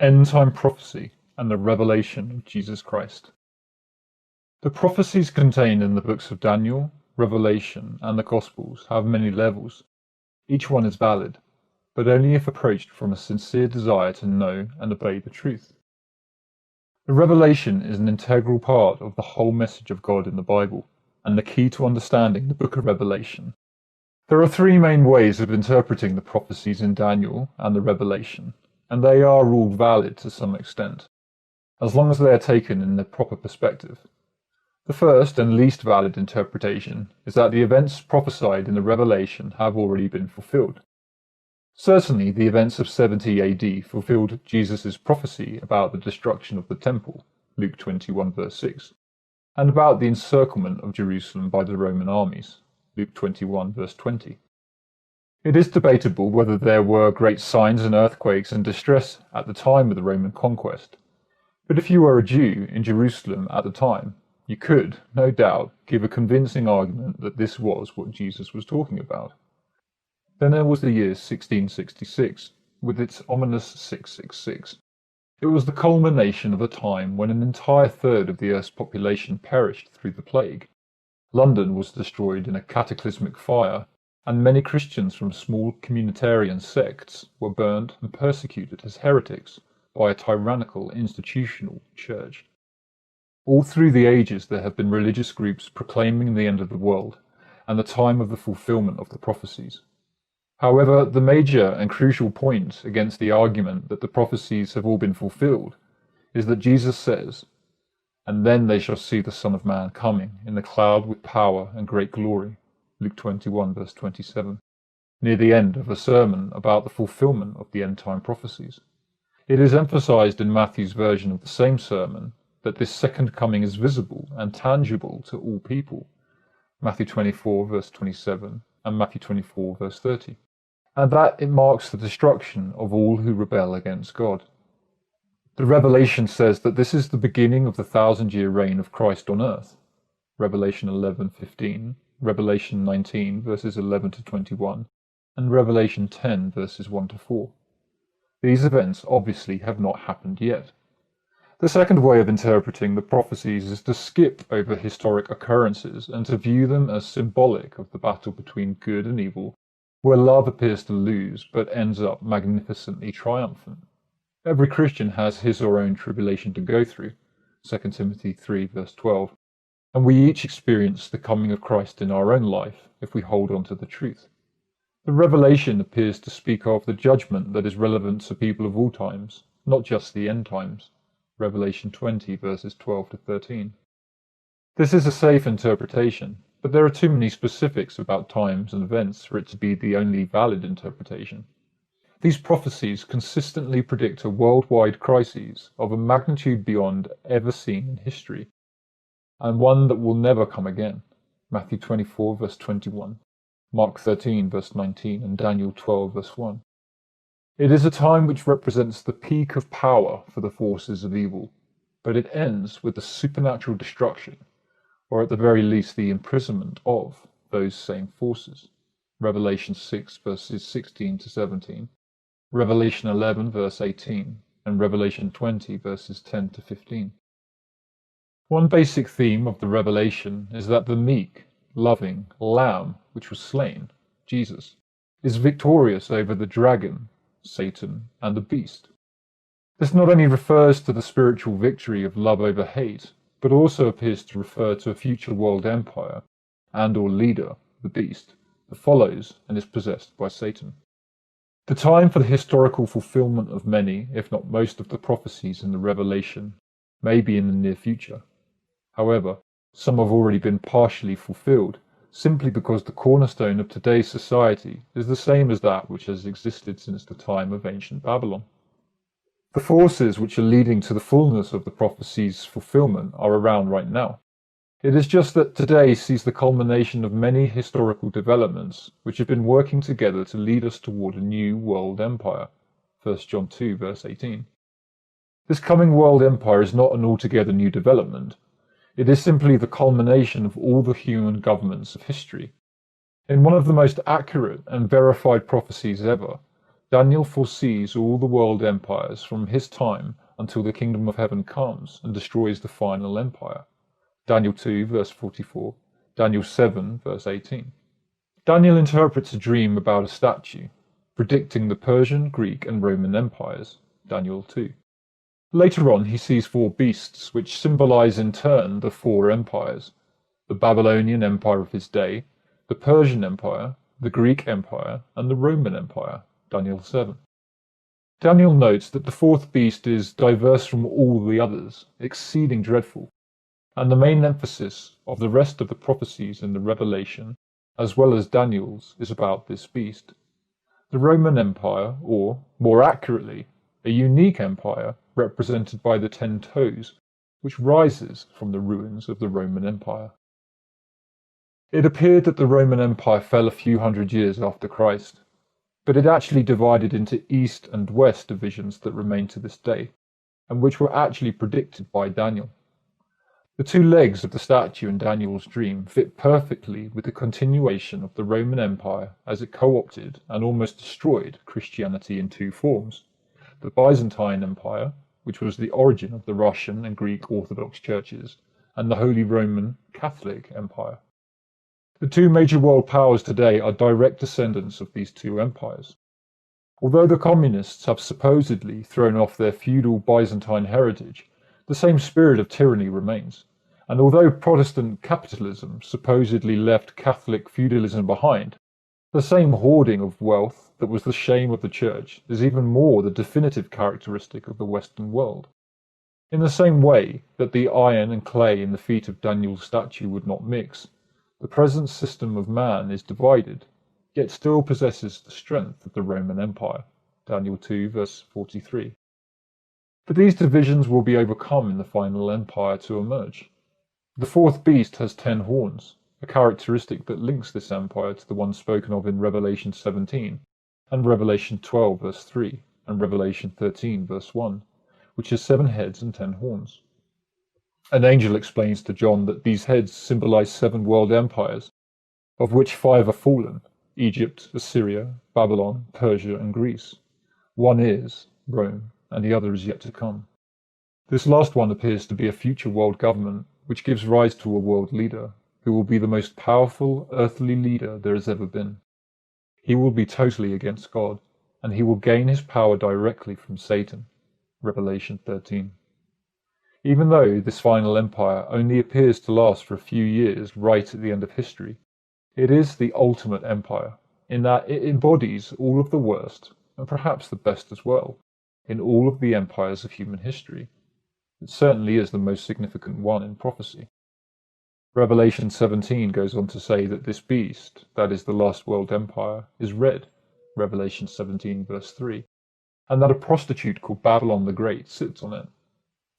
Endtime prophecy and the revelation of Jesus Christ. The prophecies contained in the books of Daniel, Revelation, and the Gospels have many levels. Each one is valid, but only if approached from a sincere desire to know and obey the truth. The revelation is an integral part of the whole message of God in the Bible, and the key to understanding the book of Revelation. There are three main ways of interpreting the prophecies in Daniel and the Revelation, and they are all valid to some extent, as long as they are taken in their proper perspective. The first and least valid interpretation is that the events prophesied in the Revelation have already been fulfilled. Certainly, the events of 70 AD fulfilled Jesus' prophecy about the destruction of the temple, Luke 21 verse 6, and about the encirclement of Jerusalem by the Roman armies, Luke 21 verse 20. It is debatable whether there were great signs and earthquakes and distress at the time of the Roman conquest, but if you were a Jew in Jerusalem at the time, you could, no doubt, give a convincing argument that this was what Jesus was talking about. Then there was the year 1666, with its ominous 666. It was the culmination of a time when an entire third of the Earth's population perished through the plague. London was destroyed in a cataclysmic fire, and many Christians from small communitarian sects were burned and persecuted as heretics by a tyrannical institutional church. All through the ages there have been religious groups proclaiming the end of the world and the time of the fulfillment of the prophecies. However, the major and crucial point against the argument that the prophecies have all been fulfilled is that Jesus says, "And then they shall see the Son of Man coming in the cloud with power and great glory," Luke 21 verse 27, near the end of a sermon about the fulfillment of the end-time prophecies. It is emphasized in Matthew's version of the same sermon that this second coming is visible and tangible to all people, Matthew 24 verse 27 and Matthew 24 verse 30, and that it marks the destruction of all who rebel against God. The Revelation says that this is the beginning of the 1,000-year reign of Christ on earth, Revelation 11:15, Revelation 19 verses 11 to 21, and Revelation 10 verses 1 to 4. These events obviously have not happened yet. The second way of interpreting the prophecies is to skip over historic occurrences and to view them as symbolic of the battle between good and evil, where love appears to lose but ends up magnificently triumphant. Every Christian has his or her own tribulation to go through, 2 Timothy 3 verse 12, and we each experience the coming of Christ in our own life if we hold on to the truth. The Revelation appears to speak of the judgment that is relevant to people of all times, not just the end times, Revelation 20 verses 12 to 13. This is a safe interpretation, but there are too many specifics about times and events for it to be the only valid interpretation. These prophecies consistently predict a worldwide crisis of a magnitude beyond ever seen in history, and one that will never come again, Matthew 24 verse 21, Mark 13 verse 19, and Daniel 12 verse 1. It is a time which represents the peak of power for the forces of evil, but it ends with the supernatural destruction, or at the very least the imprisonment of those same forces. Revelation 6 verses 16 to 17, Revelation 11 verse 18, and Revelation 20 verses 10 to 15. One basic theme of the Revelation is that the meek, loving Lamb which was slain, Jesus, is victorious over the dragon, Satan, and the beast. This not only refers to the spiritual victory of love over hate, but also appears to refer to a future world empire and or leader, the beast, that follows and is possessed by Satan. The time for the historical fulfillment of many, if not most, of the prophecies in the Revelation may be in the near future. However, some have already been partially fulfilled, simply because the cornerstone of today's society is the same as that which has existed since the time of ancient Babylon. The forces which are leading to the fullness of the prophecy's fulfillment are around right now. It is just that today sees the culmination of many historical developments which have been working together to lead us toward a new world empire, 1 John 2 verse 18. This coming world empire is not an altogether new development. It is simply the culmination of all the human governments of history. In one of the most accurate and verified prophecies ever, Daniel foresees all the world empires from his time until the kingdom of heaven comes and destroys the final empire. Daniel 2 verse 44, Daniel 7 verse 18. Daniel interprets a dream about a statue, predicting the Persian, Greek and Roman empires. Daniel 2. Later on he sees four beasts which symbolize in turn the four empires: the Babylonian empire of his day, the Persian empire, the Greek empire and the Roman empire. Daniel 7. Daniel notes that the fourth beast is diverse from all the others, exceeding dreadful, and the main emphasis of the rest of the prophecies in the Revelation, as well as Daniel's, is about this beast. The Roman Empire, or, more accurately, a unique empire represented by the 10 toes, which rises from the ruins of the Roman Empire. It appeared that the Roman Empire fell a few hundred years after Christ, but it actually divided into East and West divisions that remain to this day, and which were actually predicted by Daniel. The two legs of the statue in Daniel's dream fit perfectly with the continuation of the Roman Empire as it co-opted and almost destroyed Christianity in two forms: the Byzantine Empire, which was the origin of the Russian and Greek Orthodox churches, and the Holy Roman Catholic Empire. The two major world powers today are direct descendants of these two empires. Although the communists have supposedly thrown off their feudal Byzantine heritage, the same spirit of tyranny remains, and although Protestant capitalism supposedly left Catholic feudalism behind, the same hoarding of wealth that was the shame of the Church is even more the definitive characteristic of the Western world. In the same way that the iron and clay in the feet of Daniel's statue would not mix, the present system of man is divided, yet still possesses the strength of the Roman Empire. Daniel 2 verse 43. But these divisions will be overcome in the final empire to emerge. The fourth beast has 10 horns, a characteristic that links this empire to the one spoken of in Revelation 17, and Revelation 12 verse 3, and Revelation 13 verse 1, which has 7 heads and 10 horns. An angel explains to John that these heads symbolize 7 world empires, of which 5 are fallen: Egypt, Assyria, Babylon, Persia, and Greece. One is Rome, and the other is yet to come. This last one appears to be a future world government, which gives rise to a world leader, who will be the most powerful earthly leader there has ever been. He will be totally against God, and he will gain his power directly from Satan. Revelation 13. Even though this final empire only appears to last for a few years right at the end of history, it is the ultimate empire, in that it embodies all of the worst, and perhaps the best as well, in all of the empires of human history. It certainly is the most significant one in prophecy. Revelation 17 goes on to say that this beast, that is the last world empire, is red, Revelation 17 verse 3, and that a prostitute called Babylon the Great sits on it.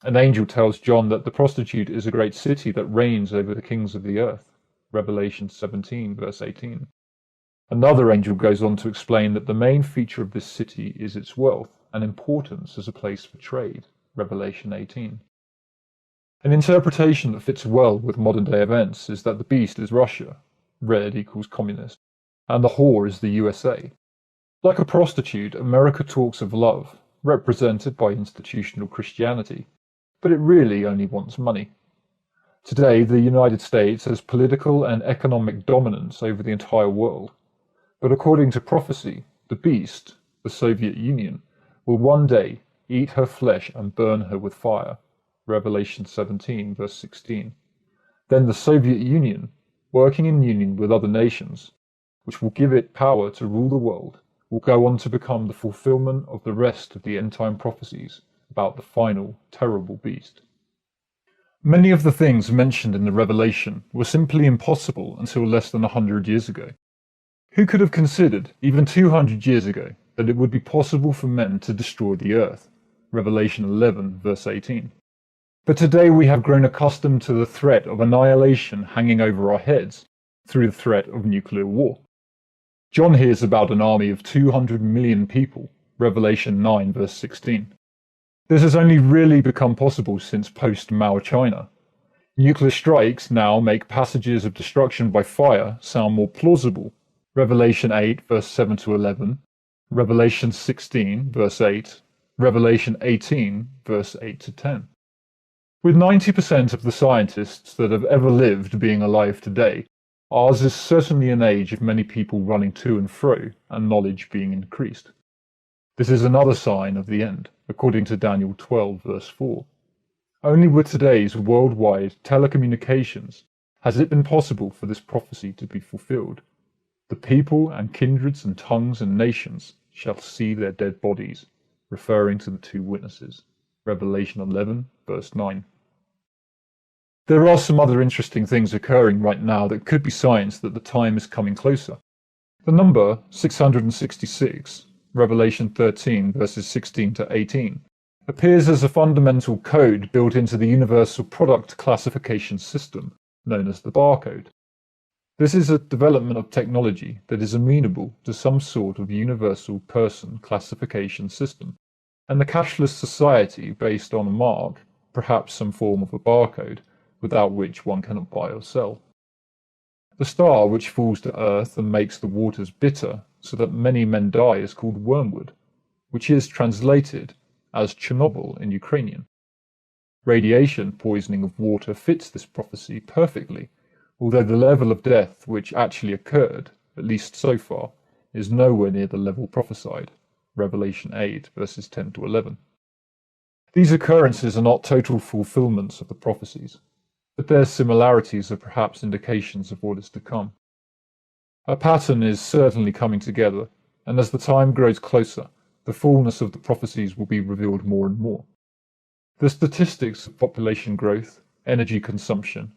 An angel tells John that the prostitute is a great city that reigns over the kings of the earth, Revelation 17 verse 18. Another angel goes on to explain that the main feature of this city is its wealth and importance as a place for trade, Revelation 18. An interpretation that fits well with modern-day events is that the beast is Russia, red equals communist, and the whore is the USA. Like a prostitute, America talks of love, represented by institutional Christianity, but it really only wants money. Today, the United States has political and economic dominance over the entire world, but according to prophecy, the beast, the Soviet Union, will one day eat her flesh and burn her with fire, Revelation 17 verse 16. Then the Soviet Union, working in union with other nations, which will give it power to rule the world, will go on to become the fulfillment of the rest of the end-time prophecies about the final, terrible beast. Many of the things mentioned in the Revelation were simply impossible until less than 100 years ago. Who could have considered, even 200 years ago, that it would be possible for men to destroy the earth? Revelation 11, verse 18. But today we have grown accustomed to the threat of annihilation hanging over our heads through the threat of nuclear war. John hears about an army of 200 million people, Revelation 9, verse 16. This has only really become possible since post-Mao China. Nuclear strikes now make passages of destruction by fire sound more plausible. Revelation 8, verse 7 to 11, Revelation 16, verse 8, Revelation 18, verse 8 to 10. With 90% of the scientists that have ever lived being alive today, ours is certainly an age of many people running to and fro and knowledge being increased. This is another sign of the end, according to Daniel 12, verse 4. Only with today's worldwide telecommunications has it been possible for this prophecy to be fulfilled. The people and kindreds and tongues and nations shall see their dead bodies, referring to the two witnesses. Revelation 11, verse 9. There are some other interesting things occurring right now that could be signs that the time is coming closer. The number 666, Revelation 13, verses 16 to 18, appears as a fundamental code built into the universal product classification system, known as the barcode. This is a development of technology that is amenable to some sort of universal person classification system, and the cashless society based on a mark, perhaps some form of a barcode, without which one cannot buy or sell. The star which falls to earth and makes the waters bitter so that many men die is called wormwood, which is translated as Chernobyl in Ukrainian. Radiation poisoning of water fits this prophecy perfectly, although the level of death which actually occurred, at least so far, is nowhere near the level prophesied. Revelation 8, verses 10 to 11. These occurrences are not total fulfillments of the prophecies, but their similarities are perhaps indications of what is to come. A pattern is certainly coming together, and as the time grows closer, the fullness of the prophecies will be revealed more and more. The statistics of population growth, energy consumption,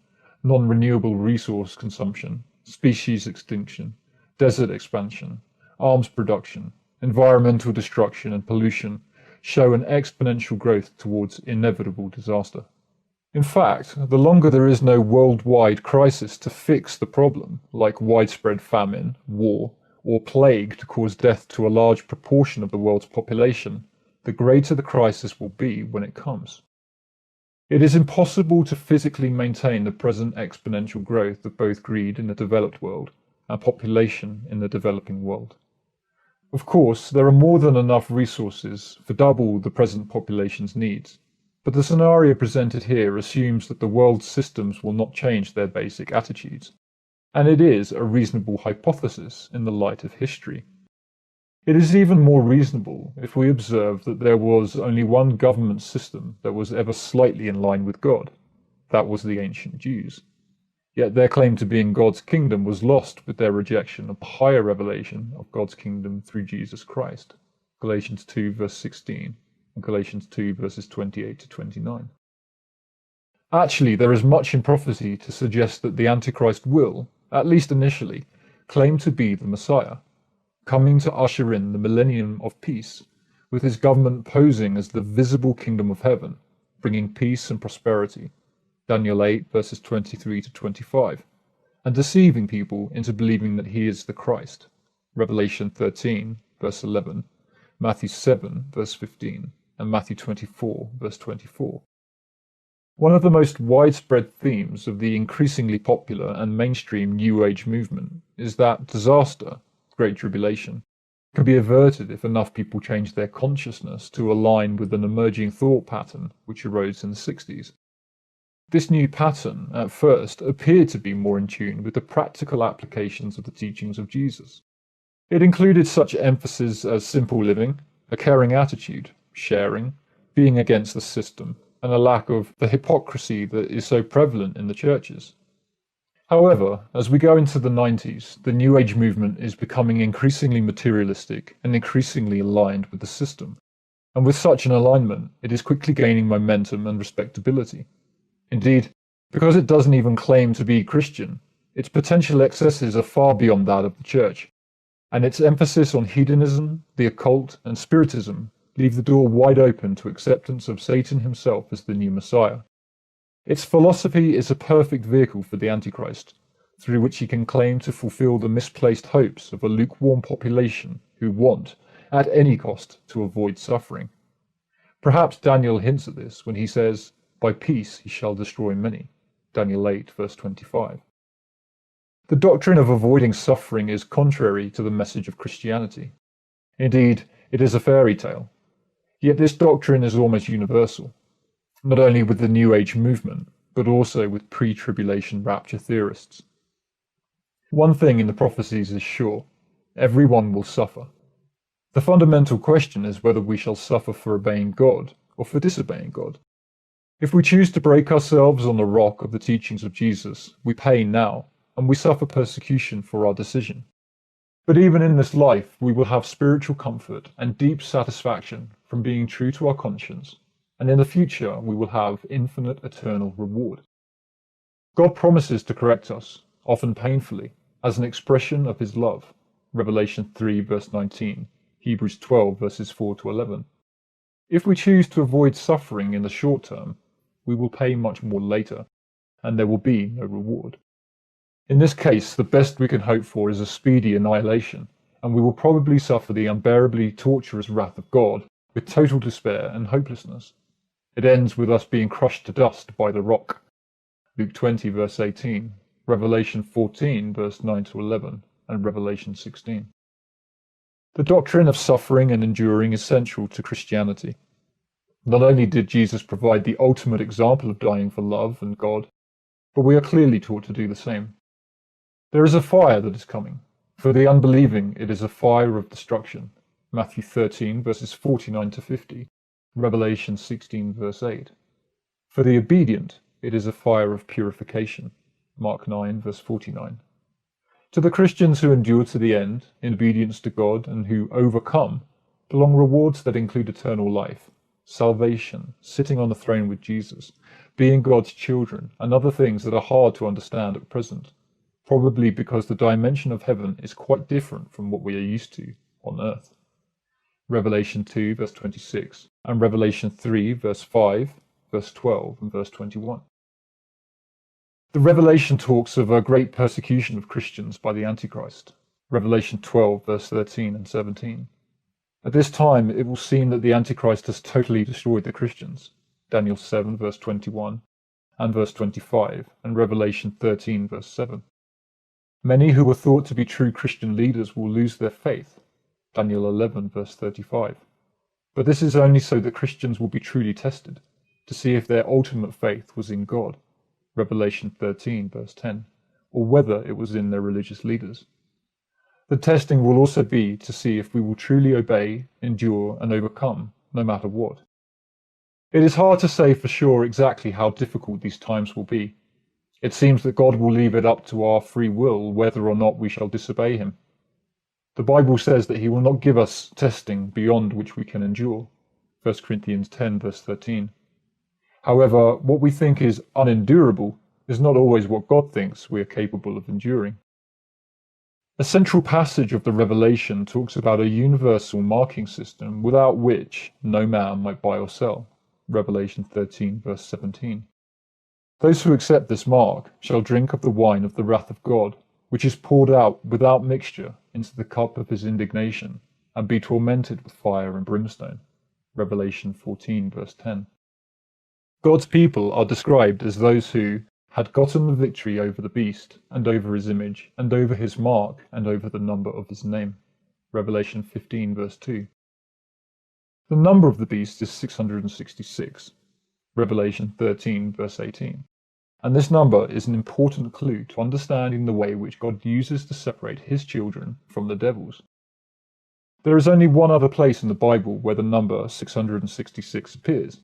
non-renewable resource consumption, species extinction, desert expansion, arms production, environmental destruction and pollution show an exponential growth towards inevitable disaster. In fact, the longer there is no worldwide crisis to fix the problem, like widespread famine, war, or plague to cause death to a large proportion of the world's population, the greater the crisis will be when it comes. It is impossible to physically maintain the present exponential growth of both greed in the developed world and population in the developing world. Of course, there are more than enough resources for double the present population's needs, but the scenario presented here assumes that the world's systems will not change their basic attitudes, and it is a reasonable hypothesis in the light of history. It is even more reasonable if we observe that there was only one government system that was ever slightly in line with God. That was the ancient Jews. Yet their claim to being God's kingdom was lost with their rejection of the higher revelation of God's kingdom through Jesus Christ. Galatians 2 verse 16 and Galatians 2 verses 28 to 29. Actually, there is much in prophecy to suggest that the Antichrist will, at least initially, claim to be the Messiah, coming to usher in the millennium of peace, with his government posing as the visible kingdom of heaven, bringing peace and prosperity, Daniel 8 verses 23 to 25, and deceiving people into believing that he is the Christ, Revelation 13 verse 11, Matthew 7 verse 15, and Matthew 24 verse 24. One of the most widespread themes of the increasingly popular and mainstream New Age movement is that disaster, Great Tribulation, can be averted if enough people change their consciousness to align with an emerging thought pattern which arose in the 60s. This new pattern, at first, appeared to be more in tune with the practical applications of the teachings of Jesus. It included such emphasis as simple living, a caring attitude, sharing, being against the system, and a lack of the hypocrisy that is so prevalent in the churches. However, as we go into the 90s, the New Age movement is becoming increasingly materialistic and increasingly aligned with the system. And with such an alignment, it is quickly gaining momentum and respectability. Indeed, because it doesn't even claim to be Christian, its potential excesses are far beyond that of the church, and its emphasis on hedonism, the occult, and spiritism leave the door wide open to acceptance of Satan himself as the new Messiah. Its philosophy is a perfect vehicle for the Antichrist, through which he can claim to fulfill the misplaced hopes of a lukewarm population who want, at any cost, to avoid suffering. Perhaps Daniel hints at this when he says, "By peace he shall destroy many." Daniel 8, verse 25. The doctrine of avoiding suffering is contrary to the message of Christianity. Indeed, it is a fairy tale. Yet this doctrine is almost universal, not only with the New Age movement, but also with pre-tribulation rapture theorists. One thing in the prophecies is sure: everyone will suffer. The fundamental question is whether we shall suffer for obeying God or for disobeying God. If we choose to break ourselves on the rock of the teachings of Jesus, we pay now, and we suffer persecution for our decision. But even in this life, we will have spiritual comfort and deep satisfaction from being true to our conscience, and in the future we will have infinite eternal reward. God promises to correct us, often painfully, as an expression of his love. Revelation 3 verse 19, Hebrews 12 verses 4 to 11. If we choose to avoid suffering in the short term, we will pay much more later, and there will be no reward. In this case, the best we can hope for is a speedy annihilation, and we will probably suffer the unbearably torturous wrath of God with total despair and hopelessness. It ends with us being crushed to dust by the rock. Luke 20 verse 18, Revelation 14 verse 9 to 11, and Revelation 16. The doctrine of suffering and enduring is central to Christianity. Not only did Jesus provide the ultimate example of dying for love and God, but we are clearly taught to do the same. There is a fire that is coming. For the unbelieving, it is a fire of destruction. Matthew 13 verses 49 to 50, Revelation 16 verse 8. For the obedient, it is a fire of purification. Mark 9 verse 49. To the Christians who endure to the end, in obedience to God, and who overcome, belong rewards that include eternal life, salvation, sitting on the throne with Jesus, being God's children, and other things that are hard to understand at present, probably because the dimension of heaven is quite different from what we are used to on earth. Revelation 2 verse 26, and Revelation 3 verse 5, verse 12, and verse 21. The Revelation talks of a great persecution of Christians by the Antichrist. Revelation 12 verse 13 and 17. At this time it will seem that the Antichrist has totally destroyed the Christians. Daniel 7 verse 21 and verse 25, and Revelation 13 verse 7. Many who were thought to be true Christian leaders will lose their faith. Daniel 11 verse 35. But this is only so that Christians will be truly tested, to see if their ultimate faith was in God. Revelation 13 verse 10, or whether it was in their religious leaders. The testing will also be to see if we will truly obey, endure, and overcome, no matter what. It is hard to say for sure exactly how difficult these times will be. It seems that God will leave it up to our free will whether or not we shall disobey him. The Bible says that he will not give us testing beyond which we can endure. 1 Corinthians 10 verse 13. However, what we think is unendurable is not always what God thinks we are capable of enduring. A central passage of the Revelation talks about a universal marking system without which no man might buy or sell. Revelation 13 verse 17. Those who accept this mark shall drink of the wine of the wrath of God, which is poured out without mixture into the cup of his indignation, and be tormented with fire and brimstone. Revelation 14 verse 10. God's people are described as those who had gotten the victory over the beast, and over his image, and over his mark, and over the number of his name. Revelation 15 verse 2. The number of the beast is 666. Revelation 13 verse 18. And this number is an important clue to understanding the way which God uses to separate his children from the devil's. There is only one other place in the Bible where the number 666 appears.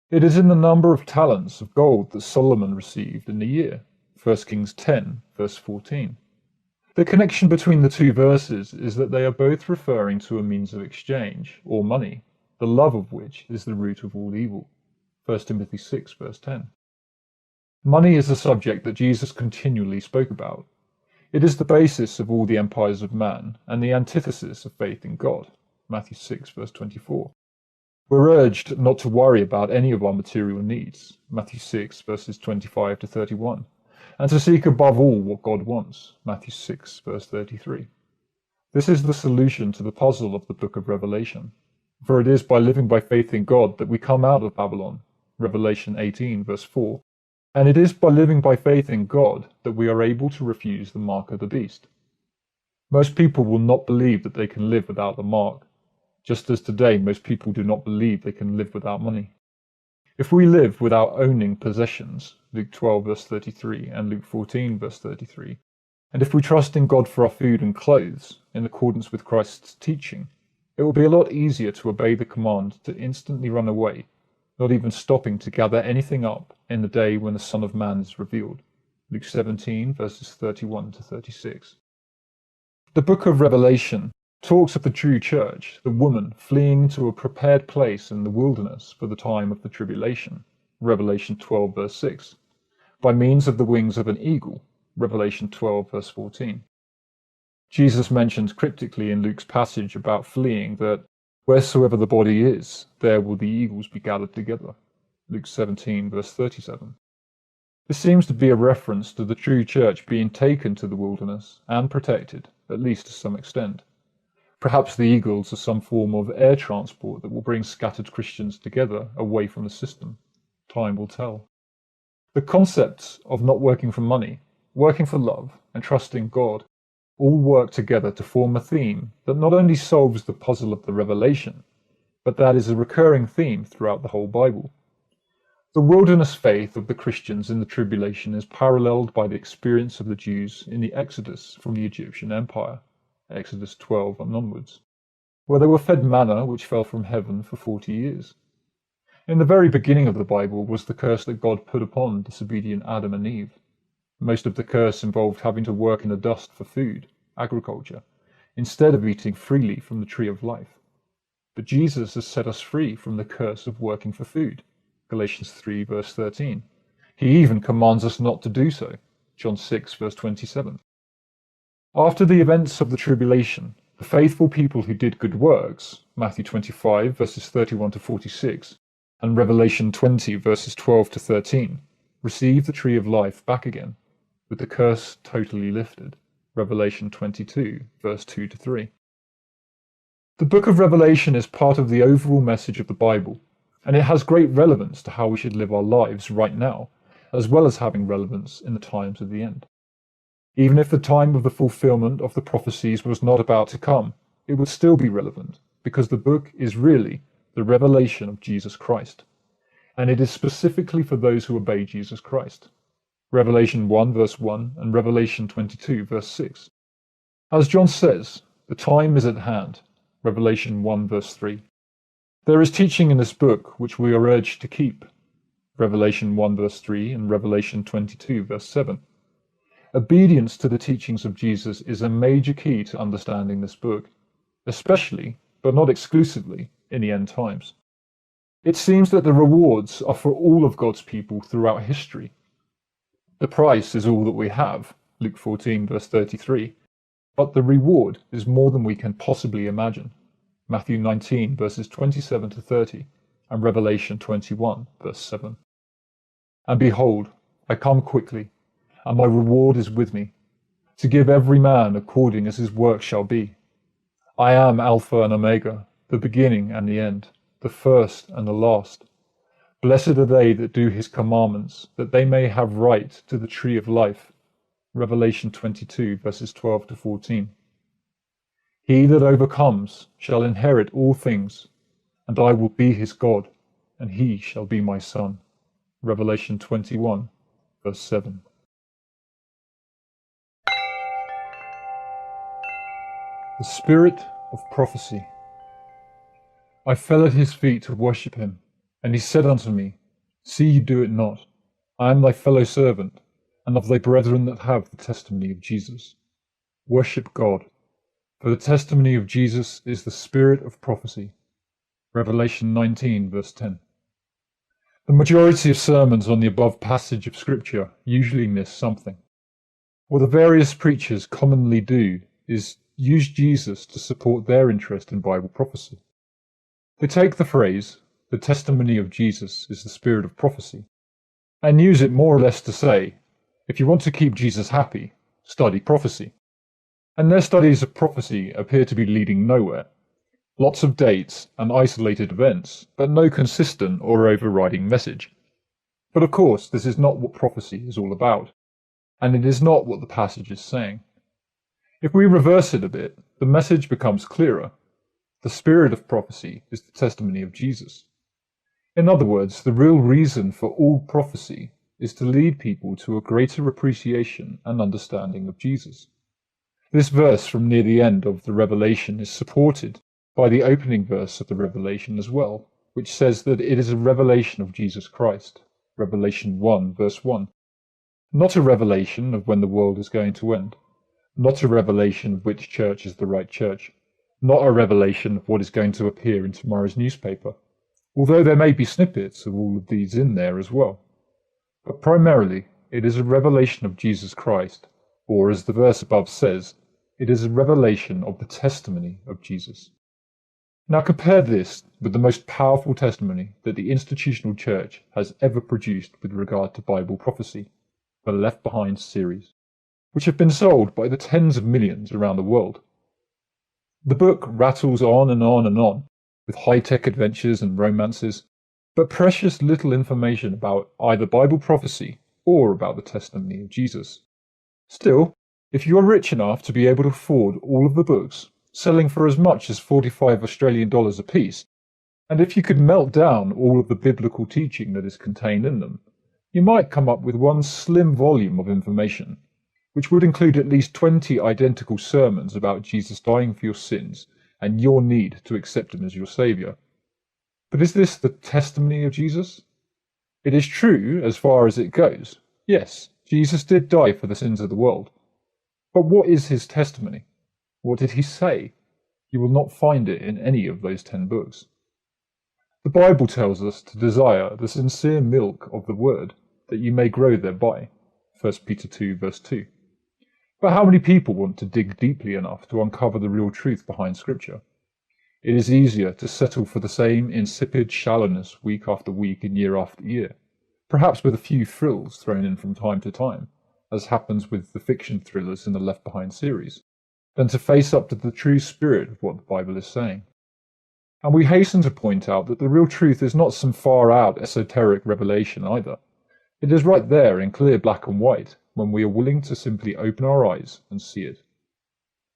It is in the number of talents of gold that Solomon received in a year, 1 Kings 10, verse 14. The connection between the two verses is that they are both referring to a means of exchange, or money, the love of which is the root of all evil, 1 Timothy 6, verse 10. Money is a subject that Jesus continually spoke about. It is the basis of all the empires of man, and the antithesis of faith in God, Matthew 6, verse 24. We're urged not to worry about any of our material needs, Matthew 6, verses 25 to 31, and to seek above all what God wants, Matthew 6, verse 33. This is the solution to the puzzle of the book of Revelation, for it is by living by faith in God that we come out of Babylon, Revelation 18, verse 4, and it is by living by faith in God that we are able to refuse the mark of the beast. Most people will not believe that they can live without the mark, just as today most people do not believe they can live without money. If we live without owning possessions, Luke 12 verse 33 and Luke 14 verse 33, and if we trust in God for our food and clothes, in accordance with Christ's teaching, it will be a lot easier to obey the command to instantly run away, not even stopping to gather anything up in the day when the Son of Man is revealed. Luke 17 verses 31 to 36. The book of Revelation talks of the true church, the woman fleeing to a prepared place in the wilderness for the time of the tribulation, Revelation 12 verse 6, by means of the wings of an eagle, Revelation 12 verse 14. Jesus mentions cryptically in Luke's passage about fleeing that wheresoever the body is, there will the eagles be gathered together, Luke 17 verse 37. This seems to be a reference to the true church being taken to the wilderness and protected, at least to some extent. Perhaps the eagles are some form of air transport that will bring scattered Christians together away from the system. Time will tell. The concepts of not working for money, working for love, and trusting God all work together to form a theme that not only solves the puzzle of the revelation, but that is a recurring theme throughout the whole Bible. The wilderness faith of the Christians in the tribulation is paralleled by the experience of the Jews in the Exodus from the Egyptian Empire, Exodus 12 and onwards, where they were fed manna which fell from heaven for 40 years. In the very beginning of the Bible was the curse that God put upon disobedient Adam and Eve. Most of the curse involved having to work in the dust for food, agriculture, instead of eating freely from the tree of life. But Jesus has set us free from the curse of working for food, Galatians 3 verse 13. He even commands us not to do so, John 6 verse 27. After the events of the tribulation, the faithful people who did good works, Matthew 25 verses 31 to 46, and Revelation 20 verses 12 to 13, receive the tree of life back again, with the curse totally lifted, Revelation 22 verse 2 to 3. The book of Revelation is part of the overall message of the Bible, and it has great relevance to how we should live our lives right now, as well as having relevance in the times of the end. Even if the time of the fulfillment of the prophecies was not about to come, it would still be relevant, because the book is really the revelation of Jesus Christ, and it is specifically for those who obey Jesus Christ. Revelation 1 verse 1 and Revelation 22 verse 6. As John says, the time is at hand, Revelation 1 verse 3. There is teaching in this book which we are urged to keep, Revelation 1 verse 3 and Revelation 22 verse 7. Obedience to the teachings of Jesus is a major key to understanding this book, especially, but not exclusively, in the end times. It seems that the rewards are for all of God's people throughout history. The price is all that we have, Luke 14 verse 33, but the reward is more than we can possibly imagine, Matthew 19 verses 27 to 30, and Revelation 21 verse 7. And behold, I come quickly, and my reward is with me, to give every man according as his work shall be. I am Alpha and Omega, the beginning and the end, the first and the last. Blessed are they that do his commandments, that they may have right to the tree of life. Revelation 22 verses 12 to 14. He that overcomes shall inherit all things, and I will be his God, and he shall be my son. Revelation 21 verse 7. The Spirit of Prophecy. I fell at his feet to worship him, and he said unto me, See ye do it not. I am thy fellow servant, and of thy brethren that have the testimony of Jesus. Worship God, for the testimony of Jesus is the spirit of prophecy. Revelation 19 verse 10. The majority of sermons on the above passage of Scripture usually miss something. What the various preachers commonly do is use Jesus to support their interest in Bible prophecy. They take the phrase, the testimony of Jesus is the spirit of prophecy, and use it more or less to say, if you want to keep Jesus happy, study prophecy. And their studies of prophecy appear to be leading nowhere. Lots of dates and isolated events, but no consistent or overriding message. But of course, this is not what prophecy is all about, and it is not what the passage is saying. If we reverse it a bit, the message becomes clearer. The spirit of prophecy is the testimony of Jesus. In other words, the real reason for all prophecy is to lead people to a greater appreciation and understanding of Jesus. This verse from near the end of the Revelation is supported by the opening verse of the Revelation as well, which says that it is a revelation of Jesus Christ, Revelation 1 verse 1. Not a revelation of when the world is going to end, not a revelation of which church is the right church, not a revelation of what is going to appear in tomorrow's newspaper, although there may be snippets of all of these in there as well. But primarily, it is a revelation of Jesus Christ, or as the verse above says, it is a revelation of the testimony of Jesus. Now compare this with the most powerful testimony that the institutional church has ever produced with regard to Bible prophecy, the Left Behind series, which have been sold by the tens of millions around the world. The book rattles on and on and on, with high-tech adventures and romances, but precious little information about either Bible prophecy or about the testimony of Jesus. Still, if you are rich enough to be able to afford all of the books, selling for as much as $45 Australian apiece, and if you could melt down all of the biblical teaching that is contained in them, you might come up with one slim volume of information, which would include at least 20 identical sermons about Jesus dying for your sins and your need to accept him as your saviour. But is this the testimony of Jesus? It is true as far as it goes. Yes, Jesus did die for the sins of the world. But what is his testimony? What did he say? You will not find it in any of those 10 books. The Bible tells us to desire the sincere milk of the word, that you may grow thereby. 1 Peter 2 verse 2. But how many people want to dig deeply enough to uncover the real truth behind Scripture? It is easier to settle for the same insipid shallowness week after week and year after year, perhaps with a few thrills thrown in from time to time, as happens with the fiction thrillers in the Left Behind series, than to face up to the true spirit of what the Bible is saying. And we hasten to point out that the real truth is not some far-out esoteric revelation either. It is right there in clear black and white, when we are willing to simply open our eyes and see it.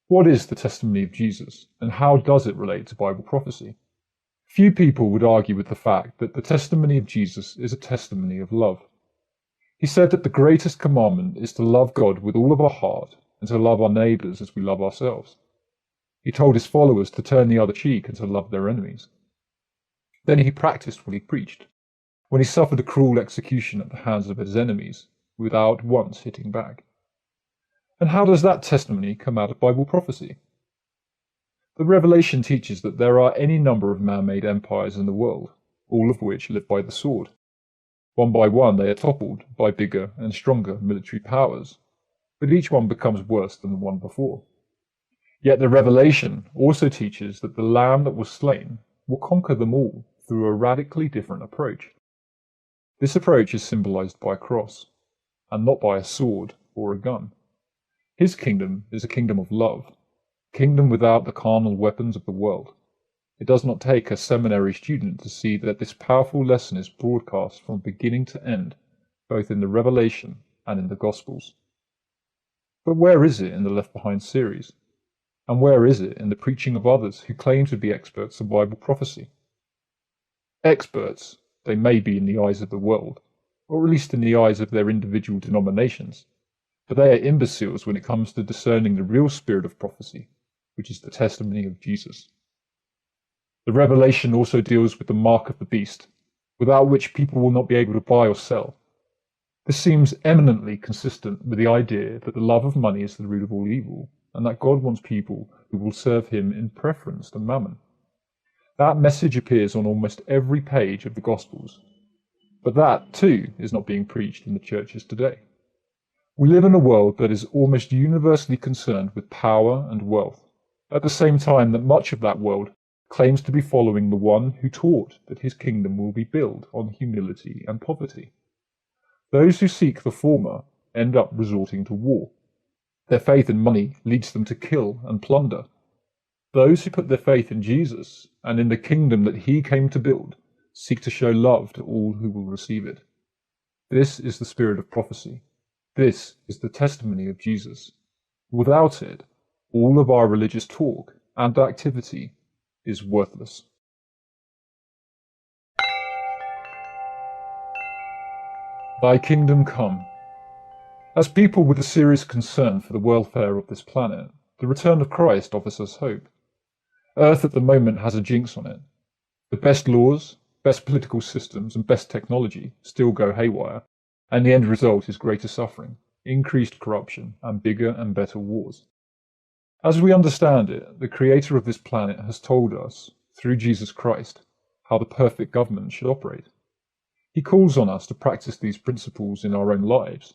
What is the testimony of Jesus, and how does it relate to Bible prophecy? Few people would argue with the fact that the testimony of Jesus is a testimony of love. He said that the greatest commandment is to love God with all of our heart and to love our neighbours as we love ourselves. He told his followers to turn the other cheek and to love their enemies. Then he practiced what he preached, when he suffered a cruel execution at the hands of his enemies, without once hitting back. And how does that testimony come out of Bible prophecy? The Revelation teaches that there are any number of man-made empires in the world, all of which live by the sword. One by one they are toppled by bigger and stronger military powers, but each one becomes worse than the one before. Yet the Revelation also teaches that the Lamb that was slain will conquer them all through a radically different approach. This approach is symbolized by a cross, and not by a sword or a gun. His kingdom is a kingdom of love, a kingdom without the carnal weapons of the world. It does not take a seminary student to see that this powerful lesson is broadcast from beginning to end, both in the Revelation and in the Gospels. But where is it in the Left Behind series? And where is it in the preaching of others who claim to be experts in Bible prophecy? Experts they may be in the eyes of the world, or at least in the eyes of their individual denominations, but they are imbeciles when it comes to discerning the real spirit of prophecy, which is the testimony of Jesus. The Revelation also deals with the mark of the beast, without which people will not be able to buy or sell. This seems eminently consistent with the idea that the love of money is the root of all evil, and that God wants people who will serve him in preference to mammon. That message appears on almost every page of the Gospels, but that, too, is not being preached in the churches today. We live in a world that is almost universally concerned with power and wealth, at the same time that much of that world claims to be following the one who taught that his kingdom will be built on humility and poverty. Those who seek the former end up resorting to war. Their faith in money leads them to kill and plunder. Those who put their faith in Jesus and in the kingdom that he came to build seek to show love to all who will receive it. This is the spirit of prophecy. This is the testimony of Jesus. Without it, all of our religious talk and activity is worthless. Thy kingdom come. As people with a serious concern for the welfare of this planet, the return of Christ offers us hope. Earth at the moment has a jinx on it. The best laws, best political systems, and best technology still go haywire, and the end result is greater suffering, increased corruption, and bigger and better wars. As we understand it, the creator of this planet has told us, through Jesus Christ, how the perfect government should operate. He calls on us to practice these principles in our own lives,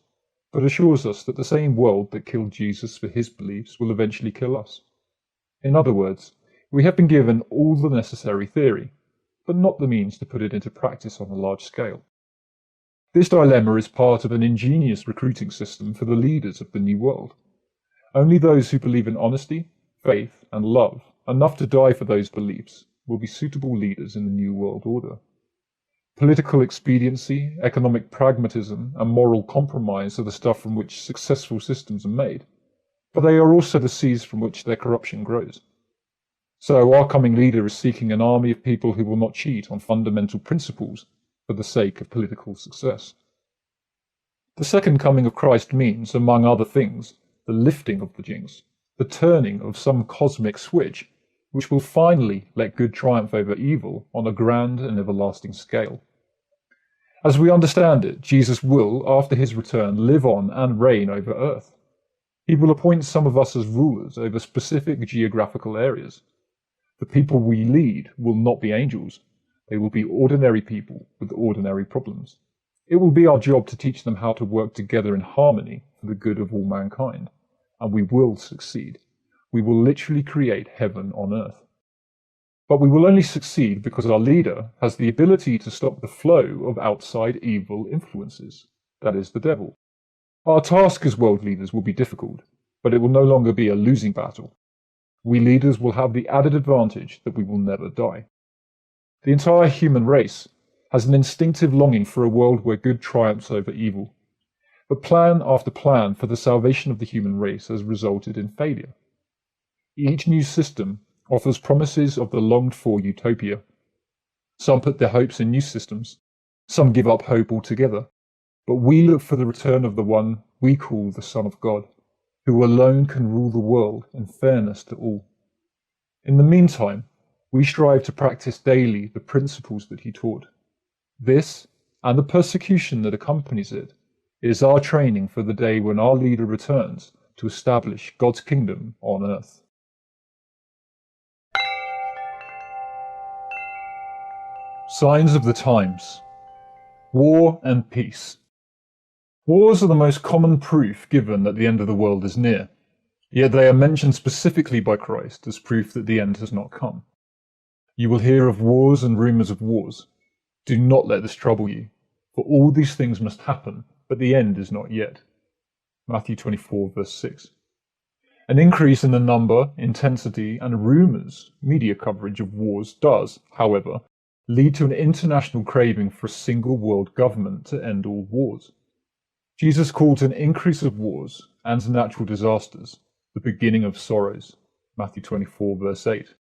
but assures us that the same world that killed Jesus for his beliefs will eventually kill us. In other words, we have been given all the necessary theory, but not the means to put it into practice on a large scale. This dilemma is part of an ingenious recruiting system for the leaders of the new world. Only those who believe in honesty, faith, and love, enough to die for those beliefs, will be suitable leaders in the new world order. Political expediency, economic pragmatism, and moral compromise are the stuff from which successful systems are made, but they are also the seeds from which their corruption grows. So our coming leader is seeking an army of people who will not cheat on fundamental principles for the sake of political success. The second coming of Christ means, among other things, the lifting of the jinx, the turning of some cosmic switch, which will finally let good triumph over evil on a grand and everlasting scale. As we understand it, Jesus will, after his return, live on and reign over earth. He will appoint some of us as rulers over specific geographical areas. The people we lead will not be angels. They will be ordinary people with ordinary problems. It will be our job to teach them how to work together in harmony for the good of all mankind, and we will succeed. We will literally create heaven on earth. But we will only succeed because our leader has the ability to stop the flow of outside evil influences, that is, the devil. Our task as world leaders will be difficult, but it will no longer be a losing battle. We leaders will have the added advantage that we will never die. The entire human race has an instinctive longing for a world where good triumphs over evil. But plan after plan for the salvation of the human race has resulted in failure. Each new system offers promises of the longed-for utopia. Some put their hopes in new systems, some give up hope altogether, but we look for the return of the one we call the Son of God, who alone can rule the world in fairness to all. In the meantime, we strive to practice daily the principles that he taught. This, and the persecution that accompanies it, is our training for the day when our leader returns to establish God's kingdom on earth. Signs of the times. War and peace. Wars are the most common proof given that the end of the world is near, yet they are mentioned specifically by Christ as proof that the end has not come. You will hear of wars and rumors of wars. Do not let this trouble you, for all these things must happen, but the end is not yet. Matthew 24, verse 6. An increase in the number, intensity, and rumors media coverage of wars does, however, lead to an international craving for a single world government to end all wars. Jesus called an increase of wars and natural disasters the beginning of sorrows. Matthew 24, verse 8.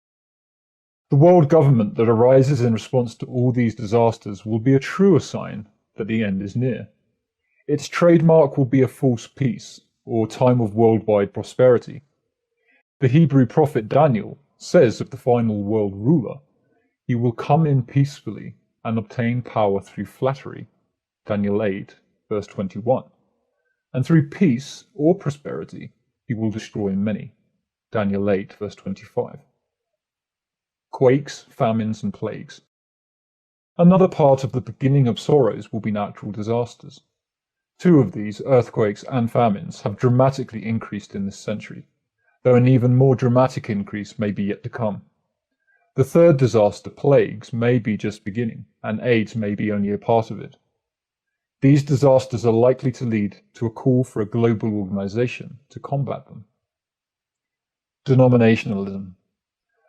The world government that arises in response to all these disasters will be a truer sign that the end is near. Its trademark will be a false peace, or time of worldwide prosperity. The Hebrew prophet Daniel says of the final world ruler, he will come in peacefully and obtain power through flattery. Daniel 8, verse 21. And through peace or prosperity, he will destroy many. Daniel 8, verse 25. Quakes, famines, and plagues. Another part of the beginning of sorrows will be natural disasters. Two of these, earthquakes and famines, have dramatically increased in this century, though an even more dramatic increase may be yet to come. The third disaster, plagues, may be just beginning, and AIDS may be only a part of it. These disasters are likely to lead to a call for a global organization to combat them. Denominationalism.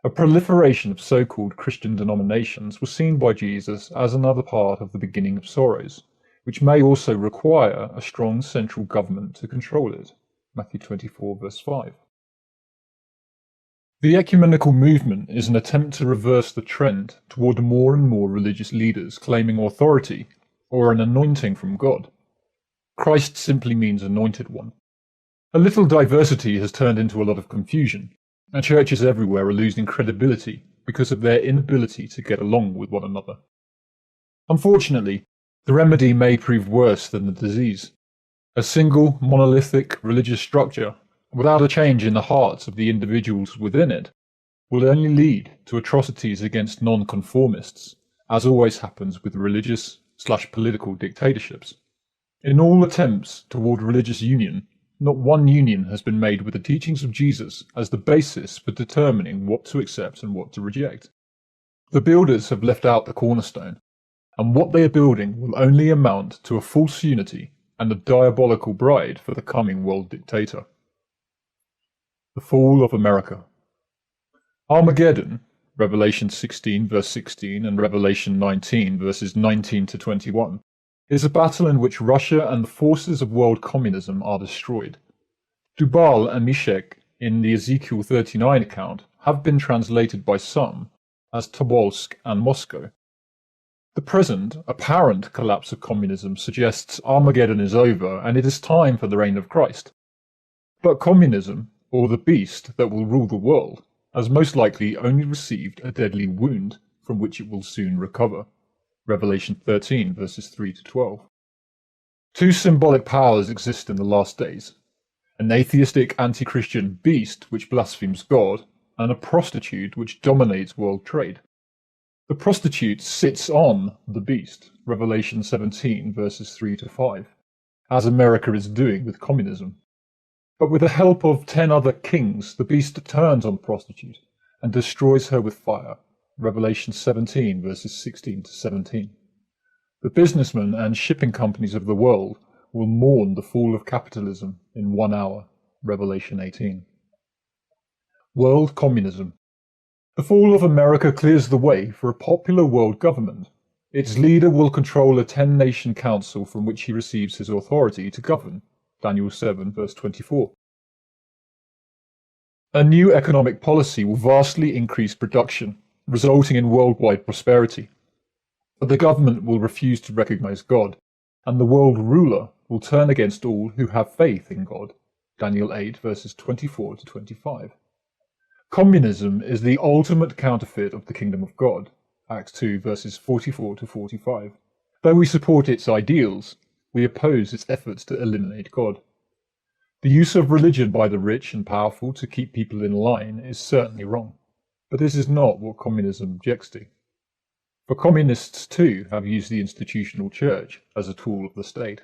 A proliferation of so-called Christian denominations was seen by Jesus as another part of the beginning of sorrows, which may also require a strong central government to control it. Matthew 24, verse 5. The ecumenical movement is an attempt to reverse the trend toward more and more religious leaders claiming authority or an anointing from God. Christ simply means anointed one. A little diversity has turned into a lot of confusion, and churches everywhere are losing credibility because of their inability to get along with one another. Unfortunately, the remedy may prove worse than the disease. A single, monolithic religious structure, without a change in the hearts of the individuals within it, will only lead to atrocities against non-conformists, as always happens with religious/political dictatorships. In all attempts toward religious union, not one union has been made with the teachings of Jesus as the basis for determining what to accept and what to reject. The builders have left out the cornerstone, and what they are building will only amount to a false unity and a diabolical bride for the coming world dictator. The Fall of America. Armageddon, Revelation 16 verse 16 and Revelation 19 verses 19 to 21, is a battle in which Russia and the forces of world communism are destroyed. Tubal and Meshech in the Ezekiel 39 account have been translated by some as Tobolsk and Moscow. The present, apparent collapse of communism suggests Armageddon is over and it is time for the reign of Christ. But communism, or the beast that will rule the world, has most likely only received a deadly wound from which it will soon recover. Revelation 13 verses 3 to 12. Two symbolic powers exist in the last days: an atheistic anti-Christian beast which blasphemes God, and a prostitute which dominates world trade. The prostitute sits on the beast, Revelation 17 verses 3 to 5, as America is doing with communism. But with the help of 10 other kings, the beast turns on the prostitute and destroys her with fire, Revelation 17 verses 16 to 17. The businessmen and shipping companies of the world will mourn the fall of capitalism in 1 hour, Revelation 18. World communism. The fall of America clears the way for a popular world government. Its leader will control a 10-nation council from which he receives his authority to govern, Daniel 7 verse 24. A new economic policy will vastly increase production, resulting in worldwide prosperity. But the government will refuse to recognize God, and the world ruler will turn against all who have faith in God, Daniel 8 verses 24 to 25. Communism is the ultimate counterfeit of the kingdom of God, Acts 2 verses 44 to 45. Though we support its ideals, we oppose its efforts to eliminate God. The use of religion by the rich and powerful to keep people in line is certainly wrong, but this is not what communism objects to. For communists too have used the institutional church as a tool of the state.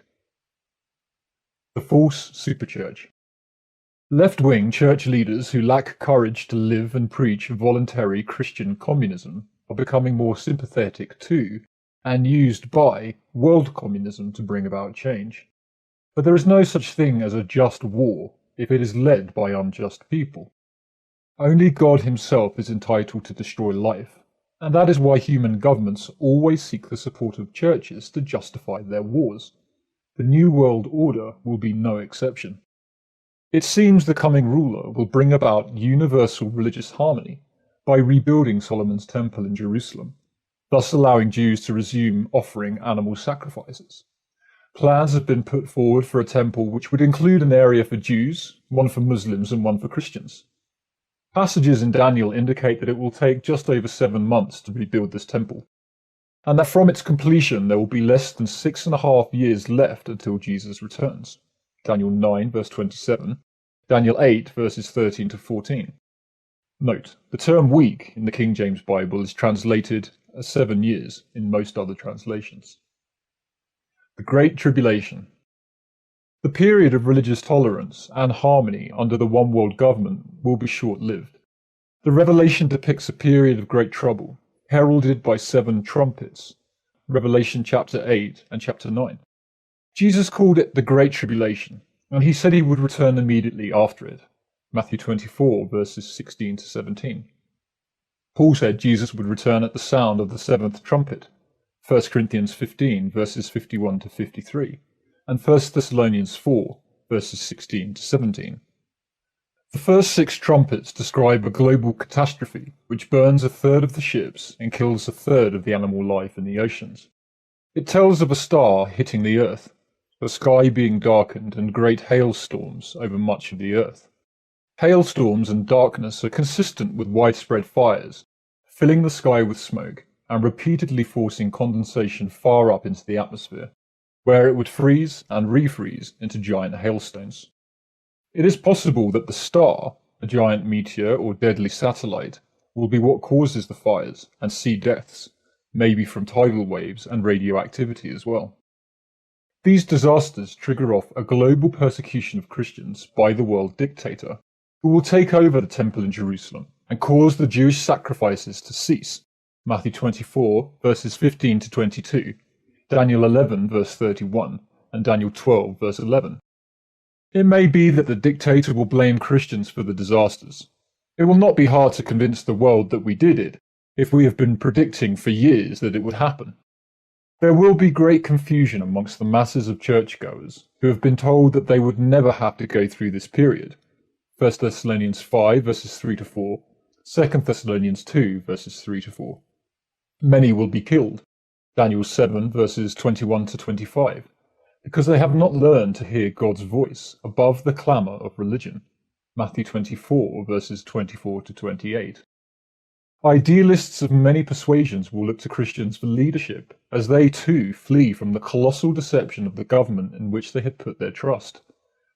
The false superchurch. Left-wing church leaders who lack courage to live and preach voluntary Christian communism are becoming more sympathetic to and used by world communism to bring about change. But there is no such thing as a just war if it is led by unjust people. Only God himself is entitled to destroy life, and that is why human governments always seek the support of churches to justify their wars. The New World Order will be no exception. It seems the coming ruler will bring about universal religious harmony by rebuilding Solomon's temple in Jerusalem, thus allowing Jews to resume offering animal sacrifices. Plans have been put forward for a temple which would include an area for Jews, one for Muslims, and one for Christians. Passages in Daniel indicate that it will take just over 7 months to rebuild this temple, and that from its completion there will be less than 6.5 years left until Jesus returns. Daniel 9 verse 27, Daniel 8 verses 13 to 14. Note, the term week in the King James Bible is translated as 7 years in most other translations. The Great Tribulation. The period of religious tolerance and harmony under the one world government will be short-lived. The Revelation depicts a period of great trouble, heralded by 7 trumpets, Revelation chapter 8 and chapter 9. Jesus called it the Great Tribulation, and he said he would return immediately after it, Matthew 24 verses 16 to 17. Paul said Jesus would return at the sound of the 7th trumpet, 1 Corinthians 15 verses 51 to 53, and 1 Thessalonians 4 verses 16 to 17. The first 6 trumpets describe a global catastrophe which burns a third of the ships and kills a third of the animal life in the oceans. It tells of a star hitting the earth, the sky being darkened, and great hailstorms over much of the earth. Hailstorms and darkness are consistent with widespread fires, filling the sky with smoke and repeatedly forcing condensation far up into the atmosphere, where it would freeze and refreeze into giant hailstones. It is possible that the star, a giant meteor or deadly satellite, will be what causes the fires and sea deaths, maybe from tidal waves and radioactivity as well. These disasters trigger off a global persecution of Christians by the world dictator, who will take over the temple in Jerusalem and cause the Jewish sacrifices to cease. Matthew 24, verses 15 to 22, Daniel 11, verse 31, and Daniel 12, verse 11. It may be that the dictator will blame Christians for the disasters. It will not be hard to convince the world that we did it, if we have been predicting for years that it would happen. There will be great confusion amongst the masses of churchgoers who have been told that they would never have to go through this period. 1 Thessalonians 5, verses 3 to 4, 2 Thessalonians 2, verses 3 to 4. Many will be killed. Daniel 7, verses 21 to 25. Because they have not learned to hear God's voice above the clamour of religion. Matthew 24, verses 24 to 28. Idealists of many persuasions will look to Christians for leadership, as they too flee from the colossal deception of the government in which they had put their trust.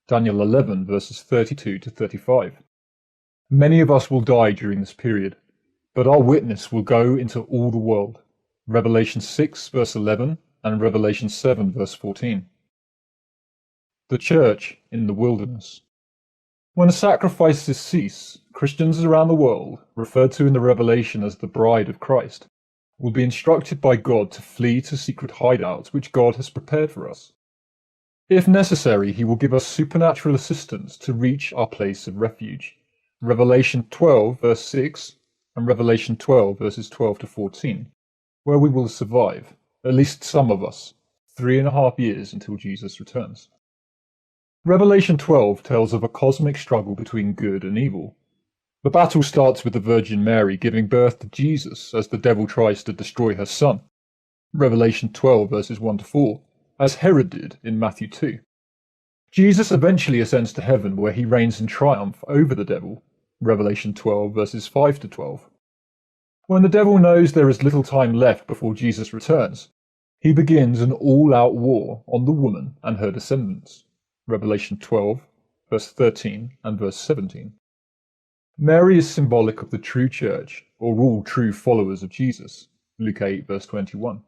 Daniel 11, verses 32 to 35. Many of us will die during this period, but our witness will go into all the world. Revelation 6, verse 11, and Revelation 7, verse 14. The Church in the Wilderness. When the sacrifices cease, Christians around the world, referred to in the Revelation as the bride of Christ, will be instructed by God to flee to secret hideouts which God has prepared for us. If necessary, he will give us supernatural assistance to reach our place of refuge. Revelation 12, verse 6, and Revelation 12, verses 12 to 14, where we will survive, at least some of us, 3.5 years until Jesus returns. Revelation 12 tells of a cosmic struggle between good and evil. The battle starts with the Virgin Mary giving birth to Jesus as the devil tries to destroy her son. Revelation 12 verses 1 to 4, as Herod did in Matthew 2. Jesus eventually ascends to heaven where he reigns in triumph over the devil. Revelation 12 verses 5 to 12. When the devil knows there is little time left before Jesus returns, he begins an all-out war on the woman and her descendants. Revelation 12, verse 13 and verse 17. Mary is symbolic of the true church, or all true followers of Jesus. Luke 8, verse 21.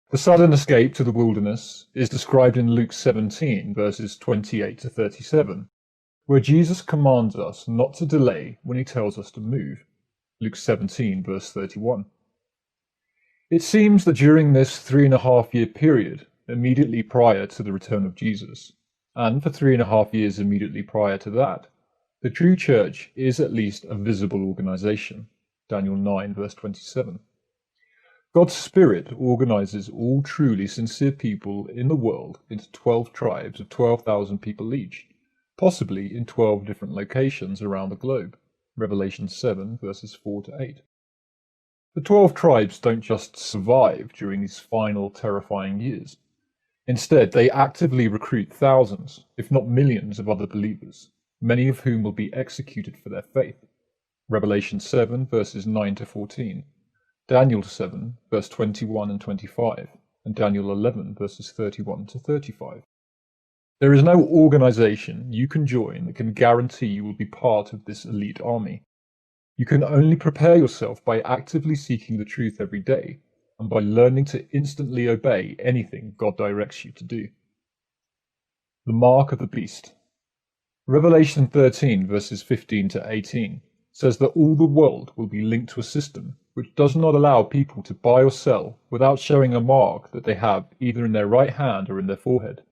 The sudden escape to the wilderness is described in Luke 17, verses 28 to 37, where Jesus commands us not to delay when he tells us to move. Luke 17, verse 31. It seems that during this 3.5-year period, immediately prior to the return of Jesus, and for 3.5 years immediately prior to that, the true church is at least a visible organization. Daniel 9, verse 27. God's Spirit organizes all truly sincere people in the world into 12 tribes of 12,000 people each, possibly in 12 different locations around the globe. Revelation 7, verses 4 to 8. The 12 tribes don't just survive during these final terrifying years. Instead, they actively recruit thousands, if not millions, of other believers, many of whom will be executed for their faith. Revelation 7, verses 9 to 14, Daniel 7, verse 21 and 25, and Daniel 11, verses 31 to 35. There is no organization you can join that can guarantee you will be part of this elite army. You can only prepare yourself by actively seeking the truth every day, and by learning to instantly obey anything God directs you to do. The Mark of the Beast. Revelation 13, verses 15 to 18, says that all the world will be linked to a system which does not allow people to buy or sell without showing a mark that they have either in their right hand or in their forehead.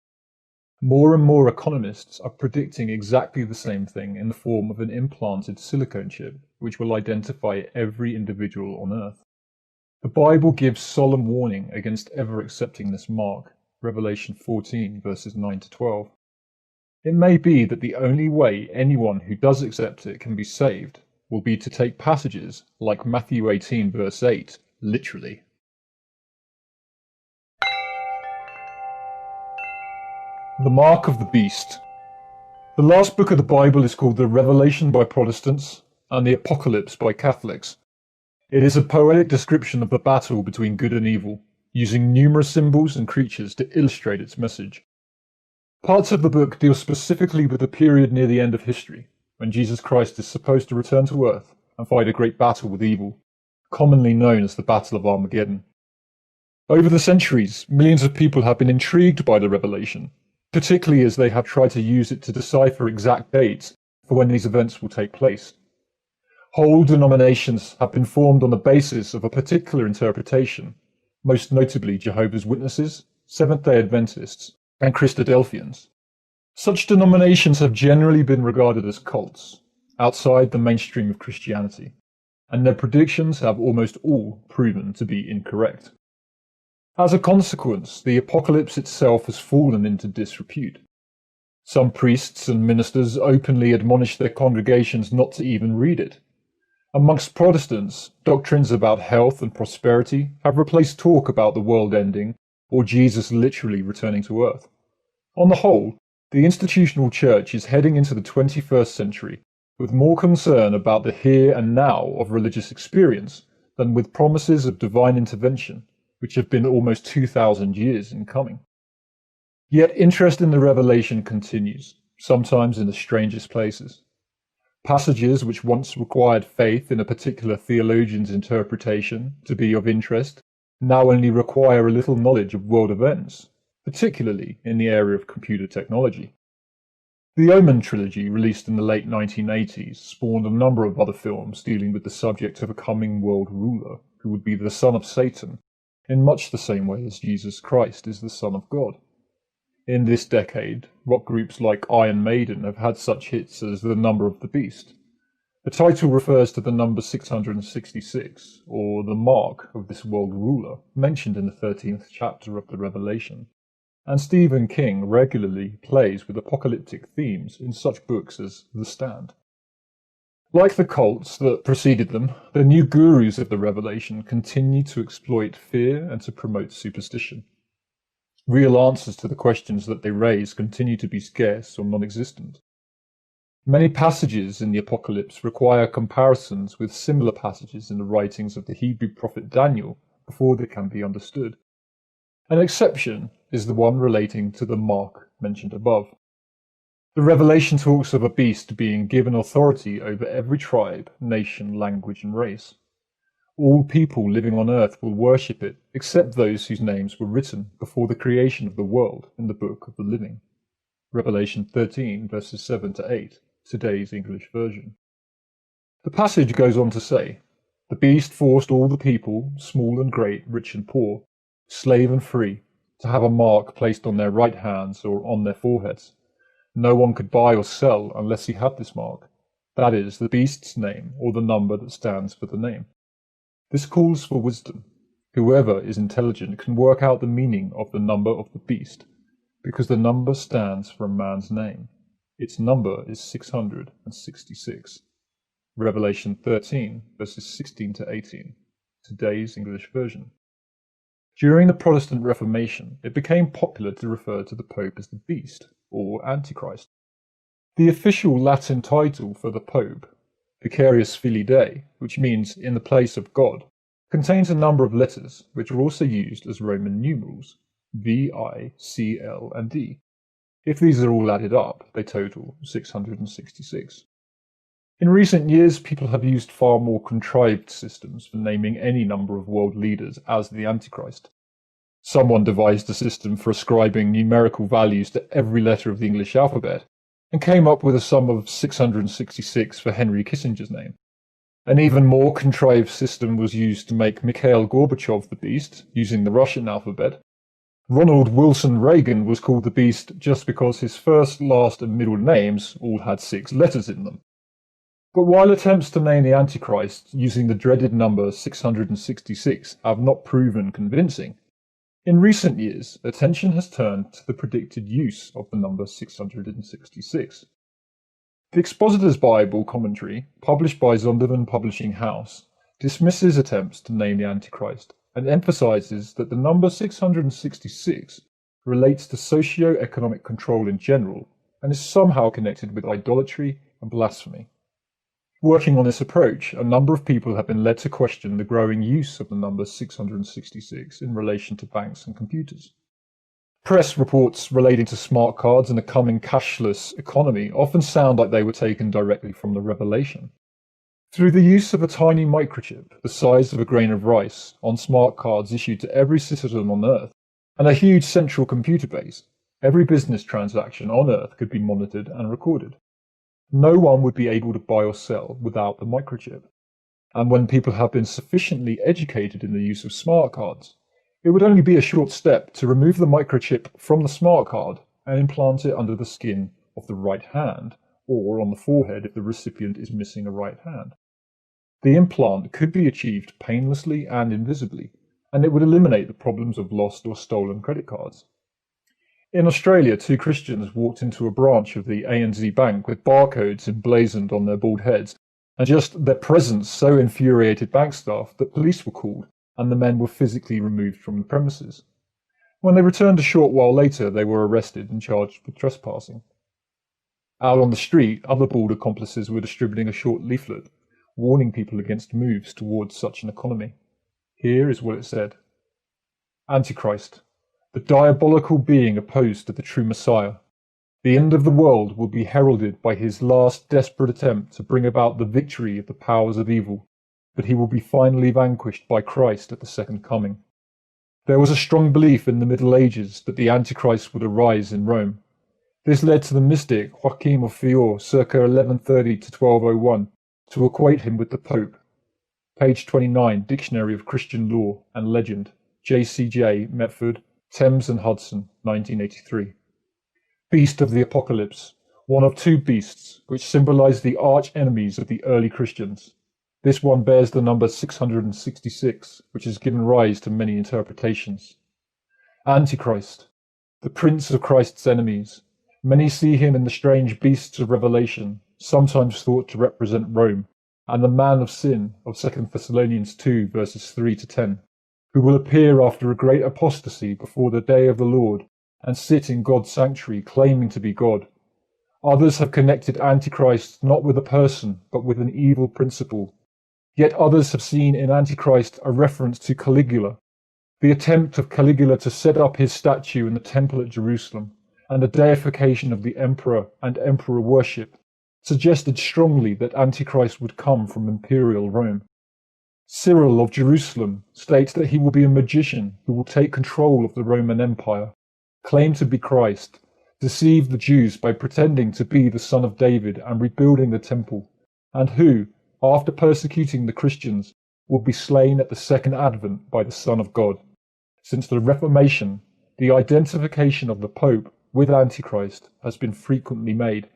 More and more economists are predicting exactly the same thing in the form of an implanted silicone chip, which will identify every individual on Earth. The Bible gives solemn warning against ever accepting this mark. Revelation 14, verses 9 to 12. It may be that the only way anyone who does accept it can be saved will be to take passages like Matthew 18 verse 8 literally. The Mark of the Beast. The last book of the Bible is called the Revelation by Protestants and the Apocalypse by Catholics. It is a poetic description of the battle between good and evil, using numerous symbols and creatures to illustrate its message. Parts of the book deal specifically with the period near the end of history, when Jesus Christ is supposed to return to earth and fight a great battle with evil, commonly known as the Battle of Armageddon. Over the centuries, millions of people have been intrigued by the Revelation, particularly as they have tried to use it to decipher exact dates for when these events will take place. Whole denominations have been formed on the basis of a particular interpretation, most notably Jehovah's Witnesses, Seventh-day Adventists, and Christadelphians. Such denominations have generally been regarded as cults, outside the mainstream of Christianity, and their predictions have almost all proven to be incorrect. As a consequence, the apocalypse itself has fallen into disrepute. Some priests and ministers openly admonish their congregations not to even read it. Amongst Protestants, doctrines about health and prosperity have replaced talk about the world ending or Jesus literally returning to earth. On the whole, the institutional church is heading into the 21st century with more concern about the here and now of religious experience than with promises of divine intervention, which have been almost 2,000 years in coming. Yet interest in the Revelation continues, sometimes in the strangest places. Passages which once required faith in a particular theologian's interpretation to be of interest now only require a little knowledge of world events, particularly in the area of computer technology. The Omen trilogy, released in the late 1980s, spawned a number of other films dealing with the subject of a coming world ruler who would be the son of Satan, in much the same way as Jesus Christ is the Son of God. In this decade, rock groups like Iron Maiden have had such hits as The Number of the Beast. The title refers to the number 666, or the mark of this world ruler, mentioned in the 13th chapter of the Revelation, and Stephen King regularly plays with apocalyptic themes in such books as The Stand. Like the cults that preceded them, the new gurus of the Revelation continue to exploit fear and to promote superstition. Real answers to the questions that they raise continue to be scarce or non-existent. Many passages in the Apocalypse require comparisons with similar passages in the writings of the Hebrew prophet Daniel before they can be understood. An exception is the one relating to the mark mentioned above. The Revelation talks of a beast being given authority over every tribe, nation, language, and race. All people living on earth will worship it, except those whose names were written before the creation of the world in the book of the living. Revelation 13, verses 7 to 8, today's English version. The passage goes on to say, "The beast forced all the people, small and great, rich and poor, slave and free, to have a mark placed on their right hands or on their foreheads. No one could buy or sell unless he had this mark, that is, the beast's name or the number that stands for the name. This calls for wisdom. Whoever is intelligent can work out the meaning of the number of the beast, because the number stands for a man's name. Its number is 666. Revelation 13, verses 16 to 18, today's English version. During the Protestant Reformation, it became popular to refer to the Pope as the Beast, or Antichrist. The official Latin title for the Pope, Vicarius Filii Dei, which means in the place of God, contains a number of letters which are also used as Roman numerals, V, I, C, L, and D. If these are all added up, they total 666. In recent years, people have used far more contrived systems for naming any number of world leaders as the Antichrist. Someone devised a system for ascribing numerical values to every letter of the English alphabet, and came up with a sum of 666 for Henry Kissinger's name. An even more contrived system was used to make Mikhail Gorbachev the Beast, using the Russian alphabet. Ronald Wilson Reagan was called the Beast just because his first, last, and middle names all had 6 letters in them. But while attempts to name the Antichrist using the dreaded number 666 have not proven convincing, In recent years, attention has turned to the predicted use of the number 666. The Expositor's Bible commentary, published by Zondervan Publishing House, dismisses attempts to name the Antichrist and emphasizes that the number 666 relates to socio-economic control in general and is somehow connected with idolatry and blasphemy. Working on this approach, a number of people have been led to question the growing use of the number 666 in relation to banks and computers. Press reports relating to smart cards and a coming cashless economy often sound like they were taken directly from the Revelation. Through the use of a tiny microchip, the size of a grain of rice, on smart cards issued to every citizen on Earth, and a huge central computer base, every business transaction on Earth could be monitored and recorded. No one would be able to buy or sell without the microchip. And when people have been sufficiently educated in the use of smart cards, it would only be a short step to remove the microchip from the smart card and implant it under the skin of the right hand, or on the forehead if the recipient is missing a right hand. The implant could be achieved painlessly and invisibly, and it would eliminate the problems of lost or stolen credit cards. In Australia, two Christians walked into a branch of the ANZ Bank with barcodes emblazoned on their bald heads, and just their presence so infuriated bank staff that police were called and the men were physically removed from the premises. When they returned a short while later, they were arrested and charged with trespassing. Out on the street, other bald accomplices were distributing a short leaflet, warning people against moves towards such an economy. Here is what it said. Antichrist, the diabolical being opposed to the true Messiah. The end of the world will be heralded by his last desperate attempt to bring about the victory of the powers of evil, but he will be finally vanquished by Christ at the second coming. There was a strong belief in the Middle Ages that the Antichrist would arise in Rome. This led to the mystic Joachim of Fior, circa 1130 to 1201, to equate him with the Pope. Page 29, Dictionary of Christian Law and Legend, J.C.J. Metford, Thames and Hudson, 1983. Beast of the Apocalypse, one of two beasts which symbolize the arch-enemies of the early Christians. This one bears the number 666, which has given rise to many interpretations. Antichrist, the prince of Christ's enemies. Many see him in the strange beasts of Revelation, sometimes thought to represent Rome, and the man of sin of 2 Thessalonians 2 verses 3 to 10, who will appear after a great apostasy before the day of the Lord, and sit in God's sanctuary claiming to be God. Others have connected Antichrist not with a person, but with an evil principle. Yet others have seen in Antichrist a reference to Caligula, the attempt of Caligula to set up his statue in the temple at Jerusalem, and the deification of the emperor and emperor worship, suggested strongly that Antichrist would come from imperial Rome. Cyril of Jerusalem states that he will be a magician who will take control of the Roman Empire, claim to be Christ, deceive the Jews by pretending to be the son of David and rebuilding the temple, and who, after persecuting the Christians, will be slain at the second advent by the Son of God. Since the Reformation, the identification of the Pope with Antichrist has been frequently made,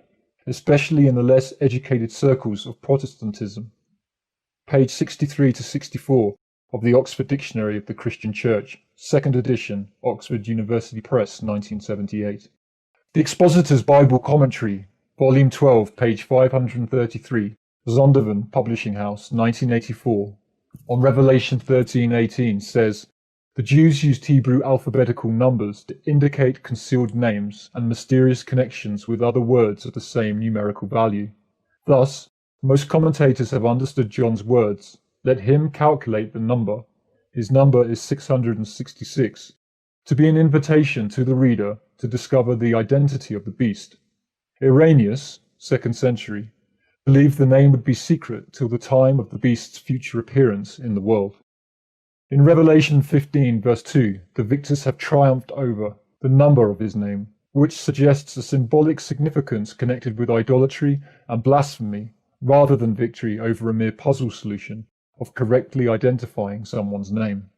especially in the less educated circles of Protestantism. Page 63 to 64 of the Oxford Dictionary of the Christian Church, 2nd edition, Oxford University Press, 1978. The Expositor's Bible Commentary, Volume 12, page 533, Zondervan Publishing House, 1984, on Revelation 13:18 says, "The Jews used Hebrew alphabetical numbers to indicate concealed names and mysterious connections with other words of the same numerical value. Thus, most commentators have understood John's words, 'Let him calculate the number,' his number is 666, to be an invitation to the reader to discover the identity of the beast. Irenaeus, 2nd century, believed the name would be secret till the time of the beast's future appearance in the world. In Revelation 15 verse 2, the victors have triumphed over the number of his name, which suggests a symbolic significance connected with idolatry and blasphemy, rather than victory over a mere puzzle solution of correctly identifying someone's name.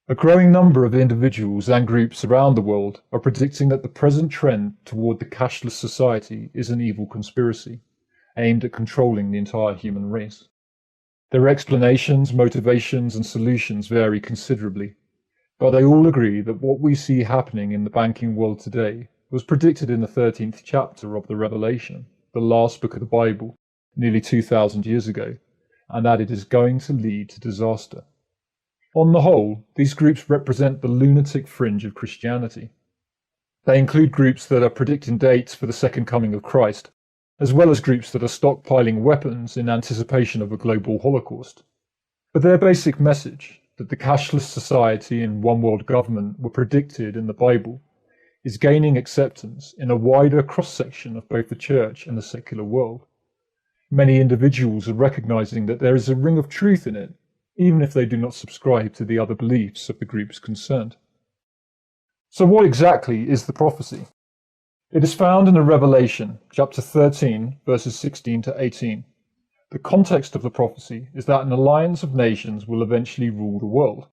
A growing number of individuals and groups around the world are predicting that the present trend toward the cashless society is an evil conspiracy, aimed at controlling the entire human race. Their explanations, motivations, and solutions vary considerably. But they all agree that what we see happening in the banking world today was predicted in the 13th chapter of the Revelation, the last book of the Bible, nearly 2,000 years ago, and that it is going to lead to disaster. On the whole, these groups represent the lunatic fringe of Christianity. They include groups that are predicting dates for the second coming of Christ, as well as groups that are stockpiling weapons in anticipation of a global Holocaust. But their basic message, that the cashless society and one world government were predicted in the Bible, is gaining acceptance in a wider cross-section of both the church and the secular world. Many individuals are recognizing that there is a ring of truth in it, even if they do not subscribe to the other beliefs of the groups concerned. So what exactly is the prophecy? It is found in the Revelation, chapter 13, verses 16 to 18. The context of the prophecy is that an alliance of nations will eventually rule the world.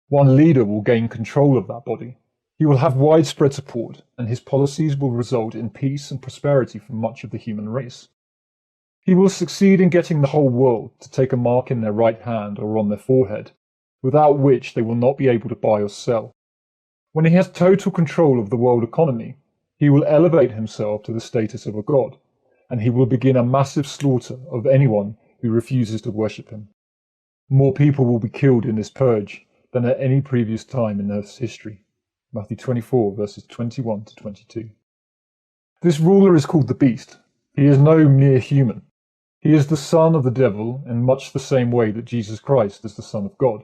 One leader will gain control of that body. He will have widespread support, and his policies will result in peace and prosperity for much of the human race. He will succeed in getting the whole world to take a mark in their right hand or on their forehead, without which they will not be able to buy or sell. When he has total control of the world economy, he will elevate himself to the status of a god, and he will begin a massive slaughter of anyone who refuses to worship him. More people will be killed in this purge than at any previous time in Earth's history. Matthew 24, verses 21 to 22. This ruler is called the Beast. He is no mere human. He is the son of the devil in much the same way that Jesus Christ is the Son of God.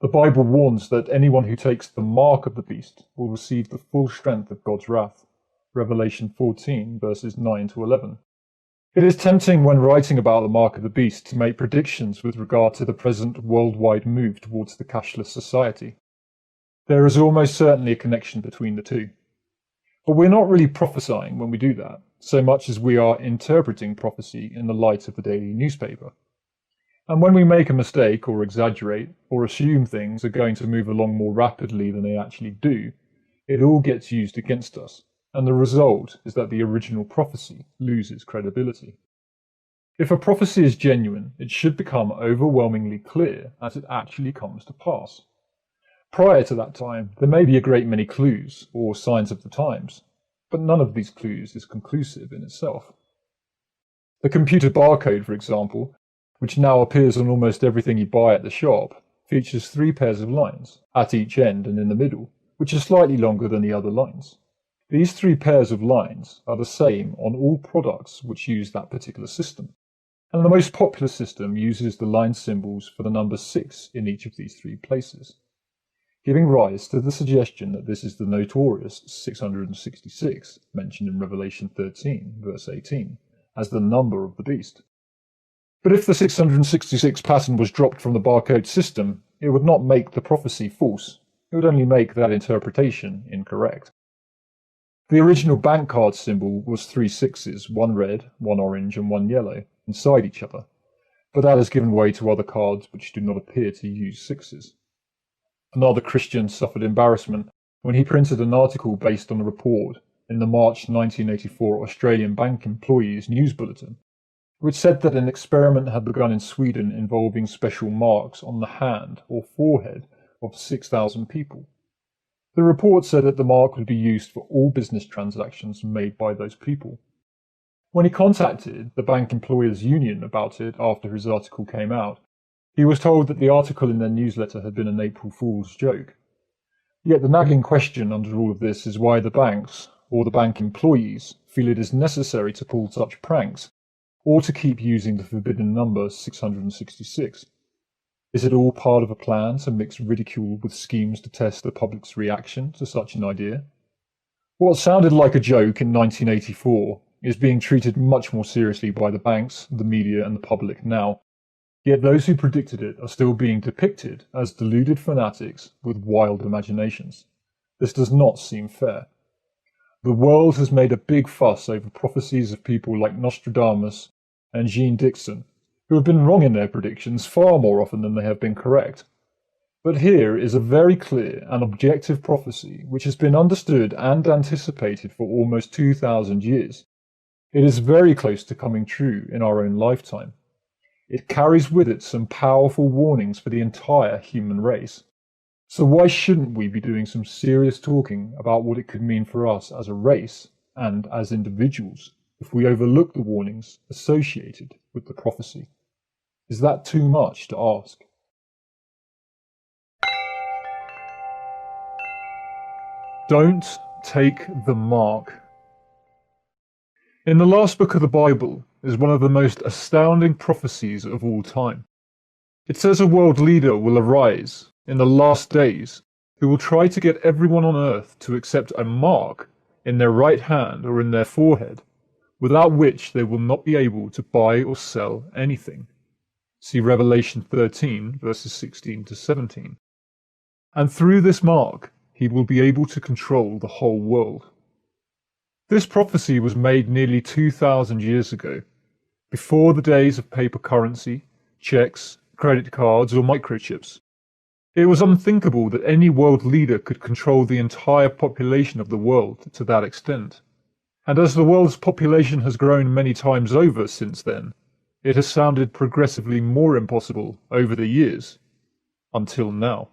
The Bible warns that anyone who takes the mark of the beast will receive the full strength of God's wrath. Revelation 14, verses 9 to 11. It is tempting when writing about the mark of the beast to make predictions with regard to the present worldwide move towards the cashless society. There is almost certainly a connection between the two. But we're not really prophesying when we do that, so much as we are interpreting prophecy in the light of the daily newspaper. And when we make a mistake or exaggerate or assume things are going to move along more rapidly than they actually do, it all gets used against us, and the result is that the original prophecy loses credibility. If a prophecy is genuine, it should become overwhelmingly clear as it actually comes to pass. Prior to that time, there may be a great many clues or signs of the times, but none of these clues is conclusive in itself. The computer barcode, for example, which now appears on almost everything you buy at the shop, features 3 pairs of lines, at each end and in the middle, which are slightly longer than the other lines. These 3 pairs of lines are the same on all products which use that particular system, and the most popular system uses the line symbols for the number 6 in each of these 3 places, giving rise to the suggestion that this is the notorious 666 mentioned in Revelation 13, verse 18, as the number of the beast. But if the 666 pattern was dropped from the barcode system, it would not make the prophecy false. It would only make that interpretation incorrect. The original bank card symbol was 3 sixes, 1 red, 1 orange, and 1 yellow, inside each other, but that has given way to other cards which do not appear to use sixes. Another Christian suffered embarrassment when he printed an article based on a report in the March 1984 Australian Bank Employees News Bulletin, which said that an experiment had begun in Sweden involving special marks on the hand or forehead of 6,000 people. The report said that the mark would be used for all business transactions made by those people. When he contacted the Bank Employers Union about it after his article came out, he was told that the article in their newsletter had been an April Fool's joke. Yet the nagging question under all of this is why the banks, or the bank employees, feel it is necessary to pull such pranks, or to keep using the forbidden number 666. Is it all part of a plan to mix ridicule with schemes to test the public's reaction to such an idea? What sounded like a joke in 1984 is being treated much more seriously by the banks, the media, and the public now. Yet those who predicted it are still being depicted as deluded fanatics with wild imaginations. This does not seem fair. The world has made a big fuss over prophecies of people like Nostradamus and Jean Dixon, who have been wrong in their predictions far more often than they have been correct. But here is a very clear and objective prophecy which has been understood and anticipated for almost 2,000 years. It is very close to coming true in our own lifetime. It carries with it some powerful warnings for the entire human race. So why shouldn't we be doing some serious talking about what it could mean for us as a race and as individuals if we overlook the warnings associated with the prophecy? Is that too much to ask? Don't take the mark. In the last book of the Bible is one of the most astounding prophecies of all time. It says a world leader will arise in the last days who will try to get everyone on earth to accept a mark in their right hand or in their forehead, without which they will not be able to buy or sell anything. See Revelation 13, verses 16 to 17. And through this mark, he will be able to control the whole world. This prophecy was made nearly 2,000 years ago, before the days of paper currency, checks, credit cards, or microchips. It was unthinkable that any world leader could control the entire population of the world to that extent. And as the world's population has grown many times over since then, it has sounded progressively more impossible over the years, until now.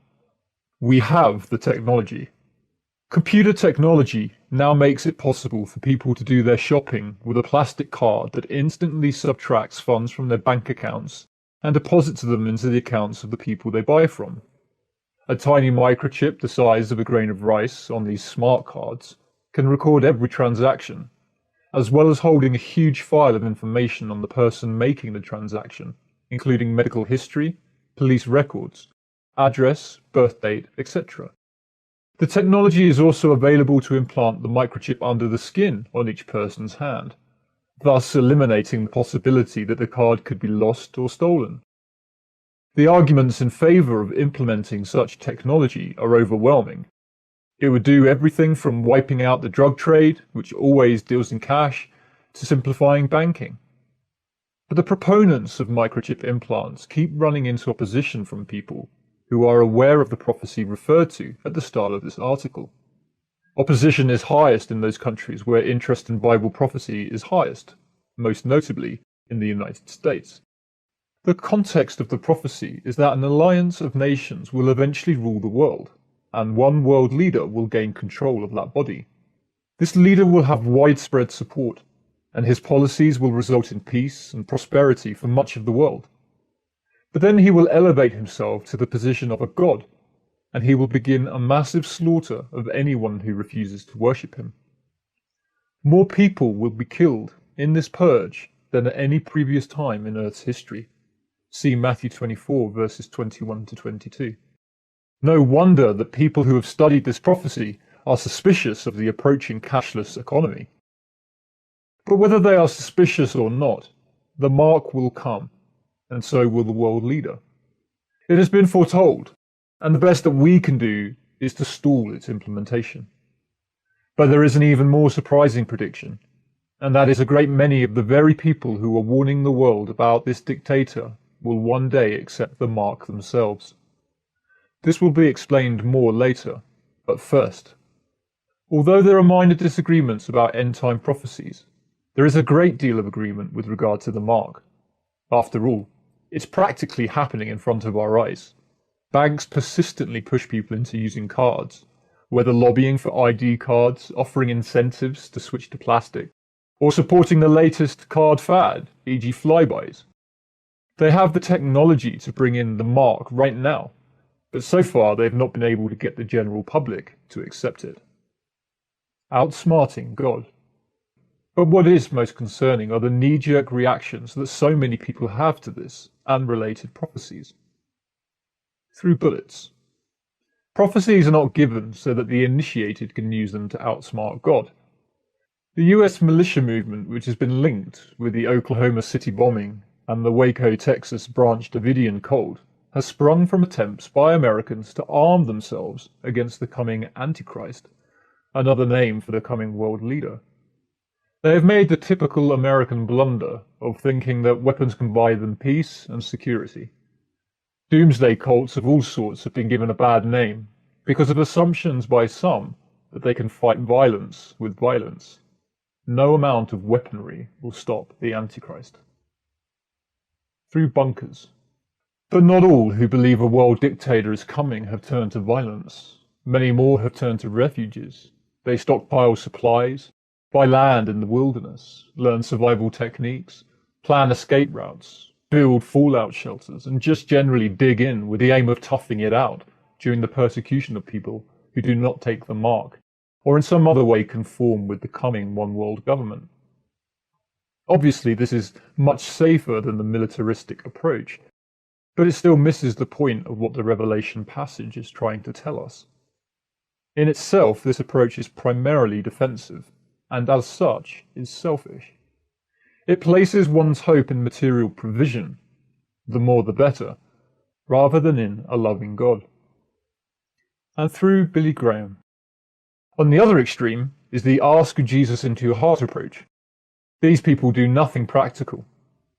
We have the technology. Computer technology now makes it possible for people to do their shopping with a plastic card that instantly subtracts funds from their bank accounts and deposits them into the accounts of the people they buy from. A tiny microchip the size of a grain of rice on these smart cards can record every transaction, as well as holding a huge file of information on the person making the transaction, including medical history, police records, address, birth date, etc. The technology is also available to implant the microchip under the skin on each person's hand, thus eliminating the possibility that the card could be lost or stolen. The arguments in favor of implementing such technology are overwhelming. It would do everything from wiping out the drug trade, which always deals in cash, to simplifying banking. But the proponents of microchip implants keep running into opposition from people who are aware of the prophecy referred to at the start of this article. Opposition is highest in those countries where interest in Bible prophecy is highest, most notably in the United States. The context of the prophecy is that an alliance of nations will eventually rule the world, and one world leader will gain control of that body. This leader will have widespread support, and his policies will result in peace and prosperity for much of the world. But then he will elevate himself to the position of a god, and he will begin a massive slaughter of anyone who refuses to worship him. More people will be killed in this purge than at any previous time in Earth's history. See Matthew 24, verses 21 to 22. No wonder that people who have studied this prophecy are suspicious of the approaching cashless economy. But whether they are suspicious or not, the mark will come, and so will the world leader. It has been foretold, and the best that we can do is to stall its implementation. But there is an even more surprising prediction, and that is a great many of the very people who are warning the world about this dictator will one day accept the mark themselves. This will be explained more later, but first, although there are minor disagreements about end-time prophecies, there is a great deal of agreement with regard to the mark. After all, it's practically happening in front of our eyes. Banks persistently push people into using cards, whether lobbying for ID cards, offering incentives to switch to plastic, or supporting the latest card fad, e.g. flybys. They have the technology to bring in the mark right now, but so far they've not been able to get the general public to accept it. Outsmarting God. But what is most concerning are the knee-jerk reactions that so many people have to this and related prophecies. Through bullets. Prophecies are not given so that the initiated can use them to outsmart God. The US militia movement, which has been linked with the Oklahoma City bombing and the Waco, Texas branch Davidian cult, has sprung from attempts by Americans to arm themselves against the coming Antichrist, another name for the coming world leader. They have made the typical American blunder of thinking that weapons can buy them peace and security. Doomsday cults of all sorts have been given a bad name because of assumptions by some that they can fight violence with violence. No amount of weaponry will stop the Antichrist. Through bunkers. But not all who believe a world dictator is coming have turned to violence. Many more have turned to refuges. They stockpile supplies, buy land in the wilderness, learn survival techniques, plan escape routes, build fallout shelters, and just generally dig in with the aim of toughing it out during the persecution of people who do not take the mark, or in some other way conform with the coming one world government. Obviously, this is much safer than the militaristic approach, but it still misses the point of what the Revelation passage is trying to tell us. In itself, this approach is primarily defensive, and as such, is selfish. It places one's hope in material provision, the more the better, rather than in a loving God. And through Billy Graham. On the other extreme is the ask Jesus into your heart approach. These people do nothing practical.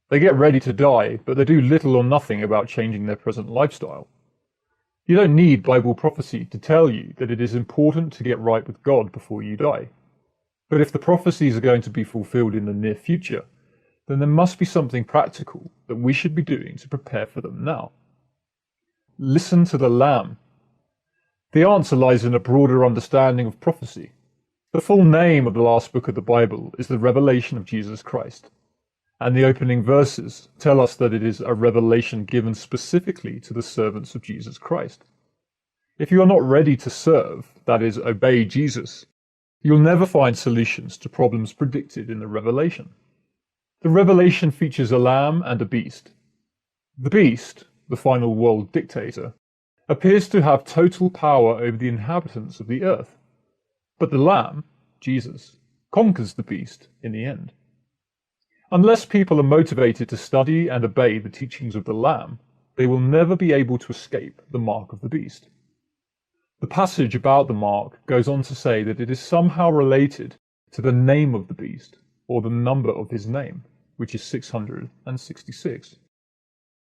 They get ready to die, but they do little or nothing about changing their present lifestyle. You don't need Bible prophecy to tell you that it is important to get right with God before you die. But if the prophecies are going to be fulfilled in the near future, then there must be something practical that we should be doing to prepare for them now. Listen to the Lamb. The answer lies in a broader understanding of prophecy. The full name of the last book of the Bible is the Revelation of Jesus Christ. And the opening verses tell us that it is a revelation given specifically to the servants of Jesus Christ. If you are not ready to serve, that is, obey Jesus, you'll never find solutions to problems predicted in the Revelation. The Revelation features a lamb and a beast. The beast, the final world dictator, appears to have total power over the inhabitants of the earth. But the lamb, Jesus, conquers the beast in the end. Unless people are motivated to study and obey the teachings of the Lamb, they will never be able to escape the mark of the beast. The passage about the mark goes on to say that it is somehow related to the name of the beast, or the number of his name, which is 666.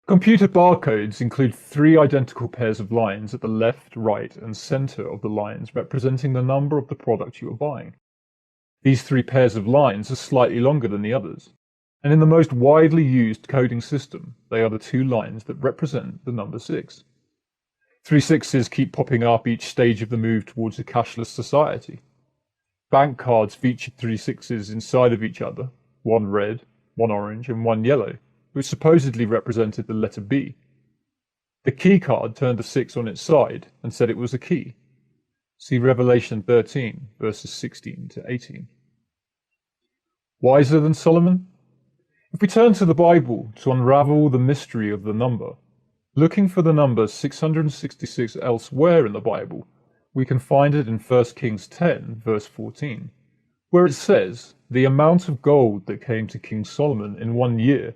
Computer barcodes include 3 identical pairs of lines at the left, right, and center of the lines representing the number of the product you are buying. These 3 pairs of lines are slightly longer than the others, and in the most widely used coding system, they are the 2 lines that represent the number 6. 3 sixes keep popping up each stage of the move towards a cashless society. Bank cards featured 3 sixes inside of each other, 1 red, 1 orange, and 1 yellow, which supposedly represented the letter B. The key card turned a 6 on its side and said it was a key. See Revelation 13, verses 16 to 18. Wiser than Solomon? If we turn to the Bible to unravel the mystery of the number, looking for the number 666 elsewhere in the Bible, we can find it in 1 Kings 10, verse 14, where it says, "The amount of gold that came to King Solomon in 1 year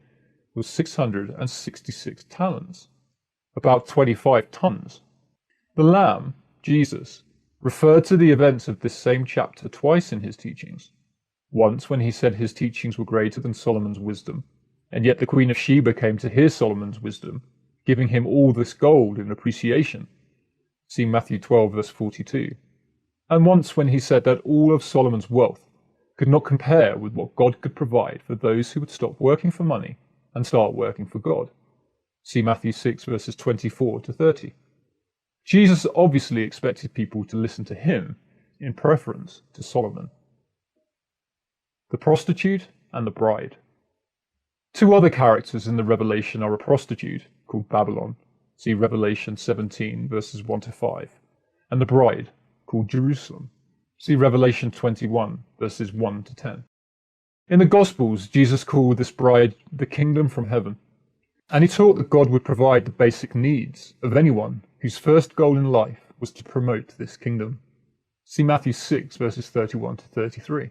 was 666 talents, about 25 tons." The Lamb, Jesus, referred to the events of this same chapter twice in his teachings. Once when he said his teachings were greater than Solomon's wisdom, and yet the Queen of Sheba came to hear Solomon's wisdom, giving him all this gold in appreciation. See Matthew 12, verse 42. And once when he said that all of Solomon's wealth could not compare with what God could provide for those who would stop working for money and start working for God. See Matthew 6, verses 24 to 30. Jesus obviously expected people to listen to him in preference to Solomon. The prostitute and the bride. 2 other characters in the Revelation are a prostitute, called Babylon, see Revelation 17, verses 1 to 5, and the bride, called Jerusalem, see Revelation 21, verses 1 to 10. In the Gospels, Jesus called this bride the kingdom from heaven, and he taught that God would provide the basic needs of anyone whose first goal in life was to promote this kingdom. See Matthew 6, verses 31 to 33.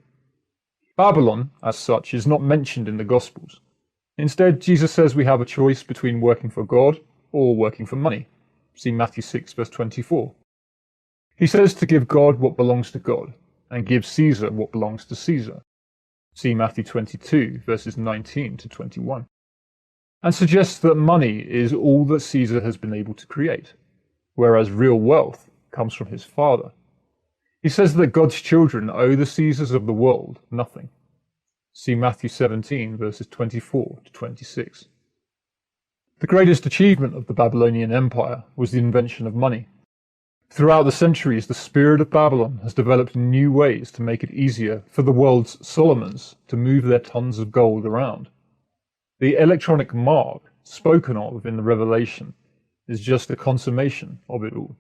Babylon, as such, is not mentioned in the Gospels. Instead, Jesus says we have a choice between working for God or working for money. See Matthew 6, verse 24. He says to give God what belongs to God and give Caesar what belongs to Caesar. See Matthew 22, verses 19 to 21. And suggests that money is all that Caesar has been able to create, whereas real wealth comes from his Father. He says that God's children owe the Caesars of the world nothing. See Matthew 17, verses 24 to 26. The greatest achievement of the Babylonian Empire was the invention of money. Throughout the centuries, the spirit of Babylon has developed new ways to make it easier for the world's Solomons to move their tons of gold around. The electronic mark spoken of in the Revelation is just a consummation of it all.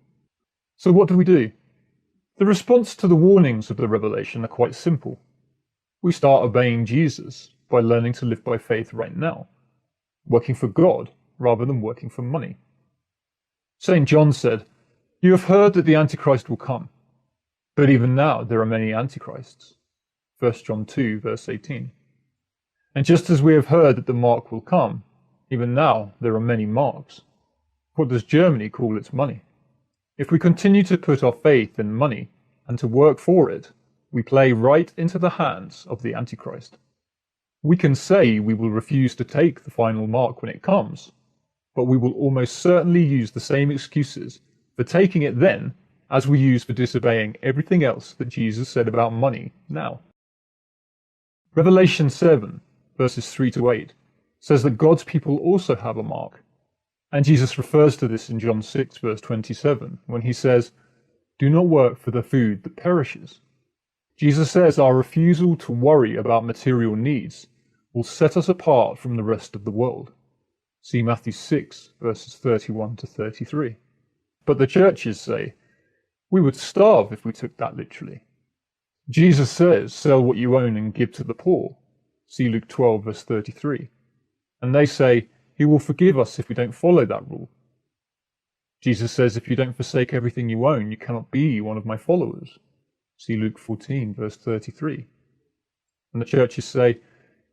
So what do we do? The response to the warnings of the Revelation are quite simple. We start obeying Jesus by learning to live by faith right now, working for God rather than working for money. St. John said, "You have heard that the Antichrist will come, but even now there are many Antichrists." 1 John 2, verse 18. And just as we have heard that the mark will come, even now there are many marks. What does Germany call its money? If we continue to put our faith in money and to work for it, we play right into the hands of the Antichrist. We can say we will refuse to take the final mark when it comes, but we will almost certainly use the same excuses for taking it then as we use for disobeying everything else that Jesus said about money now. Revelation 7, verses 3 to 8, says that God's people also have a mark, and Jesus refers to this in John 6, verse 27, when he says, "Do not work for the food that perishes." Jesus says our refusal to worry about material needs will set us apart from the rest of the world. See Matthew 6, verses 31 to 33. But the churches say, we would starve if we took that literally. Jesus says, sell what you own and give to the poor. See Luke 12, verse 33. And they say, he will forgive us if we don't follow that rule. Jesus says, if you don't forsake everything you own, you cannot be one of my followers. See Luke 14, verse 33. And the churches say,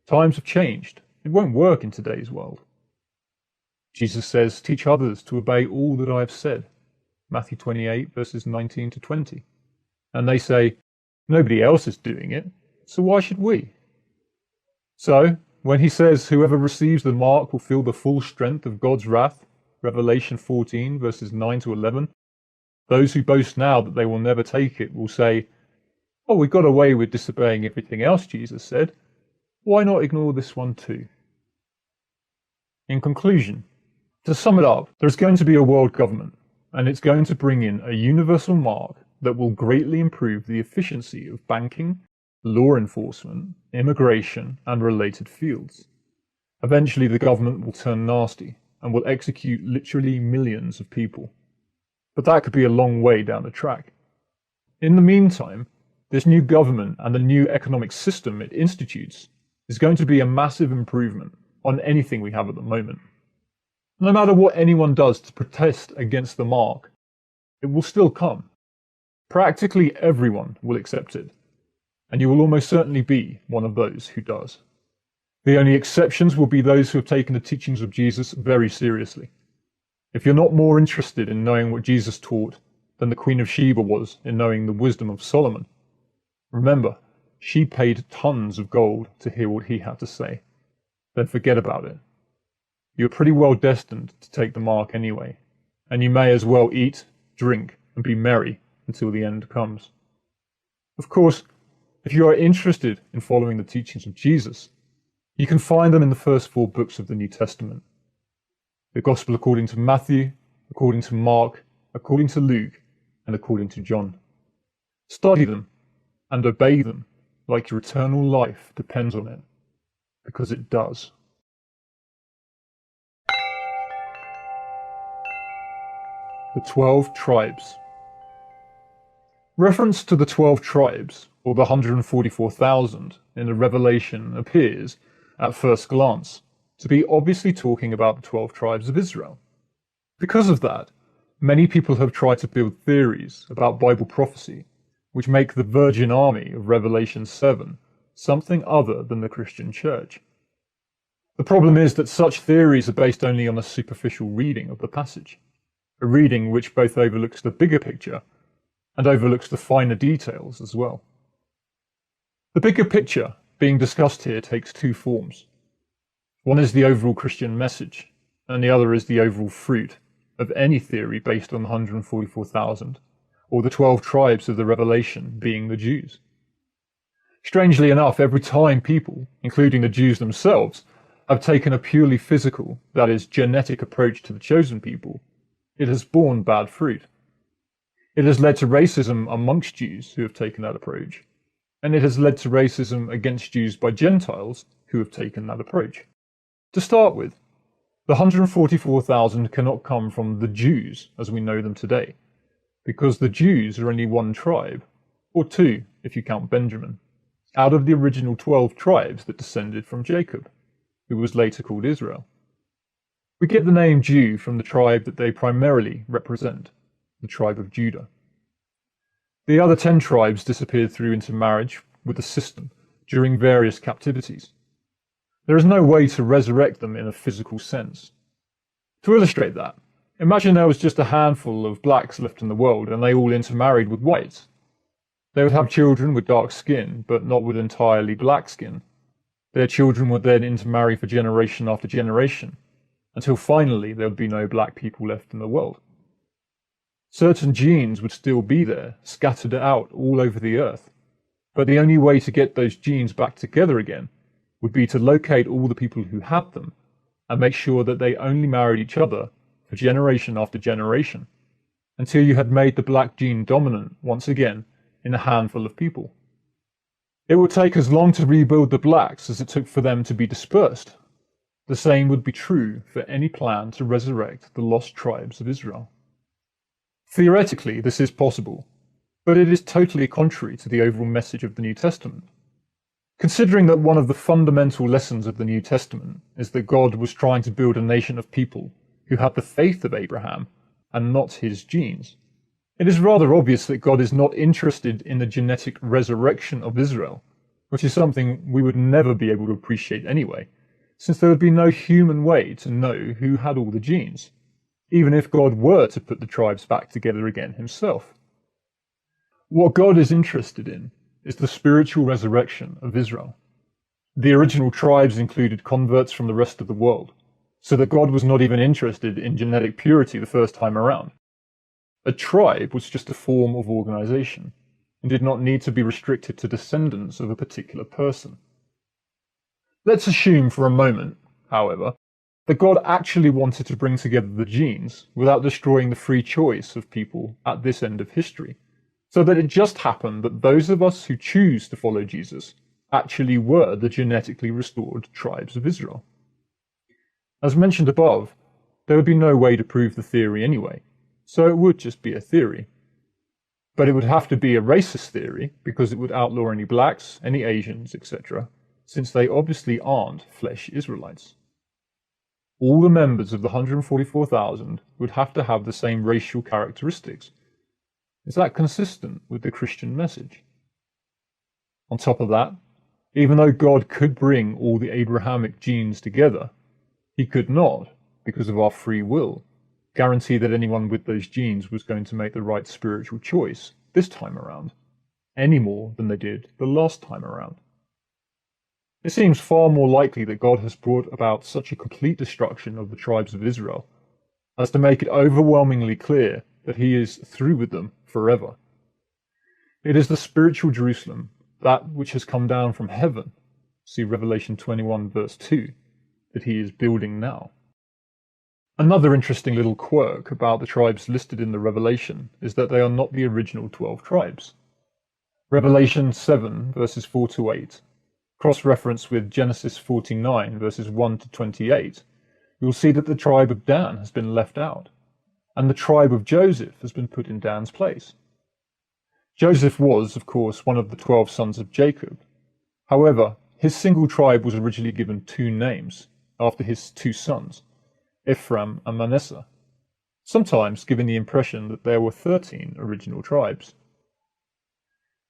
times have changed. It won't work in today's world. Jesus says, teach others to obey all that I have said. Matthew 28, verses 19 to 20. And they say, nobody else is doing it, so why should we? So, when he says, whoever receives the mark will feel the full strength of God's wrath, Revelation 14, verses 9 to 11, those who boast now that they will never take it will say, oh, we got away with disobeying everything else Jesus said. Why not ignore this one too? In conclusion, to sum it up, there's going to be a world government, and it's going to bring in a universal mark that will greatly improve the efficiency of banking, law enforcement, immigration, and related fields. Eventually, the government will turn nasty and will execute literally millions of people. But that could be a long way down the track. In the meantime, this new government and the new economic system it institutes is going to be a massive improvement on anything we have at the moment. No matter what anyone does to protest against the mark, it will still come. Practically everyone will accept it, and you will almost certainly be one of those who does. The only exceptions will be those who have taken the teachings of Jesus very seriously. If you're not more interested in knowing what Jesus taught than the Queen of Sheba was in knowing the wisdom of Solomon, remember, she paid tons of gold to hear what he had to say. Then forget about it. You're pretty well destined to take the mark anyway, and you may as well eat, drink, and be merry until the end comes. Of course, if you are interested in following the teachings of Jesus, you can find them in the first 4 books of the New Testament. The Gospel according to Matthew, according to Mark, according to Luke, and according to John. Study them and obey them like your eternal life depends on it, because it does. The 12 Tribes. Reference to the 12 tribes, or the 144,000, in the Revelation appears, at first glance, to be obviously talking about the 12 tribes of Israel. Because of that, many people have tried to build theories about Bible prophecy, which make the Virgin Army of Revelation 7 something other than the Christian Church. The problem is that such theories are based only on a superficial reading of the passage, a reading which both overlooks the bigger picture and overlooks the finer details as well. The bigger picture being discussed here takes 2 forms. One is the overall Christian message, and the other is the overall fruit of any theory based on the 144,000, or the 12 tribes of the Revelation being the Jews. Strangely enough, every time people, including the Jews themselves, have taken a purely physical, that is, genetic approach to the chosen people, it has borne bad fruit. It has led to racism amongst Jews who have taken that approach, and it has led to racism against Jews by Gentiles who have taken that approach. To start with, the 144,000 cannot come from the Jews as we know them today, because the Jews are only one tribe, or two if you count Benjamin, out of the original 12 tribes that descended from Jacob, who was later called Israel. We get the name Jew from the tribe that they primarily represent, the tribe of Judah. The other 10 tribes disappeared through intermarriage with the system during various captivities. There is no way to resurrect them in a physical sense. To illustrate that, imagine there was just a handful of blacks left in the world and they all intermarried with whites. They would have children with dark skin, but not with entirely black skin. Their children would then intermarry for generation after generation, until finally there would be no black people left in the world. Certain genes would still be there, scattered out all over the earth, but the only way to get those genes back together again would be to locate all the people who had them and make sure that they only married each other for generation after generation, until you had made the black gene dominant once again in a handful of people. It would take as long to rebuild the blacks as it took for them to be dispersed. The same would be true for any plan to resurrect the lost tribes of Israel. Theoretically, this is possible, but it is totally contrary to the overall message of the New Testament. Considering that one of the fundamental lessons of the New Testament is that God was trying to build a nation of people who had the faith of Abraham and not his genes, it is rather obvious that God is not interested in the genetic resurrection of Israel, which is something we would never be able to appreciate anyway, since there would be no human way to know who had all the genes, even if God were to put the tribes back together again himself. What God is interested in is the spiritual resurrection of Israel. The original tribes included converts from the rest of the world, so that God was not even interested in genetic purity the first time around. A tribe was just a form of organization, and did not need to be restricted to descendants of a particular person. Let's assume for a moment, however, that God actually wanted to bring together the genes without destroying the free choice of people at this end of history, so that it just happened that those of us who choose to follow Jesus actually were the genetically restored tribes of Israel. As mentioned above, there would be no way to prove the theory anyway, so it would just be a theory. But it would have to be a racist theory, because it would outlaw any blacks, any Asians, etc., since they obviously aren't flesh Israelites. All the members of the 144,000 would have to have the same racial characteristics. Is that consistent with the Christian message? On top of that, even though God could bring all the Abrahamic genes together, he could not, because of our free will, guarantee that anyone with those genes was going to make the right spiritual choice this time around, any more than they did the last time around. It seems far more likely that God has brought about such a complete destruction of the tribes of Israel as to make it overwhelmingly clear that he is through with them forever. It is the spiritual Jerusalem, that which has come down from heaven, see Revelation 21 verse 2, that he is building now. Another interesting little quirk about the tribes listed in the Revelation is that they are not the original 12 tribes. Revelation 7 verses 4 to 8, cross-referenced with Genesis 49 verses 1 to 28, you'll see that the tribe of Dan has been left out, and the tribe of Joseph has been put in Dan's place. Joseph was, of course, one of the 12 sons of Jacob. However, his single tribe was originally given 2 names, after his 2 sons, Ephraim and Manasseh, sometimes giving the impression that there were 13 original tribes.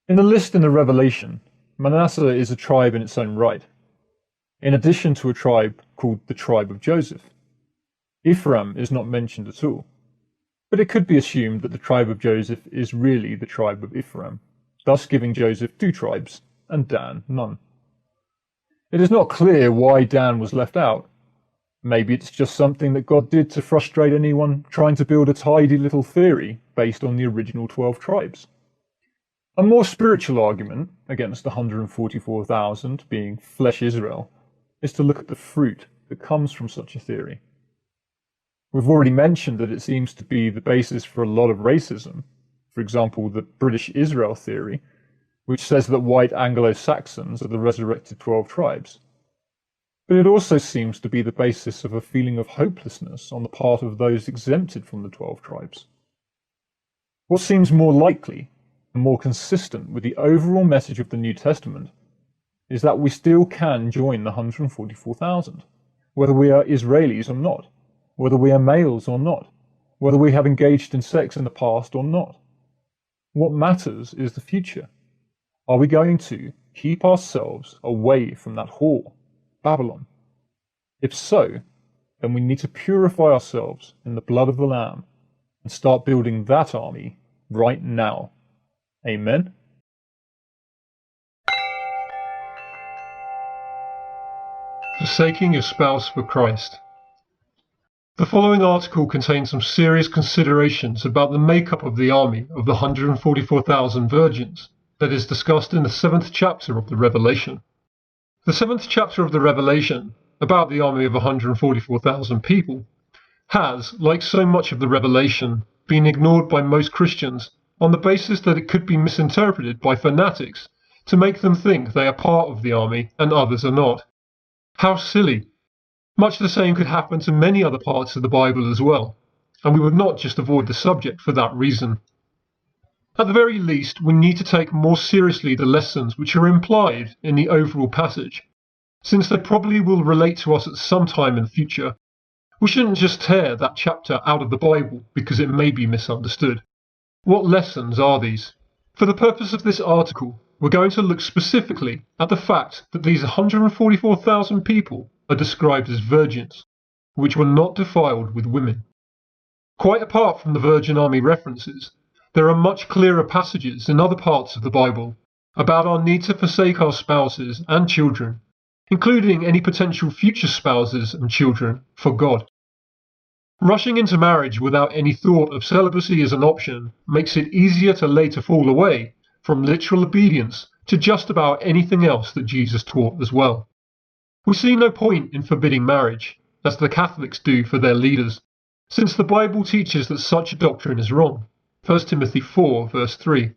In the list in the Revelation, Manasseh is a tribe in its own right, in addition to a tribe called the tribe of Joseph. Ephraim is not mentioned at all, but it could be assumed that the tribe of Joseph is really the tribe of Ephraim, thus giving Joseph 2 tribes and Dan none. It is not clear why Dan was left out. Maybe it's just something that God did to frustrate anyone trying to build a tidy little theory based on the original 12 tribes. A more spiritual argument against the 144,000 being flesh Israel is to look at the fruit that comes from such a theory. We've already mentioned that it seems to be the basis for a lot of racism, for example, the British Israel theory, which says that white Anglo-Saxons are the resurrected 12 tribes. But it also seems to be the basis of a feeling of hopelessness on the part of those exempted from the 12 tribes. What seems more likely and more consistent with the overall message of the New Testament is that we still can join the 144,000, whether we are Israelis or not, whether we are males or not, whether we have engaged in sex in the past or not. What matters is the future. Are we going to keep ourselves away from that whore, Babylon? If so, then we need to purify ourselves in the blood of the Lamb and start building that army right now. Amen? Forsaking your spouse for Christ. The following article contains some serious considerations about the makeup of the army of the 144,000 virgins that is discussed in the 7th chapter of the Revelation. The 7th chapter of the Revelation, about the army of 144,000 people, has, like so much of the Revelation, been ignored by most Christians on the basis that it could be misinterpreted by fanatics to make them think they are part of the army and others are not. How silly! Much the same could happen to many other parts of the Bible as well, and we would not just avoid the subject for that reason. At the very least, we need to take more seriously the lessons which are implied in the overall passage, since they probably will relate to us at some time in the future. We shouldn't just tear that chapter out of the Bible because it may be misunderstood. What lessons are these? For the purpose of this article, we're going to look specifically at the fact that these 144,000 people are described as virgins, which were not defiled with women. Quite apart from the Virgin Army references, there are much clearer passages in other parts of the Bible about our need to forsake our spouses and children, including any potential future spouses and children, for God. Rushing into marriage without any thought of celibacy as an option makes it easier to later fall away from literal obedience to just about anything else that Jesus taught as well. We see no point in forbidding marriage, as the Catholics do for their leaders, since the Bible teaches that such a doctrine is wrong, 1 Timothy 4 verse 3.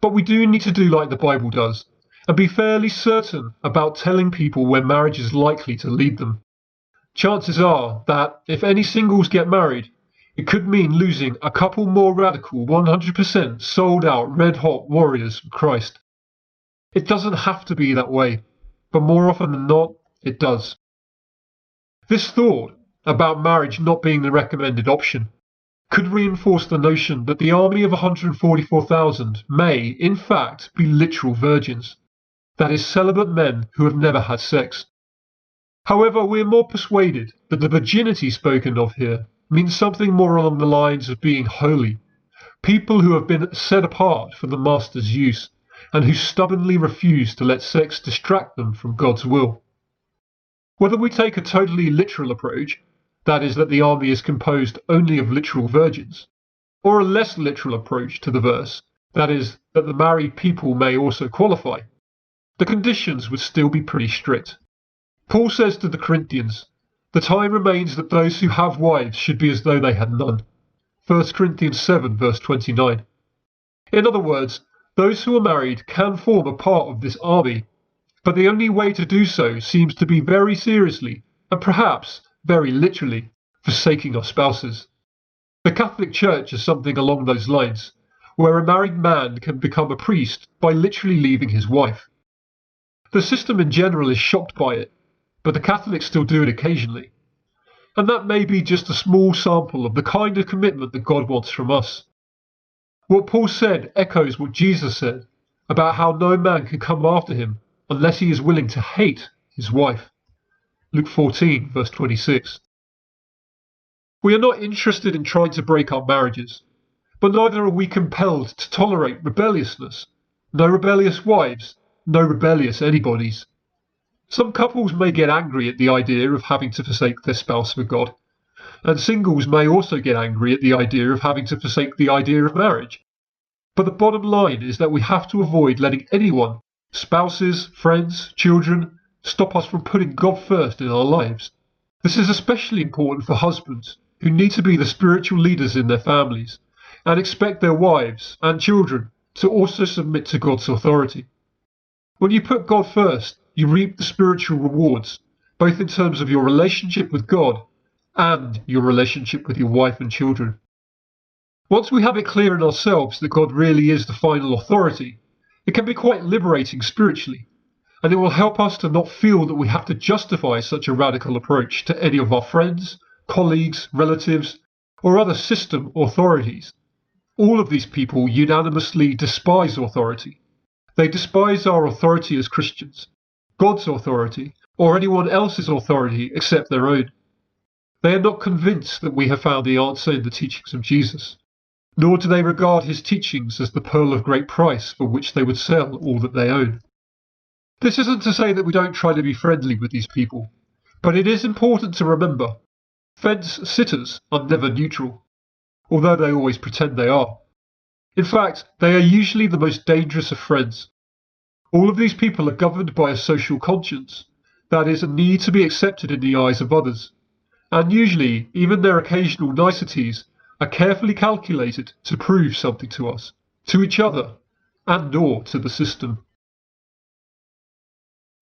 But we do need to do like the Bible does, and be fairly certain about telling people where marriage is likely to lead them. Chances are that, if any singles get married, it could mean losing a couple more radical 100% sold out red-hot warriors for Christ. It doesn't have to be that way, but more often than not, it does. This thought about marriage not being the recommended option could reinforce the notion that the army of 144,000 may, in fact, be literal virgins, that is, celibate men who have never had sex. However, we are more persuaded that the virginity spoken of here means something more along the lines of being holy, people who have been set apart for the Master's use, and who stubbornly refuse to let sex distract them from God's will. Whether we take a totally literal approach, that is, that the army is composed only of literal virgins, or a less literal approach to the verse, that is, that the married people may also qualify, the conditions would still be pretty strict. Paul says to the Corinthians, "The time remains that those who have wives should be as though they had none." 1 Corinthians 7 verse 29. In other words, those who are married can form a part of this army, but the only way to do so seems to be very seriously, and perhaps very literally, forsaking our spouses. The Catholic Church is something along those lines, where a married man can become a priest by literally leaving his wife. The system in general is shocked by it, but the Catholics still do it occasionally. And that may be just a small sample of the kind of commitment that God wants from us. What Paul said echoes what Jesus said about how no man can come after him unless he is willing to hate his wife. Luke 14 verse 26. We are not interested in trying to break our marriages, but neither are we compelled to tolerate rebelliousness. No rebellious wives, no rebellious anybodies. Some couples may get angry at the idea of having to forsake their spouse for God, and singles may also get angry at the idea of having to forsake the idea of marriage. But the bottom line is that we have to avoid letting anyone, spouses, friends, children, stop us from putting God first in our lives. This is especially important for husbands who need to be the spiritual leaders in their families and expect their wives and children to also submit to God's authority. When you put God first, you reap the spiritual rewards, both in terms of your relationship with God and your relationship with your wife and children. Once we have it clear in ourselves that God really is the final authority, it can be quite liberating spiritually, and it will help us to not feel that we have to justify such a radical approach to any of our friends, colleagues, relatives, or other system authorities. All of these people unanimously despise authority. They despise our authority as Christians, God's authority, or anyone else's authority except their own. They are not convinced that we have found the answer in the teachings of Jesus, nor do they regard his teachings as the pearl of great price for which they would sell all that they own. This isn't to say that we don't try to be friendly with these people, but it is important to remember, fence sitters are never neutral, although they always pretend they are. In fact, they are usually the most dangerous of friends. All of these people are governed by a social conscience, that is, a need to be accepted in the eyes of others, and usually even their occasional niceties are carefully calculated to prove something to us, to each other, and/or to the system.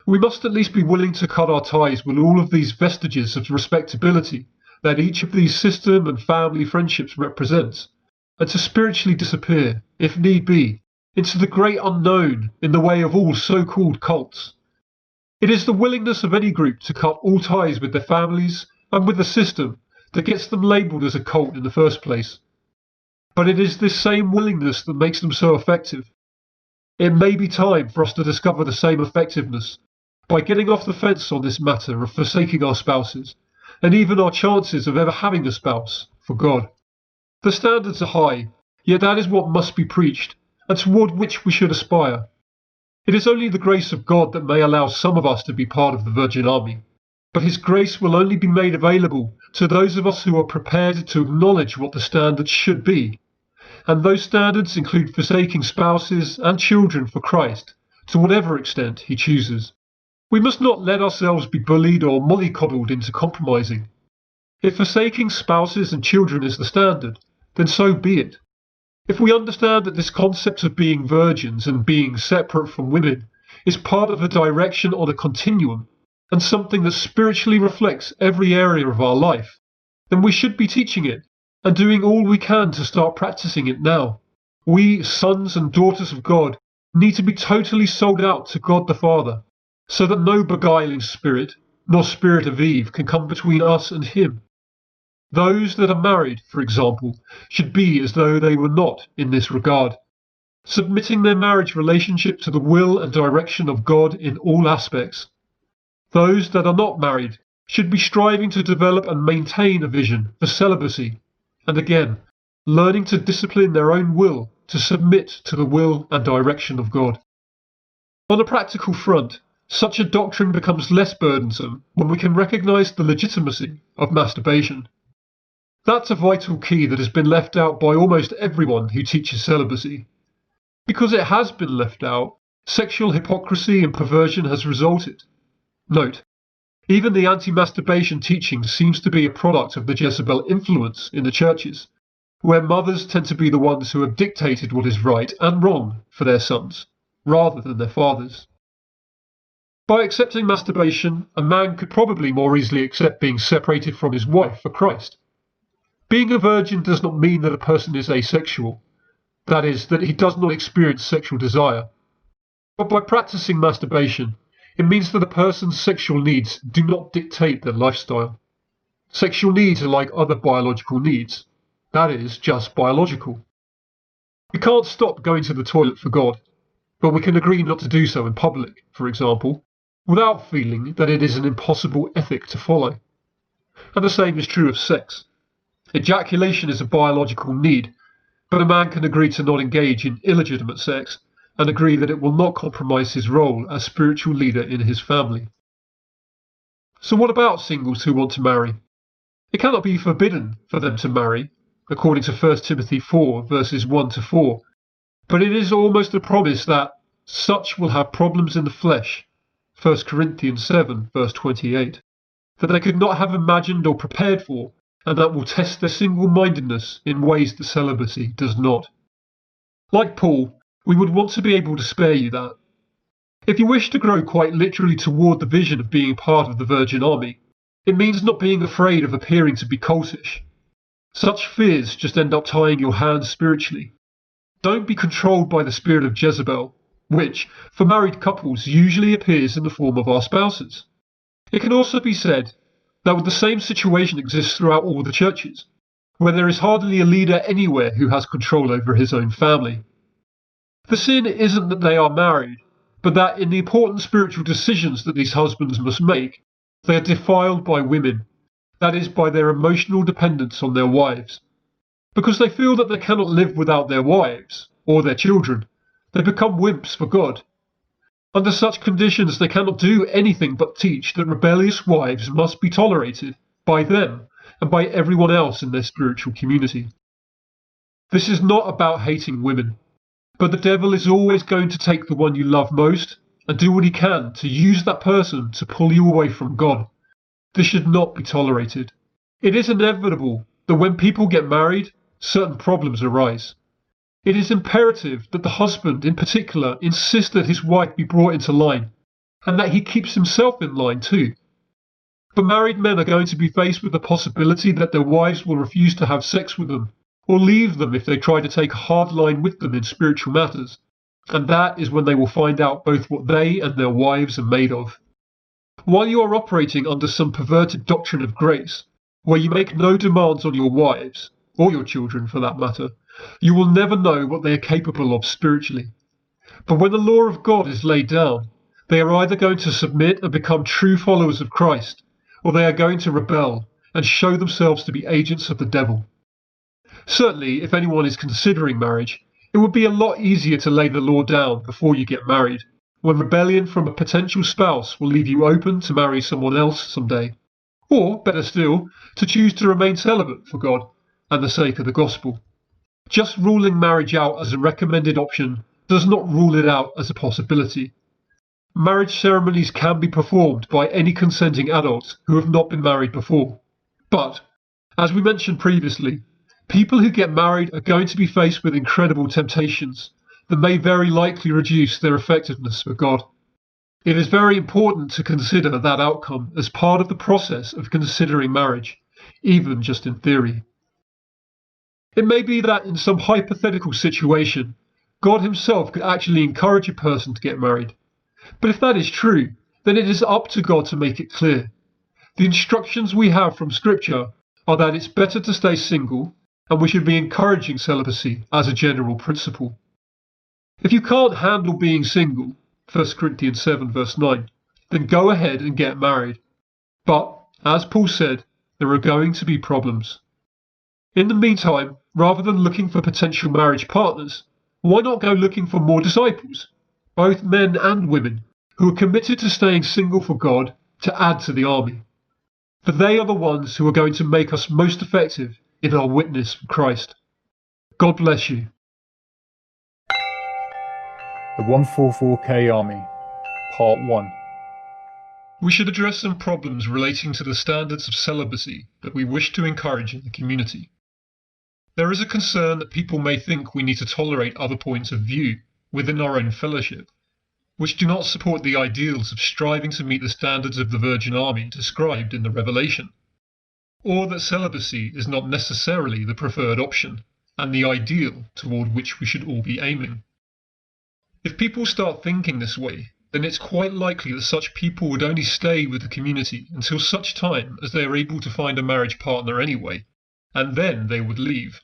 We must at least be willing to cut our ties with all of these vestiges of respectability that each of these system and family friendships represents, and to spiritually disappear, if need be, into the great unknown in the way of all so-called cults. It is the willingness of any group to cut all ties with their families and with the system that gets them labelled as a cult in the first place. But it is this same willingness that makes them so effective. It may be time for us to discover the same effectiveness by getting off the fence on this matter of forsaking our spouses, and even our chances of ever having a spouse, for God. The standards are high, yet that is what must be preached, and toward which we should aspire. It is only the grace of God that may allow some of us to be part of the Virgin Army, but his grace will only be made available to those of us who are prepared to acknowledge what the standards should be, and those standards include forsaking spouses and children for Christ, to whatever extent he chooses. We must not let ourselves be bullied or mollycoddled into compromising. If forsaking spouses and children is the standard, then so be it. If we understand that this concept of being virgins and being separate from women is part of a direction on a continuum, and something that spiritually reflects every area of our life, then we should be teaching it and doing all we can to start practicing it now. We, sons and daughters of God, need to be totally sold out to God the Father, so that no beguiling spirit, nor spirit of Eve, can come between us and him. Those that are married, for example, should be as though they were not in this regard, submitting their marriage relationship to the will and direction of God in all aspects. Those that are not married should be striving to develop and maintain a vision for celibacy, and again, learning to discipline their own will to submit to the will and direction of God. On a practical front, such a doctrine becomes less burdensome when we can recognize the legitimacy of masturbation. That's a vital key that has been left out by almost everyone who teaches celibacy. Because it has been left out, sexual hypocrisy and perversion has resulted. Note, even the anti-masturbation teaching seems to be a product of the Jezebel influence in the churches, where mothers tend to be the ones who have dictated what is right and wrong for their sons, rather than their fathers. By accepting masturbation, a man could probably more easily accept being separated from his wife for Christ. Being a virgin does not mean that a person is asexual, that is, that he does not experience sexual desire. But by practicing masturbation, it means that a person's sexual needs do not dictate their lifestyle. Sexual needs are like other biological needs, that is, just biological. We can't stop going to the toilet for God, but we can agree not to do so in public, for example, without feeling that it is an impossible ethic to follow. And the same is true of sex. Ejaculation is a biological need, but a man can agree to not engage in illegitimate sex and agree that it will not compromise his role as spiritual leader in his family. So what about singles who want to marry? It cannot be forbidden for them to marry, according to 1 Timothy 4 verses 1 to 4, but it is almost a promise that such will have problems in the flesh, 1 Corinthians 7 verse 28, that they could not have imagined or prepared for, and that will test their single-mindedness in ways that celibacy does not. Like Paul, we would want to be able to spare you that. If you wish to grow quite literally toward the vision of being part of the Virgin Army, it means not being afraid of appearing to be cultish. Such fears just end up tying your hands spiritually. Don't be controlled by the spirit of Jezebel, which, for married couples, usually appears in the form of our spouses. It can also be said that the same situation exists throughout all the churches, where there is hardly a leader anywhere who has control over his own family. The sin isn't that they are married, but that in the important spiritual decisions that these husbands must make, they are defiled by women, that is, by their emotional dependence on their wives. Because they feel that they cannot live without their wives, or their children, they become wimps for God. Under such conditions, they cannot do anything but teach that rebellious wives must be tolerated by them and by everyone else in their spiritual community. This is not about hating women, but the devil is always going to take the one you love most and do what he can to use that person to pull you away from God. This should not be tolerated. It is inevitable that when people get married, certain problems arise. It is imperative that the husband, in particular, insist that his wife be brought into line, and that he keeps himself in line too. But married men are going to be faced with the possibility that their wives will refuse to have sex with them, or leave them if they try to take a hard line with them in spiritual matters, and that is when they will find out both what they and their wives are made of. While you are operating under some perverted doctrine of grace, where you make no demands on your wives, or your children for that matter, you will never know what they are capable of spiritually. But when the law of God is laid down, they are either going to submit and become true followers of Christ, or they are going to rebel and show themselves to be agents of the devil. Certainly, if anyone is considering marriage, it would be a lot easier to lay the law down before you get married, when rebellion from a potential spouse will leave you open to marry someone else someday. Or, better still, to choose to remain celibate for God and the sake of the gospel. Just ruling marriage out as a recommended option does not rule it out as a possibility. Marriage ceremonies can be performed by any consenting adults who have not been married before. But, as we mentioned previously, people who get married are going to be faced with incredible temptations that may very likely reduce their effectiveness for God. It is very important to consider that outcome as part of the process of considering marriage, even just in theory. It may be that in some hypothetical situation, God himself could actually encourage a person to get married. But if that is true, then it is up to God to make it clear. The instructions we have from Scripture are that it's better to stay single, and we should be encouraging celibacy as a general principle. If you can't handle being single, 1 Corinthians 7 verse 9, then go ahead and get married. But, as Paul said, there are going to be problems. In the meantime, rather than looking for potential marriage partners, why not go looking for more disciples, both men and women, who are committed to staying single for God to add to the army? For they are the ones who are going to make us most effective in our witness for Christ. God bless you. The 144K Army, Part 1. We should address some problems relating to the standards of celibacy that we wish to encourage in the community. There is a concern that people may think we need to tolerate other points of view within our own fellowship, which do not support the ideals of striving to meet the standards of the Virgin Army described in the Revelation, or that celibacy is not necessarily the preferred option and the ideal toward which we should all be aiming. If people start thinking this way, then it's quite likely that such people would only stay with the community until such time as they are able to find a marriage partner anyway, and then they would leave.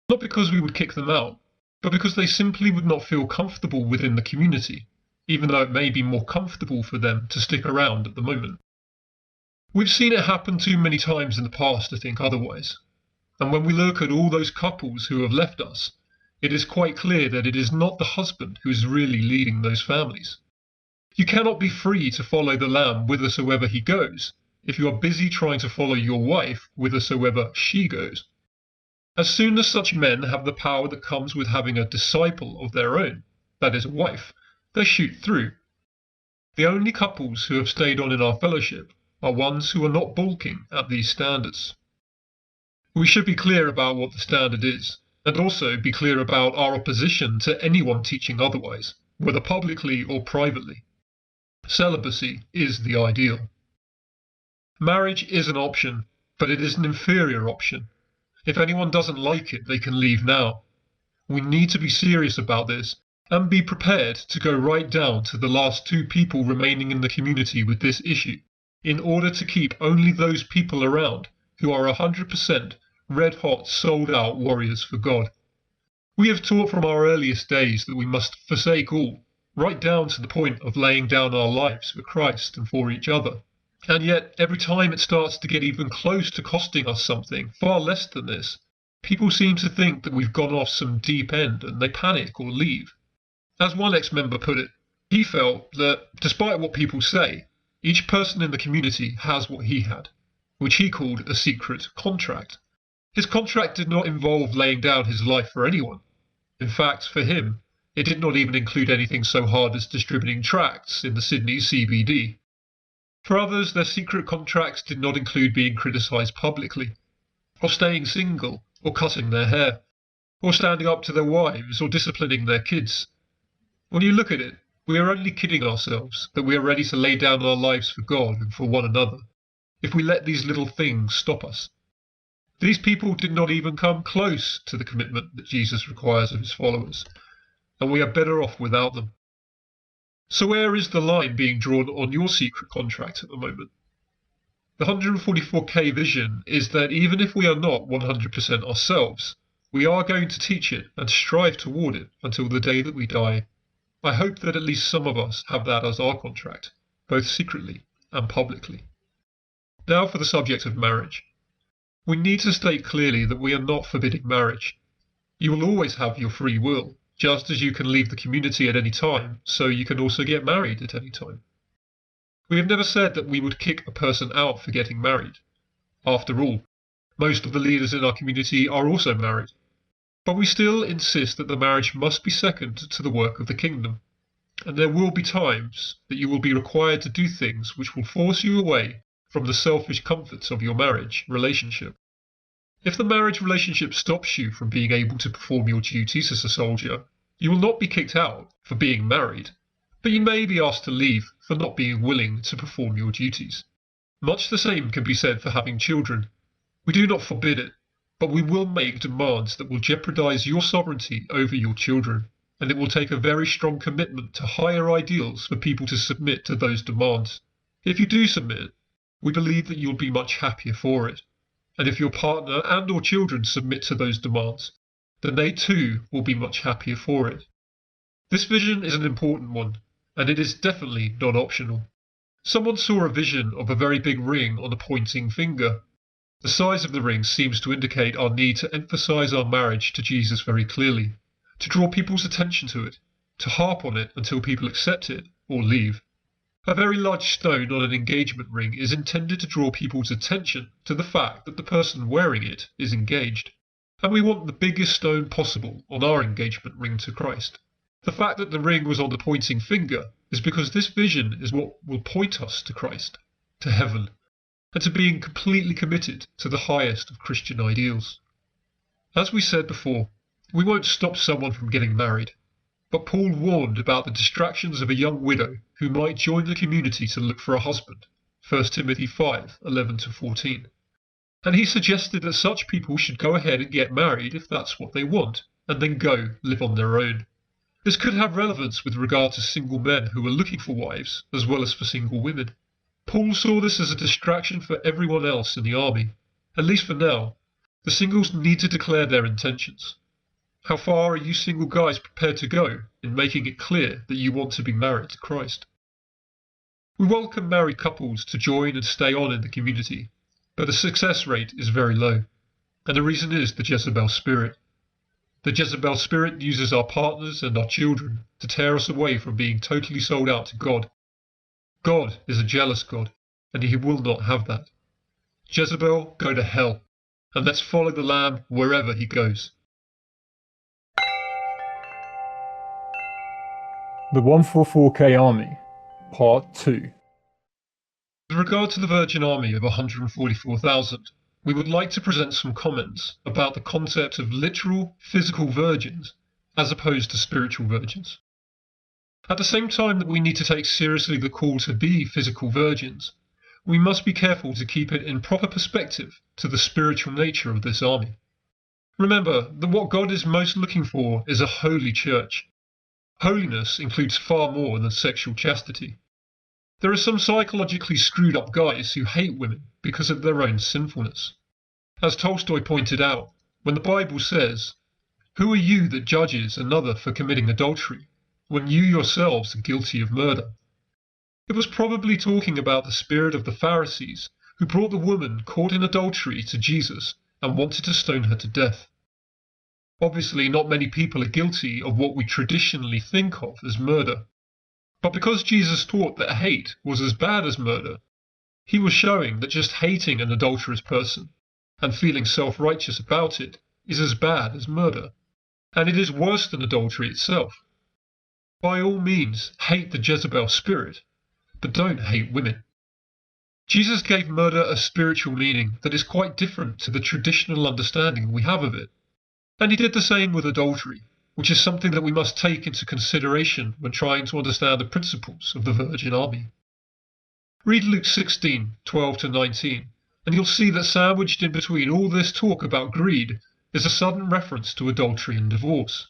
Not because we would kick them out, but because they simply would not feel comfortable within the community, even though it may be more comfortable for them to stick around at the moment. We've seen it happen too many times in the past to think otherwise, and when we look at all those couples who have left us, it is quite clear that it is not the husband who is really leading those families. You cannot be free to follow the Lamb whithersoever he goes, if you are busy trying to follow your wife whithersoever she goes. As soon as such men have the power that comes with having a disciple of their own, that is a wife, they shoot through. The only couples who have stayed on in our fellowship are ones who are not balking at these standards. We should be clear about what the standard is, and also be clear about our opposition to anyone teaching otherwise, whether publicly or privately. Celibacy is the ideal. Marriage is an option, but it is an inferior option. If anyone doesn't like it, they can leave now. We need to be serious about this and be prepared to go right down to the last 2 people remaining in the community with this issue, in order to keep only those people around who are 100% red-hot, sold-out warriors for God. We have taught from our earliest days that we must forsake all, right down to the point of laying down our lives for Christ and for each other. And yet, every time it starts to get even close to costing us something far less than this, people seem to think that we've gone off some deep end and they panic or leave. As one ex-member put it, he felt that, despite what people say, each person in the community has what he had, which he called a secret contract. His contract did not involve laying down his life for anyone. In fact, for him, it did not even include anything so hard as distributing tracts in the Sydney CBD. For others, their secret contracts did not include being criticised publicly, or staying single, or cutting their hair, or standing up to their wives, or disciplining their kids. When you look at it, we are only kidding ourselves that we are ready to lay down our lives for God and for one another, if we let these little things stop us. These people did not even come close to the commitment that Jesus requires of his followers, and we are better off without them. So where is the line being drawn on your secret contract at the moment? The 144K vision is that even if we are not 100% ourselves, we are going to teach it and strive toward it until the day that we die. I hope that at least some of us have that as our contract, both secretly and publicly. Now for the subject of marriage. We need to state clearly that we are not forbidding marriage. You will always have your free will, just as you can leave the community at any time, so you can also get married at any time. We have never said that we would kick a person out for getting married. After all, most of the leaders in our community are also married. But we still insist that the marriage must be second to the work of the kingdom, and there will be times that you will be required to do things which will force you away from the selfish comforts of your marriage relationship. If the marriage relationship stops you from being able to perform your duties as a soldier, you will not be kicked out for being married, but you may be asked to leave for not being willing to perform your duties. Much the same can be said for having children. We do not forbid it, but we will make demands that will jeopardize your sovereignty over your children, and it will take a very strong commitment to higher ideals for people to submit to those demands. If you do submit, we believe that you'll be much happier for it. And if your partner and or children submit to those demands, then they too will be much happier for it. This vision is an important one, and it is definitely not optional. Someone saw a vision of a very big ring on a pointing finger. The size of the ring seems to indicate our need to emphasize our marriage to Jesus very clearly, to draw people's attention to it, to harp on it until people accept it or leave. A very large stone on an engagement ring is intended to draw people's attention to the fact that the person wearing it is engaged, and we want the biggest stone possible on our engagement ring to Christ. The fact that the ring was on the pointing finger is because this vision is what will point us to Christ, to heaven, and to being completely committed to the highest of Christian ideals. As we said before, we won't stop someone from getting married, but Paul warned about the distractions of a young widow who might join the community to look for a husband, 1 Timothy 5:11-14. And he suggested that such people should go ahead and get married if that's what they want, and then go live on their own. This could have relevance with regard to single men who are looking for wives, as well as for single women. Paul saw this as a distraction for everyone else in the army. At least for now, the singles need to declare their intentions. How far are you single guys prepared to go in making it clear that you want to be married to Christ? We welcome married couples to join and stay on in the community, but the success rate is very low, and the reason is the Jezebel spirit. The Jezebel spirit uses our partners and our children to tear us away from being totally sold out to God. God is a jealous God, and he will not have that. Jezebel, go to hell, and let's follow the Lamb wherever he goes. The 144K Army, Part 2. With regard to the Virgin Army of 144,000, we would like to present some comments about the concept of literal physical virgins as opposed to spiritual virgins. At the same time that we need to take seriously the call to be physical virgins, we must be careful to keep it in proper perspective to the spiritual nature of this army. Remember that what God is most looking for is a holy church. Holiness includes far more than sexual chastity. There are some psychologically screwed up guys who hate women because of their own sinfulness. As Tolstoy pointed out, when the Bible says, "Who are you that judges another for committing adultery, when you yourselves are guilty of murder?" It was probably talking about the spirit of the Pharisees who brought the woman caught in adultery to Jesus and wanted to stone her to death. Obviously, not many people are guilty of what we traditionally think of as murder. But because Jesus taught that hate was as bad as murder, he was showing that just hating an adulterous person and feeling self-righteous about it is as bad as murder, and it is worse than adultery itself. By all means, hate the Jezebel spirit, but don't hate women. Jesus gave murder a spiritual meaning that is quite different to the traditional understanding we have of it, and he did the same with adultery, which is something that we must take into consideration when trying to understand the principles of the Virgin Army. Read Luke 16:12-19, and you'll see that sandwiched in between all this talk about greed is a sudden reference to adultery and divorce.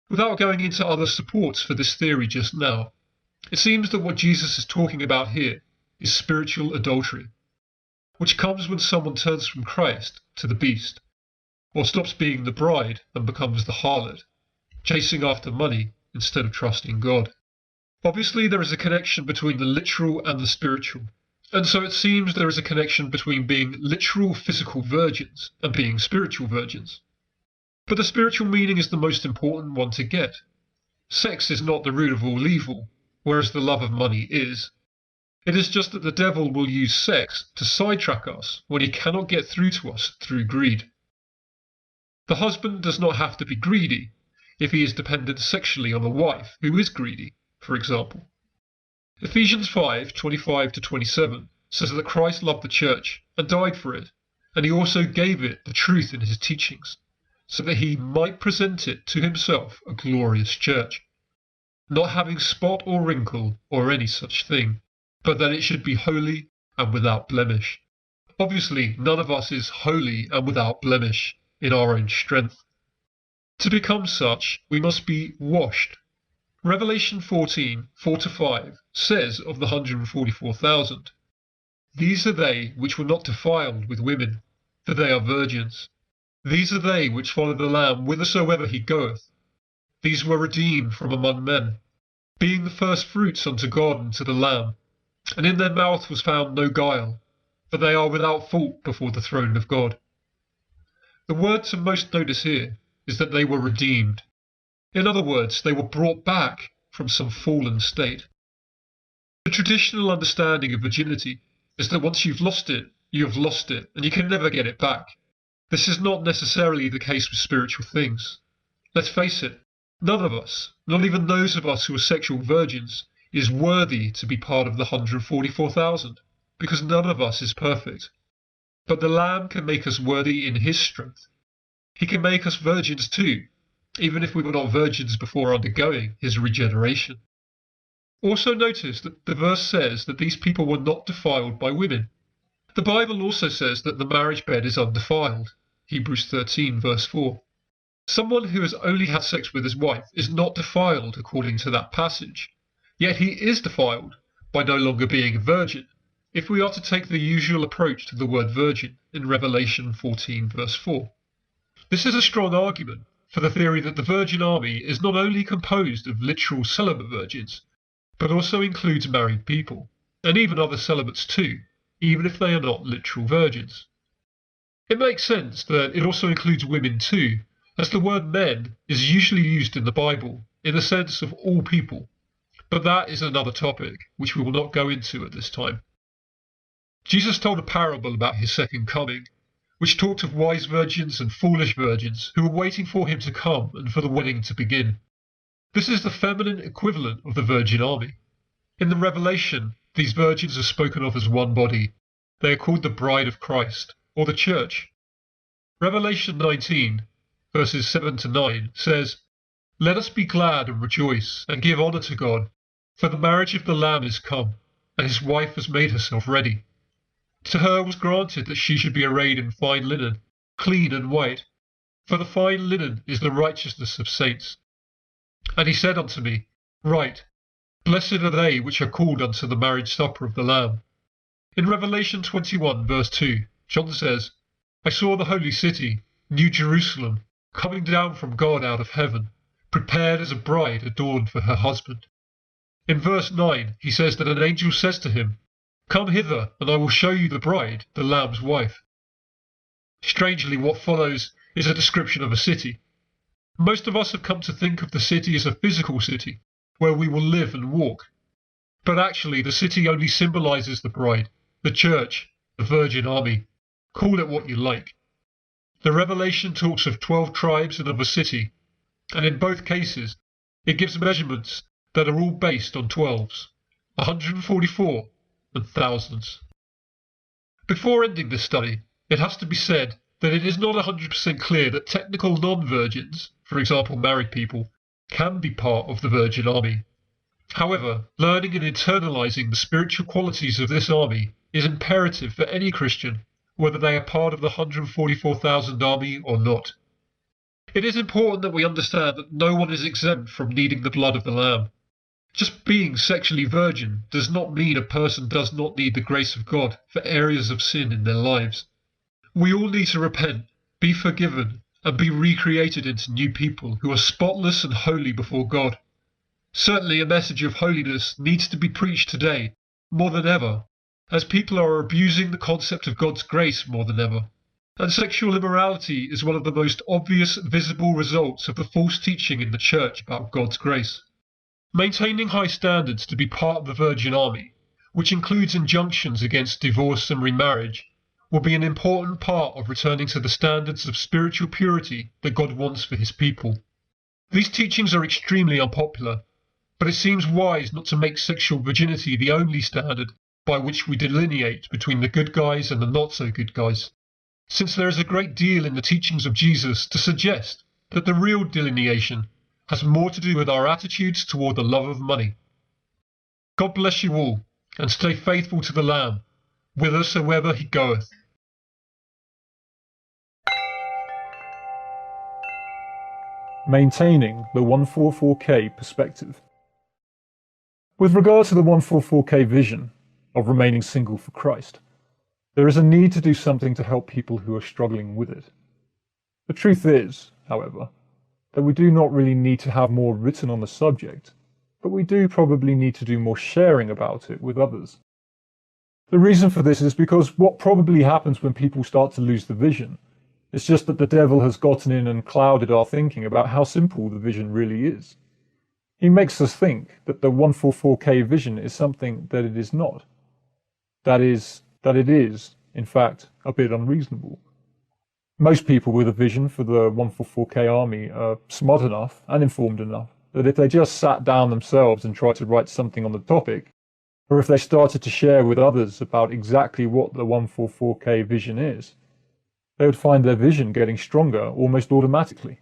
Without going into other supports for this theory just now, it seems that what Jesus is talking about here is spiritual adultery, which comes when someone turns from Christ to the beast, or stops being the bride and becomes the harlot, chasing after money instead of trusting God. Obviously, there is a connection between the literal and the spiritual, and so it seems there is a connection between being literal physical virgins and being spiritual virgins. But the spiritual meaning is the most important one to get. Sex is not the root of all evil, whereas the love of money is. It is just that the devil will use sex to sidetrack us when he cannot get through to us through greed. The husband does not have to be greedy if he is dependent sexually on a wife who is greedy, for example. Ephesians 5:25-27 says that Christ loved the church and died for it, and he also gave it the truth in his teachings, so that he might present it to himself a glorious church, not having spot or wrinkle or any such thing, but that it should be holy and without blemish. Obviously, none of us is holy and without blemish in our own strength. To become such, we must be washed. Revelation 14:4-5 says of the 144,000, "These are they which were not defiled with women, for they are virgins. These are they which follow the Lamb whithersoever he goeth. These were redeemed from among men, being the first fruits unto God and to the Lamb. And in their mouth was found no guile, for they are without fault before the throne of God." The word to most notice here is that they were redeemed. In other words, they were brought back from some fallen state. The traditional understanding of virginity is that once you've lost it, you have lost it, and you can never get it back. This is not necessarily the case with spiritual things. Let's face it, none of us, not even those of us who are sexual virgins, is worthy to be part of the 144,000, because none of us is perfect. But the Lamb can make us worthy in his strength. He can make us virgins too, even if we were not virgins before undergoing his regeneration. Also notice that the verse says that these people were not defiled by women. The Bible also says that the marriage bed is undefiled, Hebrews 13:4. Someone who has only had sex with his wife is not defiled according to that passage, yet he is defiled by no longer being a virgin, if we are to take the usual approach to the word virgin in Revelation 14:4. This is a strong argument for the theory that the Virgin Army is not only composed of literal celibate virgins, but also includes married people, and even other celibates too, even if they are not literal virgins. It makes sense that it also includes women too, as the word men is usually used in the Bible in the sense of all people, but that is another topic which we will not go into at this time. Jesus told a parable about his second coming, which talked of wise virgins and foolish virgins who were waiting for him to come and for the wedding to begin. This is the feminine equivalent of the Virgin Army. In the Revelation, these virgins are spoken of as one body. They are called the bride of Christ, or the church. Revelation 19, verses 7 to 9 says, "Let us be glad and rejoice, and give honour to God, for the marriage of the Lamb is come, and his wife has made herself ready. To her was granted that she should be arrayed in fine linen, clean and white, for the fine linen is the righteousness of saints. And he said unto me, Write, Blessed are they which are called unto the marriage supper of the Lamb." In Revelation 21, verse 2, John says, "I saw the holy city, New Jerusalem, coming down from God out of heaven, prepared as a bride adorned for her husband." In verse 9, he says that an angel says to him, "Come hither, and I will show you the bride, the Lamb's wife." Strangely, what follows is a description of a city. Most of us have come to think of the city as a physical city, where we will live and walk. But actually, the city only symbolizes the bride, the church, the virgin army. Call it what you like. The Revelation talks of 12 tribes and of a city, and in both cases, it gives measurements that are all based on 12s, 144 and thousands. Before ending this study, it has to be said that it is not 100% clear that technical non-virgins, for example married people, can be part of the virgin army. However, learning and internalizing the spiritual qualities of this army is imperative for any Christian, whether they are part of the 144,000 army or not. It is important that we understand that no one is exempt from needing the blood of the Lamb. Just being sexually virgin does not mean a person does not need the grace of God for areas of sin in their lives. We all need to repent, be forgiven, and be recreated into new people who are spotless and holy before God. Certainly a message of holiness needs to be preached today, more than ever, as people are abusing the concept of God's grace more than ever. And sexual immorality is one of the most obvious visible results of the false teaching in the church about God's grace. Maintaining high standards to be part of the Virgin Army, which includes injunctions against divorce and remarriage, will be an important part of returning to the standards of spiritual purity that God wants for his people. These teachings are extremely unpopular, but it seems wise not to make sexual virginity the only standard by which we delineate between the good guys and the not so good guys, since there is a great deal in the teachings of Jesus to suggest that the real delineation has more to do with our attitudes toward the love of money. God bless you all, and stay faithful to the Lamb, whithersoever he goeth. Maintaining the 144K perspective. With regard to the 144K vision of remaining single for Christ, there is a need to do something to help people who are struggling with it. The truth is, however, that we do not really need to have more written on the subject, but we do probably need to do more sharing about it with others. The reason for this is because what probably happens when people start to lose the vision is just that the devil has gotten in and clouded our thinking about how simple the vision really is. He makes us think that the 144K vision is something that it is not. That it is, in fact, a bit unreasonable. Most people with a vision for the 144K army are smart enough and informed enough that if they just sat down themselves and tried to write something on the topic, or if they started to share with others about exactly what the 144K vision is, they would find their vision getting stronger almost automatically.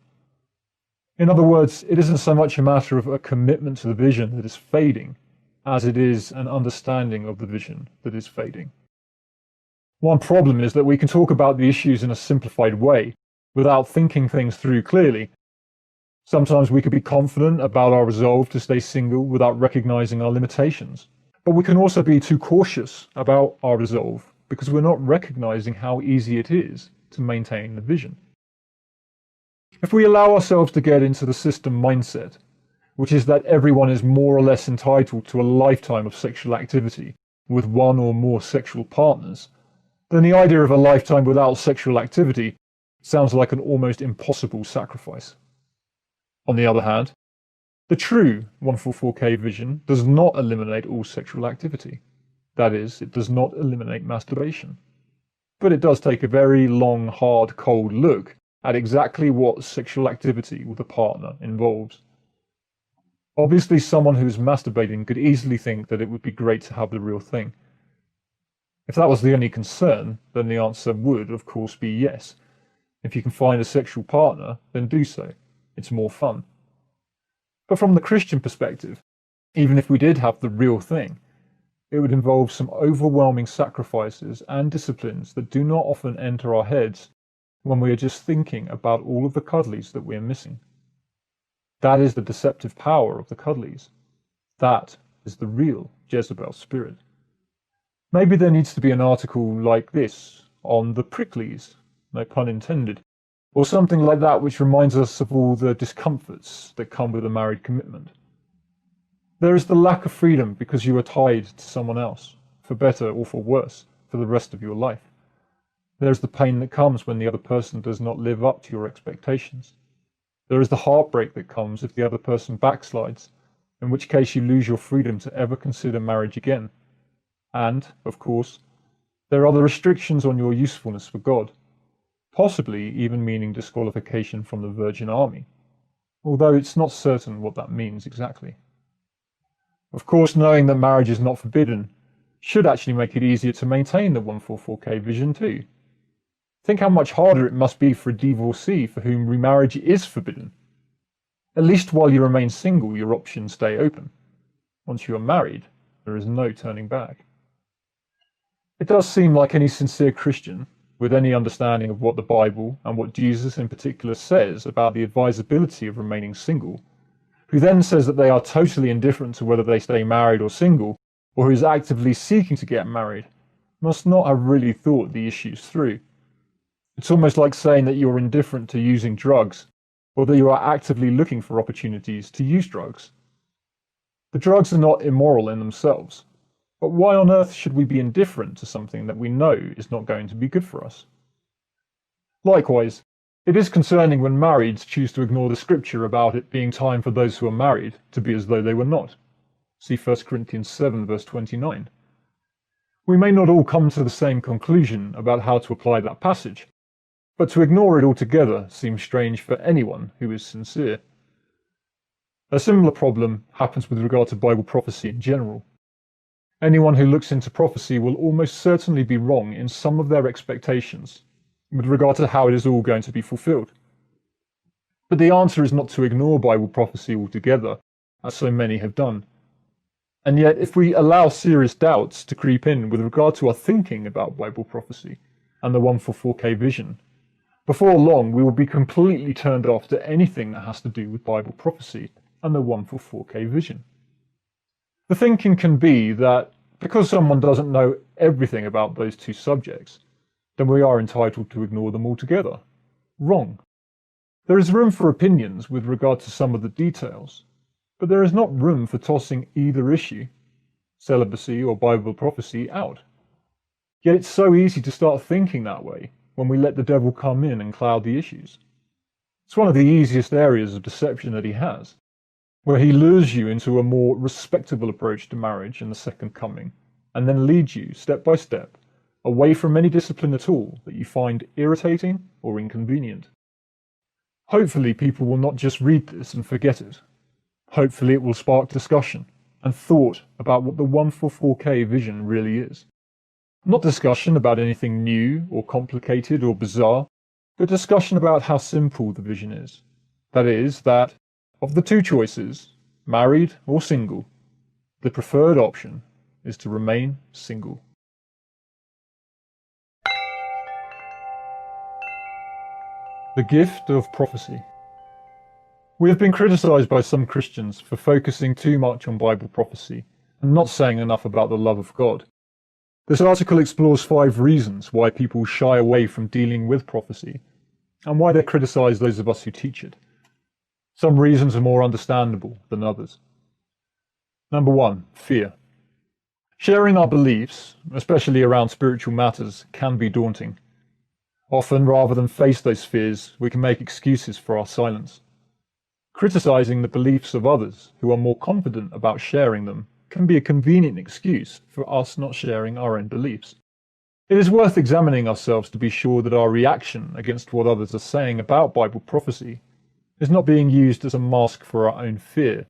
In other words, it isn't so much a matter of a commitment to the vision that is fading, as it is an understanding of the vision that is fading. One problem is that we can talk about the issues in a simplified way, without thinking things through clearly. Sometimes we could be confident about our resolve to stay single without recognizing our limitations. But we can also be too cautious about our resolve because we're not recognizing how easy it is to maintain the vision. If we allow ourselves to get into the system mindset, which is that everyone is more or less entitled to a lifetime of sexual activity with one or more sexual partners, then the idea of a lifetime without sexual activity sounds like an almost impossible sacrifice. On the other hand, the true 144K vision does not eliminate all sexual activity. That is, it does not eliminate masturbation. But it does take a very long, hard, cold look at exactly what sexual activity with a partner involves. Obviously, someone who is masturbating could easily think that it would be great to have the real thing. If that was the only concern, then the answer would, of course, be yes. If you can find a sexual partner, then do so. It's more fun. But from the Christian perspective, even if we did have the real thing, it would involve some overwhelming sacrifices and disciplines that do not often enter our heads when we are just thinking about all of the cuddlies that we are missing. That is the deceptive power of the cuddlies. That is the real Jezebel spirit. Maybe there needs to be an article like this on the pricklies, no pun intended, or something like that which reminds us of all the discomforts that come with a married commitment. There is the lack of freedom because you are tied to someone else, for better or for worse, for the rest of your life. There is the pain that comes when the other person does not live up to your expectations. There is the heartbreak that comes if the other person backslides, in which case you lose your freedom to ever consider marriage again. And, of course, there are the restrictions on your usefulness for God, possibly even meaning disqualification from the Virgin Army, although it's not certain what that means exactly. Of course, knowing that marriage is not forbidden should actually make it easier to maintain the 144K vision too. Think how much harder it must be for a divorcee for whom remarriage is forbidden. At least while you remain single, your options stay open. Once you are married, there is no turning back. It does seem like any sincere Christian, with any understanding of what the Bible and what Jesus in particular says about the advisability of remaining single, who then says that they are totally indifferent to whether they stay married or single, or who is actively seeking to get married, must not have really thought the issues through. It's almost like saying that you're indifferent to using drugs, or that you are actively looking for opportunities to use drugs. The drugs are not immoral in themselves, but why on earth should we be indifferent to something that we know is not going to be good for us? Likewise, it is concerning when marrieds choose to ignore the scripture about it being time for those who are married to be as though they were not. See 1 Corinthians 7 verse 29. We may not all come to the same conclusion about how to apply that passage, but to ignore it altogether seems strange for anyone who is sincere. A similar problem happens with regard to Bible prophecy in general. Anyone who looks into prophecy will almost certainly be wrong in some of their expectations with regard to how it is all going to be fulfilled. But the answer is not to ignore Bible prophecy altogether, as so many have done. And yet, if we allow serious doubts to creep in with regard to our thinking about Bible prophecy and the 144K vision, before long we will be completely turned off to anything that has to do with Bible prophecy and the 144K vision. The thinking can be that because someone doesn't know everything about those two subjects, then we are entitled to ignore them altogether. Wrong. There is room for opinions with regard to some of the details, but there is not room for tossing either issue, celibacy or Bible prophecy, out. Yet it's so easy to start thinking that way when we let the devil come in and cloud the issues. It's one of the easiest areas of deception that he has, where he lures you into a more respectable approach to marriage and the second coming, and then leads you, step by step, away from any discipline at all that you find irritating or inconvenient. Hopefully people will not just read this and forget it. Hopefully it will spark discussion and thought about what the 144K vision really is. Not discussion about anything new or complicated or bizarre, but discussion about how simple the vision is. That is, that of the two choices, married or single, the preferred option is to remain single. The gift of prophecy. We have been criticized by some Christians for focusing too much on Bible prophecy and not saying enough about the love of God. This article explores 5 reasons why people shy away from dealing with prophecy and why they criticize those of us who teach it. Some reasons are more understandable than others. Number 1, fear. Sharing our beliefs, especially around spiritual matters, can be daunting. Often, rather than face those fears, we can make excuses for our silence. Criticizing the beliefs of others who are more confident about sharing them can be a convenient excuse for us not sharing our own beliefs. It is worth examining ourselves to be sure that our reaction against what others are saying about Bible prophecy is not being used as a mask for our own fear,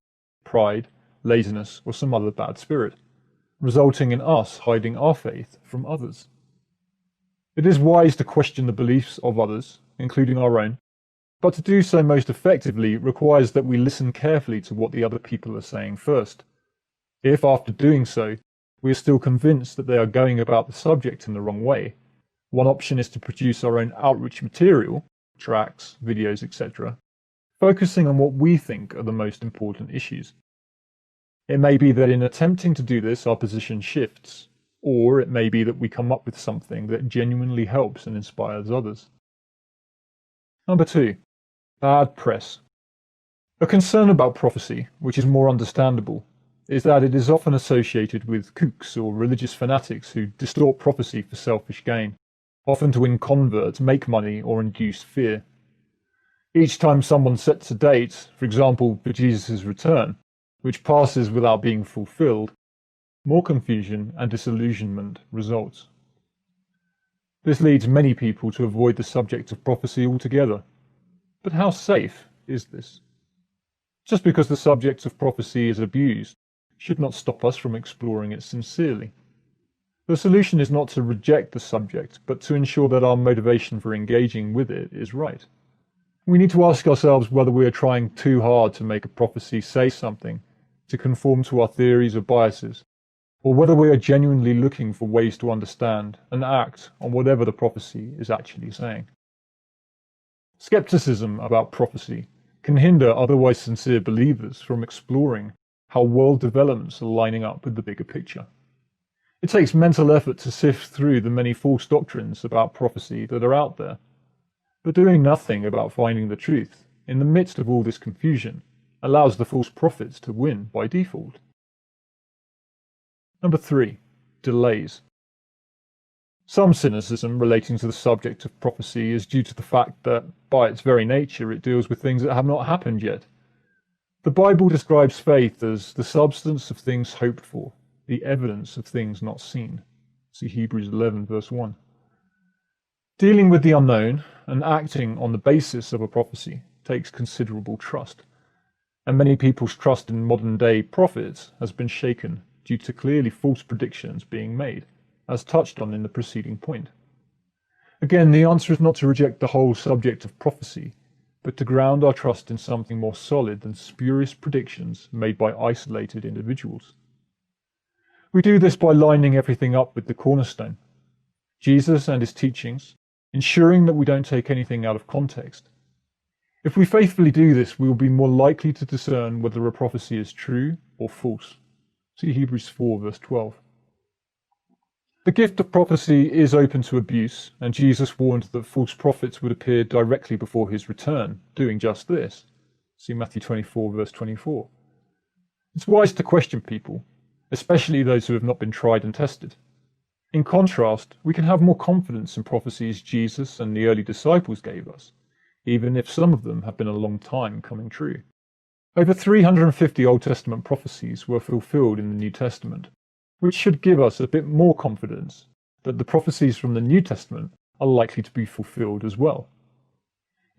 pride, laziness, or some other bad spirit, resulting in us hiding our faith from others. It is wise to question the beliefs of others, including our own, but to do so most effectively requires that we listen carefully to what the other people are saying first. If, after doing so, we are still convinced that they are going about the subject in the wrong way, one option is to produce our own outreach material, tracts, videos, etc., focusing on what we think are the most important issues. It may be that in attempting to do this, our position shifts, or it may be that we come up with something that genuinely helps and inspires others. Number 2. Bad press. A concern about prophecy, which is more understandable, is that it is often associated with kooks or religious fanatics who distort prophecy for selfish gain, often to win converts, make money, or induce fear. Each time someone sets a date, for example for Jesus' return, which passes without being fulfilled, more confusion and disillusionment results. This leads many people to avoid the subject of prophecy altogether. But how safe is this? Just because the subject of prophecy is abused should not stop us from exploring it sincerely. The solution is not to reject the subject, but to ensure that our motivation for engaging with it is right. We need to ask ourselves whether we are trying too hard to make a prophecy say something, to conform to our theories or biases, or whether we are genuinely looking for ways to understand and act on whatever the prophecy is actually saying. Skepticism about prophecy can hinder otherwise sincere believers from exploring how world developments are lining up with the bigger picture. It takes mental effort to sift through the many false doctrines about prophecy that are out there, but doing nothing about finding the truth in the midst of all this confusion allows the false prophets to win by default. Number 3. Delays. Some cynicism relating to the subject of prophecy is due to the fact that, by its very nature, it deals with things that have not happened yet. The Bible describes faith as the substance of things hoped for, the evidence of things not seen. See Hebrews 11, verse 1. Dealing with the unknown and acting on the basis of a prophecy takes considerable trust, and many people's trust in modern-day prophets has been shaken due to clearly false predictions being made, as touched on in the preceding point. Again, the answer is not to reject the whole subject of prophecy, but to ground our trust in something more solid than spurious predictions made by isolated individuals. We do this by lining everything up with the cornerstone, Jesus and his teachings, ensuring that we don't take anything out of context. If we faithfully do this, we will be more likely to discern whether a prophecy is true or false. See Hebrews 4, verse 12. The gift of prophecy is open to abuse, and Jesus warned that false prophets would appear directly before his return, doing just this. See Matthew 24, verse 24. It's wise to question people, especially those who have not been tried and tested. In contrast, we can have more confidence in prophecies Jesus and the early disciples gave us, even if some of them have been a long time coming true. Over 350 Old Testament prophecies were fulfilled in the New Testament, which should give us a bit more confidence that the prophecies from the New Testament are likely to be fulfilled as well.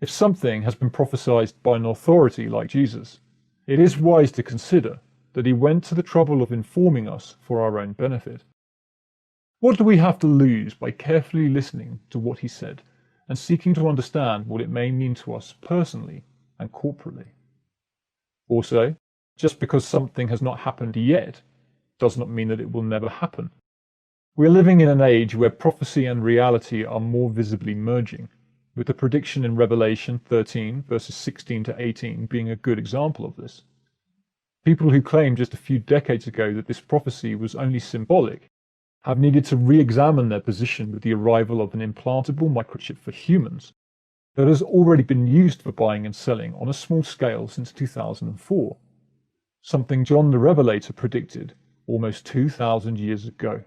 If something has been prophesied by an authority like Jesus, it is wise to consider that he went to the trouble of informing us for our own benefit. What do we have to lose by carefully listening to what he said and seeking to understand what it may mean to us personally and corporately? Also, just because something has not happened yet does not mean that it will never happen. We are living in an age where prophecy and reality are more visibly merging, with the prediction in Revelation 13, verses 16 to 18 being a good example of this. People who claimed just a few decades ago that this prophecy was only symbolic have needed to re-examine their position with the arrival of an implantable microchip for humans that has already been used for buying and selling on a small scale since 2004, something John the Revelator predicted almost 2,000 years ago.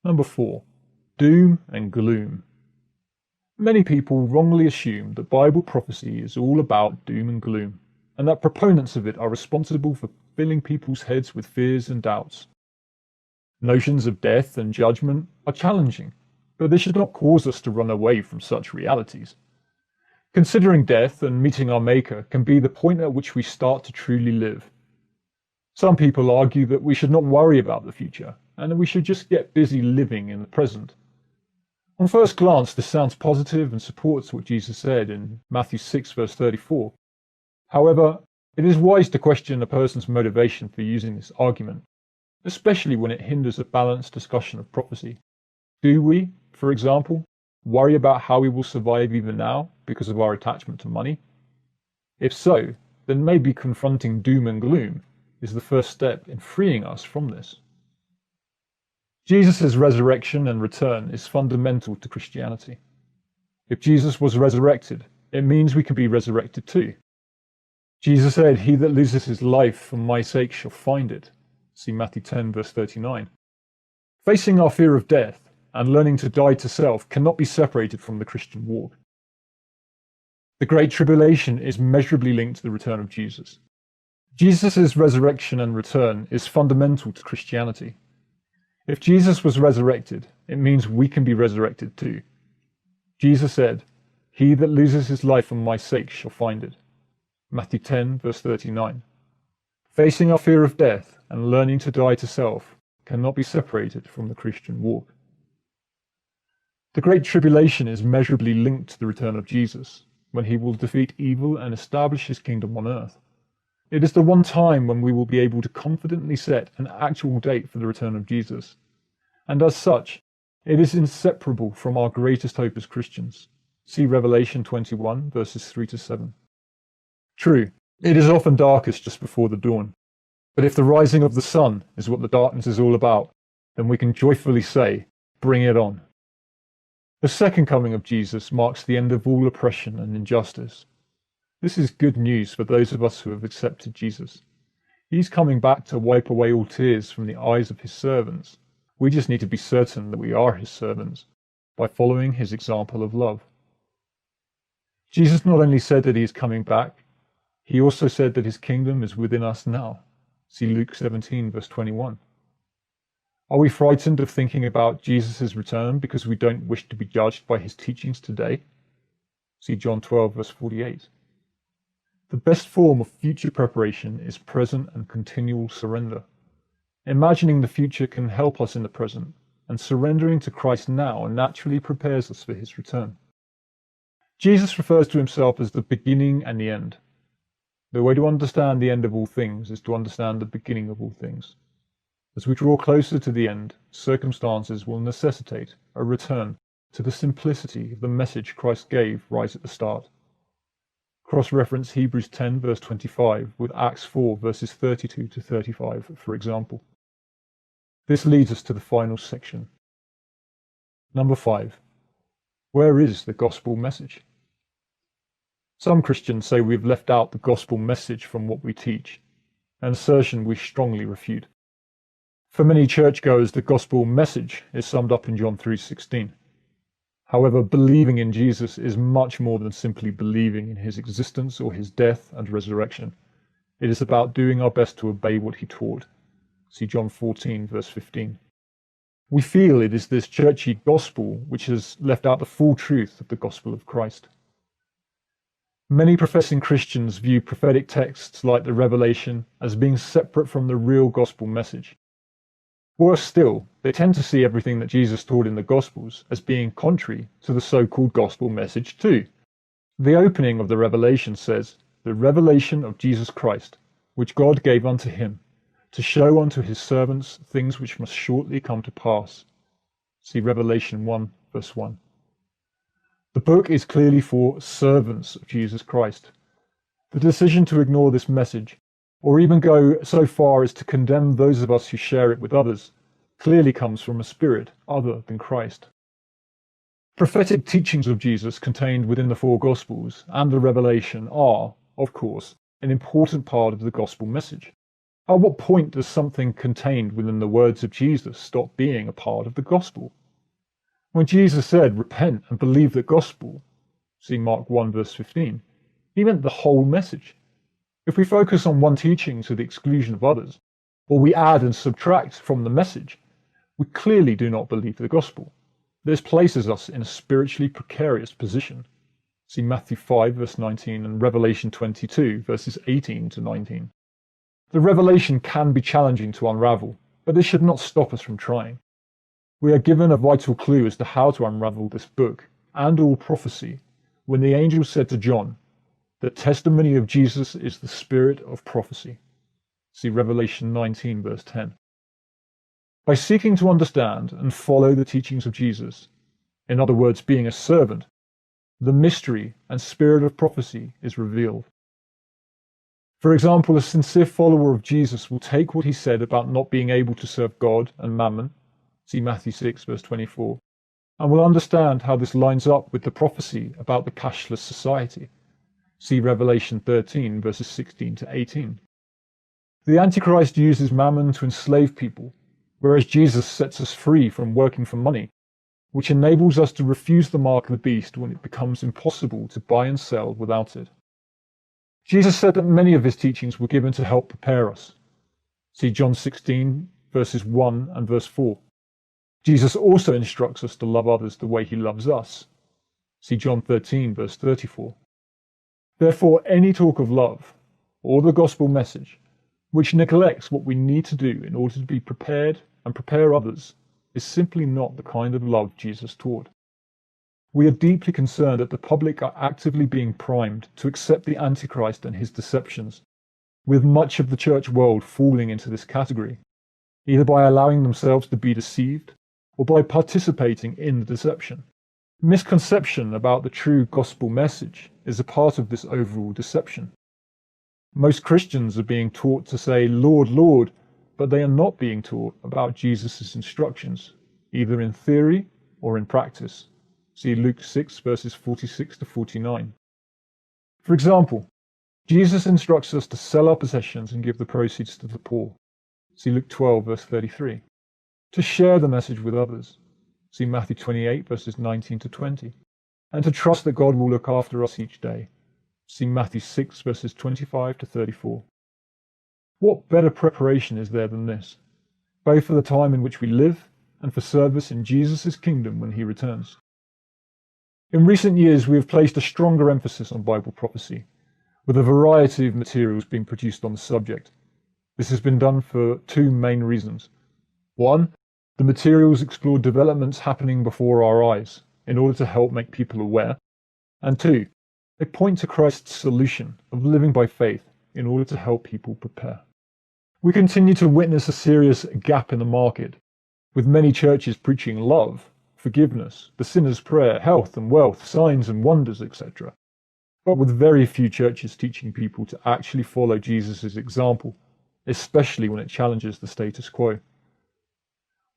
Number 4. Doom and gloom. Many people wrongly assume that Bible prophecy is all about doom and gloom, and that proponents of it are responsible for filling people's heads with fears and doubts. Notions of death and judgment are challenging, but they should not cause us to run away from such realities. Considering death and meeting our Maker can be the point at which we start to truly live. Some people argue that we should not worry about the future, and that we should just get busy living in the present. On first glance, this sounds positive and supports what Jesus said in Matthew 6, verse 34. However, it is wise to question a person's motivation for using this argument, especially when it hinders a balanced discussion of prophecy. Do we, for example, worry about how we will survive even now because of our attachment to money? If so, then maybe confronting doom and gloom is the first step in freeing us from this. Jesus' resurrection and return is fundamental to Christianity. If Jesus was resurrected, it means we can be resurrected too. Jesus said, "He that loses his life for my sake shall find it." See Matthew 10, verse 39. Facing our fear of death and learning to die to self cannot be separated from the Christian walk. The Great Tribulation is measurably linked to the return of Jesus. Jesus' resurrection and return is fundamental to Christianity. If Jesus was resurrected, it means we can be resurrected too. Jesus said, "He that loses his life for my sake shall find it." Matthew 10, verse 39. Facing our fear of death and learning to die to self cannot be separated from the Christian walk. The Great Tribulation is measurably linked to the return of Jesus, when he will defeat evil and establish his kingdom on earth. It is the one time when we will be able to confidently set an actual date for the return of Jesus. And as such, it is inseparable from our greatest hope as Christians. See Revelation 21, verses 3 to 7. True, it is often darkest just before the dawn. But if the rising of the sun is what the darkness is all about, then we can joyfully say, "Bring it on." The second coming of Jesus marks the end of all oppression and injustice. This is good news for those of us who have accepted Jesus. He's coming back to wipe away all tears from the eyes of his servants. We just need to be certain that we are his servants by following his example of love. Jesus not only said that he is coming back, he also said that his kingdom is within us now. See Luke 17, verse 21. Are we frightened of thinking about Jesus' return because we don't wish to be judged by his teachings today? See John 12, verse 48. The best form of future preparation is present and continual surrender. Imagining the future can help us in the present, and surrendering to Christ now naturally prepares us for his return. Jesus refers to himself as the beginning and the end. The way to understand the end of all things is to understand the beginning of all things. As we draw closer to the end, circumstances will necessitate a return to the simplicity of the message Christ gave right at the start. Cross-reference Hebrews 10, verse 25 with Acts 4, verses 32 to 35, for example. This leads us to the final section. Number 5. Where is the gospel message? Some Christians say we've left out the gospel message from what we teach, an assertion we strongly refute. For many churchgoers, the gospel message is summed up in John 3:16. However, believing in Jesus is much more than simply believing in his existence or his death and resurrection. It is about doing our best to obey what he taught. See John 14, verse 15. We feel it is this churchy gospel which has left out the full truth of the gospel of Christ. Many professing Christians view prophetic texts like the Revelation as being separate from the real gospel message. Worse still, they tend to see everything that Jesus taught in the Gospels as being contrary to the so-called gospel message too. The opening of the Revelation says, "The revelation of Jesus Christ, which God gave unto him, to show unto his servants things which must shortly come to pass." See Revelation 1, verse 1. The book is clearly for servants of Jesus Christ. The decision to ignore this message, or even go so far as to condemn those of us who share it with others, clearly comes from a spirit other than Christ. Prophetic teachings of Jesus contained within the four Gospels and the Revelation are, of course, an important part of the gospel message. At what point does something contained within the words of Jesus stop being a part of the gospel? When Jesus said, "Repent and believe the gospel," see Mark 1, verse 15, he meant the whole message. If we focus on one teaching to the exclusion of others, or we add and subtract from the message, we clearly do not believe the gospel. This places us in a spiritually precarious position. See Matthew 5 verse 19 and Revelation 22 verses 18 to 19. The revelation can be challenging to unravel, but this should not stop us from trying. We are given a vital clue as to how to unravel this book and all prophecy when the angel said to John, "The testimony of Jesus is the spirit of prophecy." See Revelation 19 verse 10. By seeking to understand and follow the teachings of Jesus, in other words, being a servant, the mystery and spirit of prophecy is revealed. For example, a sincere follower of Jesus will take what he said about not being able to serve God and mammon, see Matthew 6 verse 24, and will understand how this lines up with the prophecy about the cashless society, see Revelation 13 verses 16 to 18. The Antichrist uses mammon to enslave people, whereas Jesus sets us free from working for money, which enables us to refuse the mark of the beast when it becomes impossible to buy and sell without it. Jesus said that many of his teachings were given to help prepare us. See John 16 verses 1 and verse 4. Jesus also instructs us to love others the way he loves us. See John 13 verse 34. Therefore, any talk of love, or the gospel message, which neglects what we need to do in order to be prepared and prepare others, is simply not the kind of love Jesus taught. We are deeply concerned that the public are actively being primed to accept the Antichrist and his deceptions, with much of the church world falling into this category, either by allowing themselves to be deceived or by participating in the deception. Misconception about the true gospel message is a part of this overall deception. Most Christians are being taught to say, "Lord, Lord," but they are not being taught about Jesus' instructions, either in theory or in practice. See Luke 6 verses 46 to 49. For example, Jesus instructs us to sell our possessions and give the proceeds to the poor. See Luke 12 verse 33. To share the message with others. See Matthew 28 verses 19 to 20. And to trust that God will look after us each day. See Matthew 6 verses 25 to 34. What better preparation is there than this, both for the time in which we live and for service in Jesus' kingdom when he returns? In recent years, we have placed a stronger emphasis on Bible prophecy, with a variety of materials being produced on the subject. This has been done for two main reasons. One, the materials explore developments happening before our eyes in order to help make people aware. And two, they point to Christ's solution of living by faith in order to help people prepare. We continue to witness a serious gap in the market, with many churches preaching love, forgiveness, the sinner's prayer, health and wealth, signs and wonders, etc., but with very few churches teaching people to actually follow Jesus' example, especially when it challenges the status quo.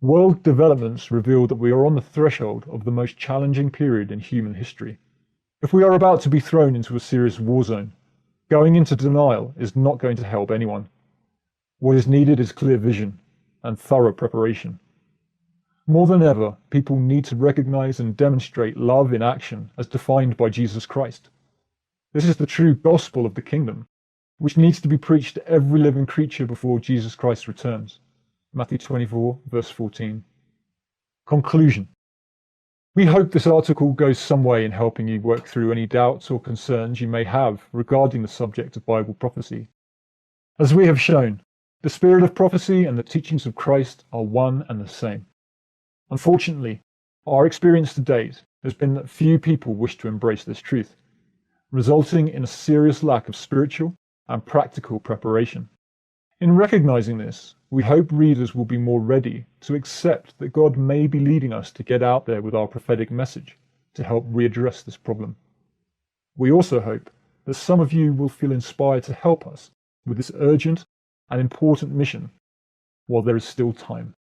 World developments reveal that we are on the threshold of the most challenging period in human history. If we are about to be thrown into a serious war zone, going into denial is not going to help anyone. What is needed is clear vision and thorough preparation. More than ever, people need to recognize and demonstrate love in action as defined by Jesus Christ. This is the true gospel of the kingdom, which needs to be preached to every living creature before Jesus Christ returns. Matthew 24, verse 14. Conclusion. We hope this article goes some way in helping you work through any doubts or concerns you may have regarding the subject of Bible prophecy. As we have shown, the spirit of prophecy and the teachings of Christ are one and the same. Unfortunately, our experience to date has been that few people wish to embrace this truth, resulting in a serious lack of spiritual and practical preparation. In recognizing this, we hope readers will be more ready to accept that God may be leading us to get out there with our prophetic message to help readdress this problem. We also hope that some of you will feel inspired to help us with this urgent and important mission while there is still time.